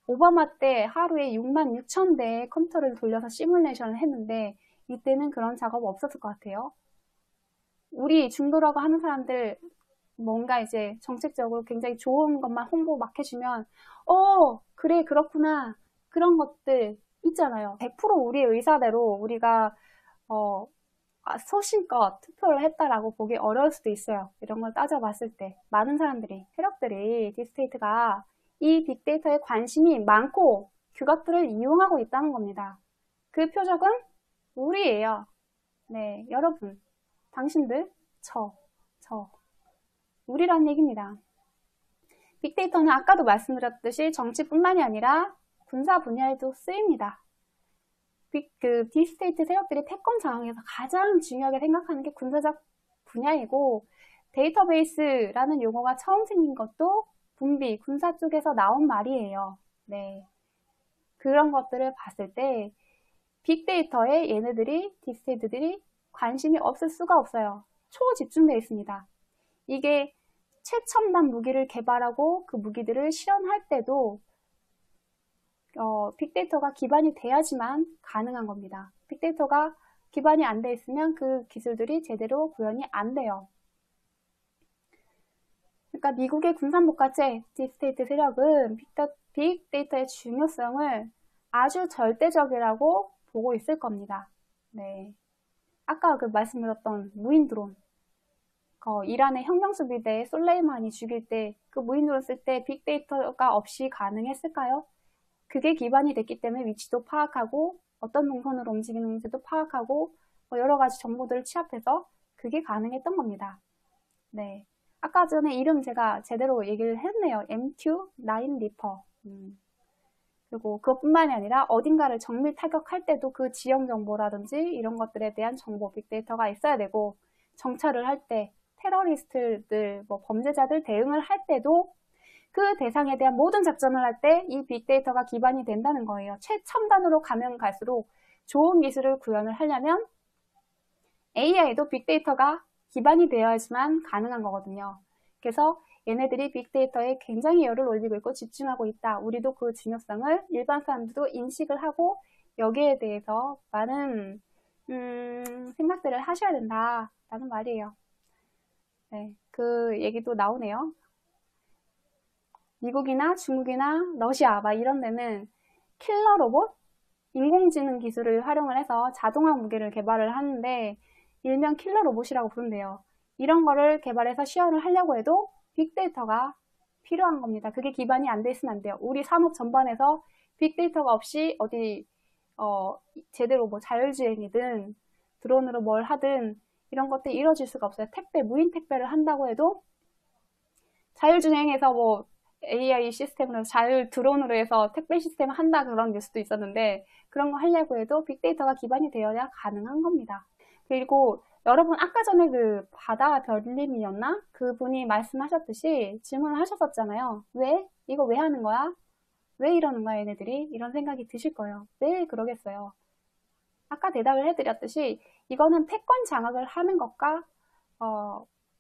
오바마 때 하루에 66,000대의 컴퓨터를 돌려서 시뮬레이션을 했는데 이때는 그런 작업 없었을 것 같아요. 우리 중도라고 하는 사람들 뭔가 이제 정책적으로 굉장히 좋은 것만 홍보 막 해주면 그래 그렇구나 그런 것들 있잖아요. 100% 우리의 의사대로 우리가 소신껏 투표를 했다라고 보기 어려울 수도 있어요. 이런 걸 따져봤을 때 많은 사람들이 세력들이 딥스테이트가 이 빅데이터에 관심이 많고 규각들을 이용하고 있다는 겁니다. 그 표적은 우리예요. 네, 여러분, 당신들, 저 우리란 얘기입니다. 빅데이터는 아까도 말씀드렸듯이 정치뿐만이 아니라 군사 분야에도 쓰입니다. 딥스테이트 세력들이 패권 장악에서 가장 중요하게 생각하는 게 군사적 분야이고 데이터베이스라는 용어가 처음 생긴 것도 분비, 군사 쪽에서 나온 말이에요. 네. 그런 것들을 봤을 때 빅데이터에 딥스테이트들이 관심이 없을 수가 없어요. 초집중되어 있습니다. 이게 최첨단 무기를 개발하고 그 무기들을 실현할 때도 빅데이터가 기반이 돼야지만 가능한 겁니다. 빅데이터가 기반이 안 돼 있으면 그 기술들이 제대로 구현이 안 돼요. 그러니까 미국의 군산복합체 딥스테이트 세력은 빅데이터의 중요성을 아주 절대적이라고 보고 있을 겁니다. 네. 아까 말씀드렸던 무인 드론, 이란의 혁명수비대 솔레이마니 죽일 때 그 무인 드론 쓸 때 빅데이터가 없이 가능했을까요? 그게 기반이 됐기 때문에 위치도 파악하고 어떤 동선으로 움직이는지도 파악하고 여러 가지 정보들을 취합해서 그게 가능했던 겁니다. 네. 아까 전에 이름 제가 제대로 얘기를 했네요. MQ-9 리퍼. 그리고 그것뿐만이 아니라 어딘가를 정밀 타격할 때도 그 지형 정보라든지 이런 것들에 대한 정보 빅데이터가 있어야 되고 정찰을 할 때 테러리스트들, 범죄자들 대응을 할 때도 그 대상에 대한 모든 작전을 할 때 이 빅데이터가 기반이 된다는 거예요. 최첨단으로 가면 갈수록 좋은 기술을 구현을 하려면 AI도 빅데이터가 기반이 되어야지만 가능한 거거든요. 그래서 얘네들이 빅데이터에 굉장히 열을 올리고 있고 집중하고 있다. 우리도 그 중요성을 일반 사람들도 인식을 하고 여기에 대해서 많은 생각들을 하셔야 된다라는 말이에요. 네, 그 얘기도 나오네요. 미국이나 중국이나 러시아 막 이런 데는 킬러 로봇, 인공지능 기술을 활용을 해서 자동화 무기를 개발을 하는데 일명 킬러 로봇이라고 부른대요. 이런 거를 개발해서 시연을 하려고 해도 빅데이터가 필요한 겁니다. 그게 기반이 안 돼 있으면 안 돼요. 우리 산업 전반에서 빅데이터가 없이 제대로 자율주행이든 드론으로 뭘 하든 이런 것들이 이루어질 수가 없어요. 무인 택배를 한다고 해도 자율주행해서 AI 시스템으로 자율 드론으로 해서 택배 시스템 한다 그런 뉴스도 있었는데 그런 거 하려고 해도 빅데이터가 기반이 되어야 가능한 겁니다. 그리고 여러분 아까 전에 그 바다 별님이었나? 그분이 말씀하셨듯이 질문을 하셨었잖아요. 왜? 이거 왜 하는 거야? 왜 이러는 거야 얘네들이? 이런 생각이 드실 거예요. 왜 그러겠어요? 아까 대답을 해드렸듯이 이거는 패권 장악을 하는 것과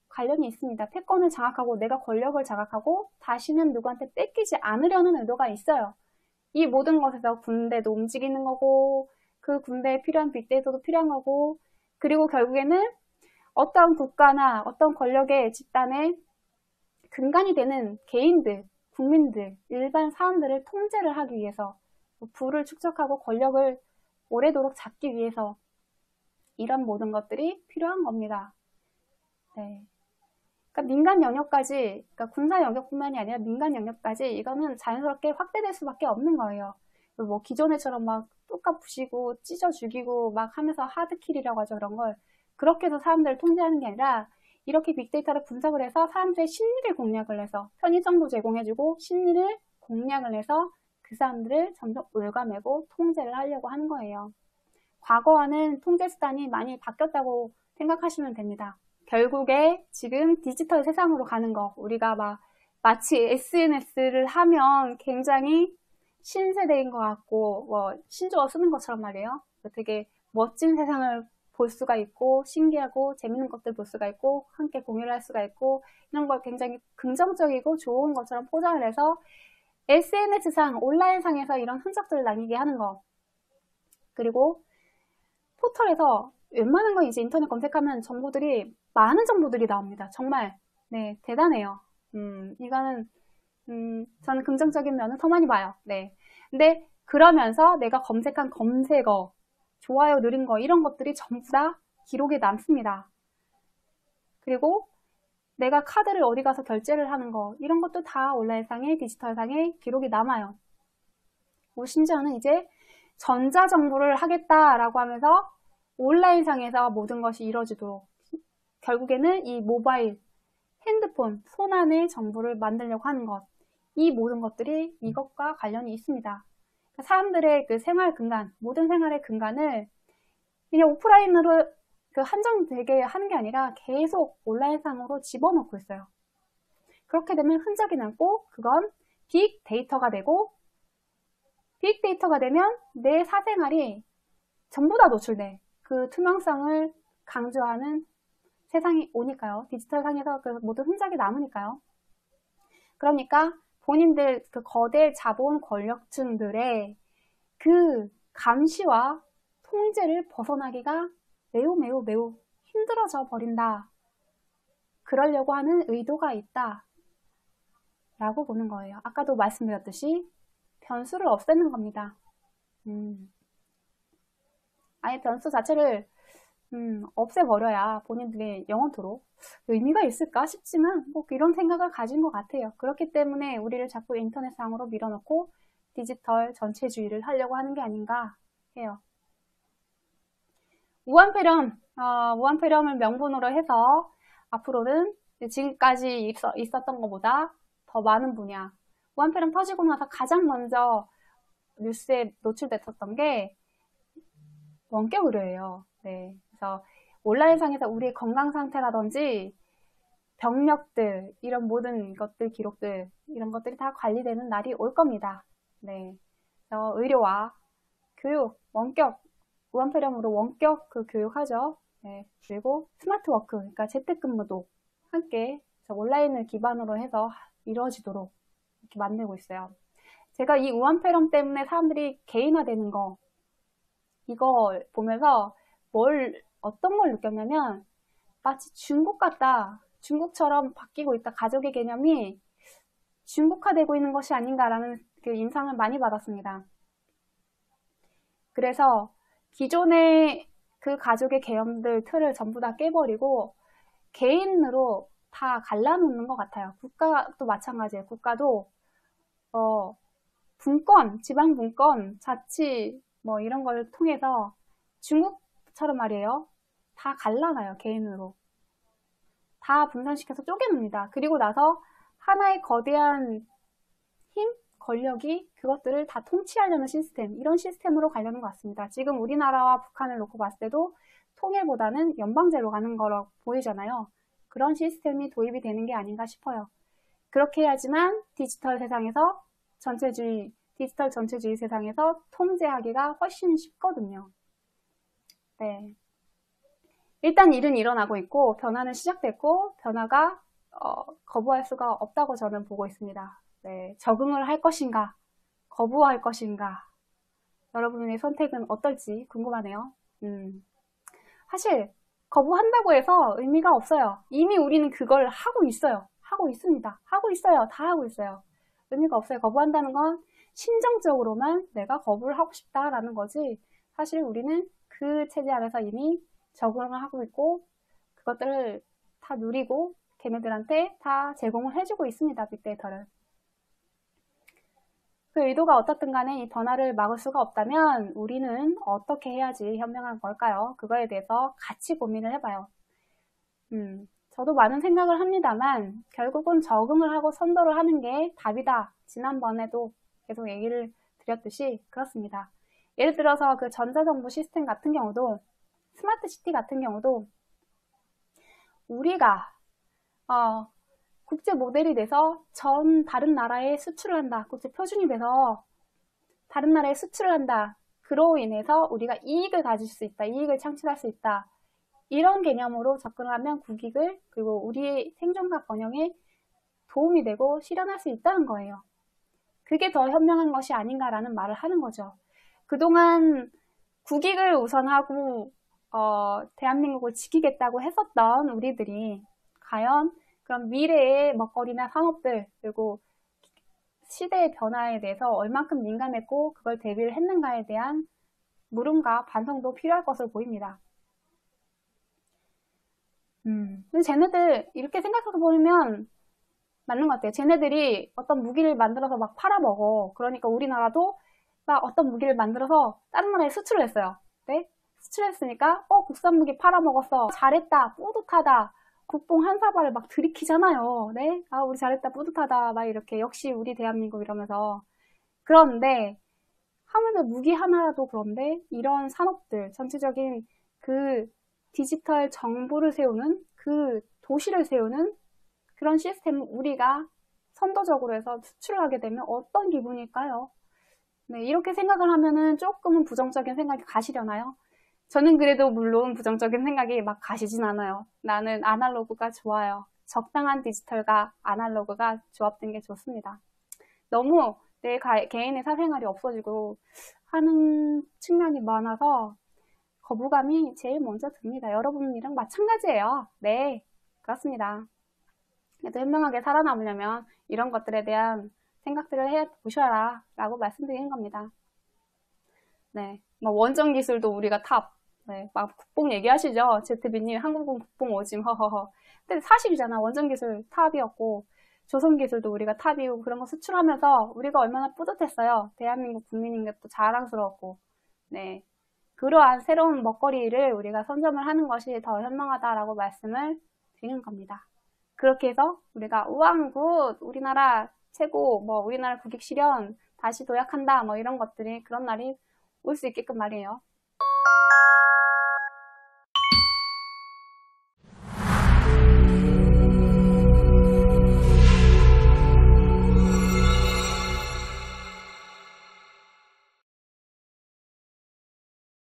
관련이 있습니다. 패권을 장악하고 내가 권력을 장악하고 다시는 누구한테 뺏기지 않으려는 의도가 있어요. 이 모든 것에서 군대도 움직이는 거고 그 군대에 필요한 빅데이터도 필요한 거고 그리고 결국에는 어떤 국가나 어떤 권력의 집단의 근간이 되는 개인들, 국민들, 일반 사람들을 통제를 하기 위해서 부를 축적하고 권력을 오래도록 잡기 위해서 이런 모든 것들이 필요한 겁니다. 네. 그러니까 민간 영역까지, 그러니까 군사 영역뿐만이 아니라 민간 영역까지 이거는 자연스럽게 확대될 수밖에 없는 거예요. 기존에처럼 막 뚜까 부시고 찢어 죽이고 막 하면서 하드킬이라고 하죠. 그런 걸 그렇게 해서 사람들을 통제하는 게 아니라 이렇게 빅데이터를 분석을 해서 사람들의 심리를 공략을 해서 편의성도 제공해주고 심리를 공략을 해서 그 사람들을 점점 올가매고 통제를 하려고 하는 거예요. 과거와는 통제 수단이 많이 바뀌었다고 생각하시면 됩니다. 결국에 지금 디지털 세상으로 가는 거 우리가 마치 SNS를 하면 굉장히 신세대인 것 같고 신조어 쓰는 것처럼 말이에요. 되게 멋진 세상을 볼 수가 있고 신기하고 재밌는 것들 볼 수가 있고 함께 공유를 할 수가 있고 이런 걸 굉장히 긍정적이고 좋은 것처럼 포장을 해서 SNS상 온라인상에서 이런 흔적들을 남기게 하는 거. 그리고 포털에서 웬만한 거 이제 인터넷 검색하면 정보들이 많은 정보들이 나옵니다. 정말 네 대단해요. 이거는 저는 긍정적인 면은 더 많이 봐요. 네. 근데 그러면서 내가 검색한 검색어, 좋아요 누른 거 이런 것들이 전부 다 기록에 남습니다. 그리고 내가 카드를 어디 가서 결제를 하는 거 이런 것도 다 온라인상에 디지털상에 기록이 남아요. 심지어는 이제 전자정부를 하겠다라고 하면서 온라인상에서 모든 것이 이루어지도록 결국에는 이 모바일, 핸드폰, 손안의 정보를 만들려고 하는 것 이 모든 것들이 이것과 관련이 있습니다. 사람들의 그 생활 근간, 모든 생활의 근간을 그냥 오프라인으로 그 한정되게 하는 게 아니라 계속 온라인상으로 집어넣고 있어요. 그렇게 되면 흔적이 남고 그건 빅데이터가 되고 빅데이터가 되면 내 사생활이 전부 다 노출돼. 그 투명성을 강조하는 세상이 오니까요. 디지털상에서 그 모든 흔적이 남으니까요. 그러니까 본인들 그 거대 자본 권력층들의 그 감시와 통제를 벗어나기가 매우 힘들어져 버린다. 그러려고 하는 의도가 있다. 라고 보는 거예요. 아까도 말씀드렸듯이 변수를 없애는 겁니다. 아예 변수 자체를 없애버려야 본인들의 영원토록 의미가 있을까 싶지만 뭐 이런 생각을 가진 것 같아요. 그렇기 때문에 우리를 자꾸 인터넷상으로 밀어넣고 디지털 전체주의를 하려고 하는 게 아닌가 해요. 무한폐렴을 명분으로 해서 앞으로는 지금까지 있었던 것보다 더 많은 분야 무한폐렴 터지고 나서 가장 먼저 뉴스에 노출됐었던 게 원격 의료예요. 네, 그래서 온라인상에서 우리의 건강 상태라든지 병력들 이런 모든 것들 기록들 이런 것들이 다 관리되는 날이 올 겁니다. 네, 그래서 의료와 교육 원격 무한폐렴으로 원격 그 교육하죠. 네, 그리고 스마트워크 그러니까 재택근무도 함께 온라인을 기반으로 해서 이루어지도록 이렇게 만들고 있어요. 제가 이 무한폐렴 때문에 사람들이 개인화되는 거 이거 보면서 어떤 걸 느꼈냐면 마치 중국 같다. 중국처럼 바뀌고 있다. 가족의 개념이 중국화되고 있는 것이 아닌가라는 그 인상을 많이 받았습니다. 그래서 기존의 그 가족의 개념들 틀을 전부 다 깨버리고 개인으로 다 갈라놓는 것 같아요. 국가도 마찬가지예요. 국가도 분권, 지방 분권, 자치 뭐 이런 걸 통해서 중국처럼 말이에요. 다 갈라놔요. 개인으로. 다 분산시켜서 쪼개놉니다. 그리고 나서 하나의 거대한 힘, 권력이 그것들을 다 통치하려는 시스템, 이런 시스템으로 가려는 것 같습니다. 지금 우리나라와 북한을 놓고 봤을 때도 통일보다는 연방제로 가는 거라고 보이잖아요. 그런 시스템이 도입이 되는 게 아닌가 싶어요. 그렇게 해야지만 디지털 세상에서 디지털 전체주의 세상에서 통제하기가 훨씬 쉽거든요. 네. 일단 일은 일어나고 있고 변화는 시작됐고 변화가 거부할 수가 없다고 저는 보고 있습니다. 네, 적응을 할 것인가 거부할 것인가 여러분의 선택은 어떨지 궁금하네요. 사실 거부한다고 해서 의미가 없어요. 이미 우리는 그걸 하고 있어요. 하고 있습니다. 하고 있어요. 다 하고 있어요. 의미가 없어요. 거부한다는 건 심정적으로만 내가 거부를 하고 싶다라는 거지 사실 우리는 그 체제 안에서 이미 적응을 하고 있고 그것들을 다 누리고 걔네들한테 다 제공을 해주고 있습니다. 빅데이터를. 그 의도가 어떻든 간에 이 변화를 막을 수가 없다면 우리는 어떻게 해야지 현명한 걸까요? 그거에 대해서 같이 고민을 해봐요. 저도 많은 생각을 합니다만 결국은 적응을 하고 선도를 하는 게 답이다. 지난번에도 계속 얘기를 드렸듯이 그렇습니다. 예를 들어서 그 전자정부 시스템 같은 경우도 스마트시티 같은 경우도 우리가 국제 모델이 돼서 다른 나라에 수출을 한다. 국제 표준이 돼서 다른 나라에 수출을 한다. 그로 인해서 우리가 이익을 가질 수 있다, 이익을 창출할 수 있다, 이런 개념으로 접근하면 국익을, 그리고 우리의 생존과 번영에 도움이 되고 실현할 수 있다는 거예요. 그게 더 현명한 것이 아닌가라는 말을 하는 거죠. 그동안 국익을 우선하고 대한민국을 지키겠다고 했었던 우리들이 과연 그런 미래의 먹거리나 산업들, 그리고 시대의 변화에 대해서 얼만큼 민감했고 그걸 대비를 했는가에 대한 물음과 반성도 필요할 것으로 보입니다. 근데 쟤네들 이렇게 생각해서 보면 맞는 것 같아요. 쟤네들이 어떤 무기를 만들어서 막 팔아먹어. 그러니까 우리나라도 막 어떤 무기를 만들어서 다른 나라에 수출을 했어요. 네? 수출했으니까 국산 무기 팔아먹었어. 잘했다. 뿌듯하다. 국뽕 한 사발을 막 들이키잖아요. 네? 아, 우리 잘했다. 뿌듯하다. 막 이렇게 역시 우리 대한민국 이러면서. 그런데 하물며 무기 하나라도 그런데 이런 산업들, 전체적인 그 디지털 정부를 세우는, 그 도시를 세우는 그런 시스템을 우리가 선도적으로 해서 수출을 하게 되면 어떤 기분일까요? 네, 이렇게 생각을 하면은 조금은 부정적인 생각이 가시려나요? 저는 그래도 물론 부정적인 생각이 막 가시진 않아요. 나는 아날로그가 좋아요. 적당한 디지털과 아날로그가 조합된 게 좋습니다. 너무 내 개인의 사생활이 없어지고 하는 측면이 많아서 거부감이 제일 먼저 듭니다. 여러분이랑 마찬가지예요. 네, 그렇습니다. 그래도 현명하게 살아남으려면 이런 것들에 대한 생각들을 해 보셔라 라고 말씀드리는 겁니다. 네, 뭐 원전 기술도 우리가 탑. 네, 막 국뽕 얘기하시죠? 제트비님 한국은 국뽕 오짐 허허허. 근데 사실이잖아. 원전 기술 탑이었고 조선 기술도 우리가 탑이고 그런 거 수출하면서 우리가 얼마나 뿌듯했어요. 대한민국 국민인 것도 자랑스러웠고. 네, 그러한 새로운 먹거리를 우리가 선점을 하는 것이 더 현명하다라고 말씀을 드리는 겁니다. 그렇게 해서 우리가 우왕굿 우리나라 최고, 뭐 우리나라 국익 실현 다시 도약한다, 뭐 이런 것들이 그런 날이 올 수 있게끔 말이에요.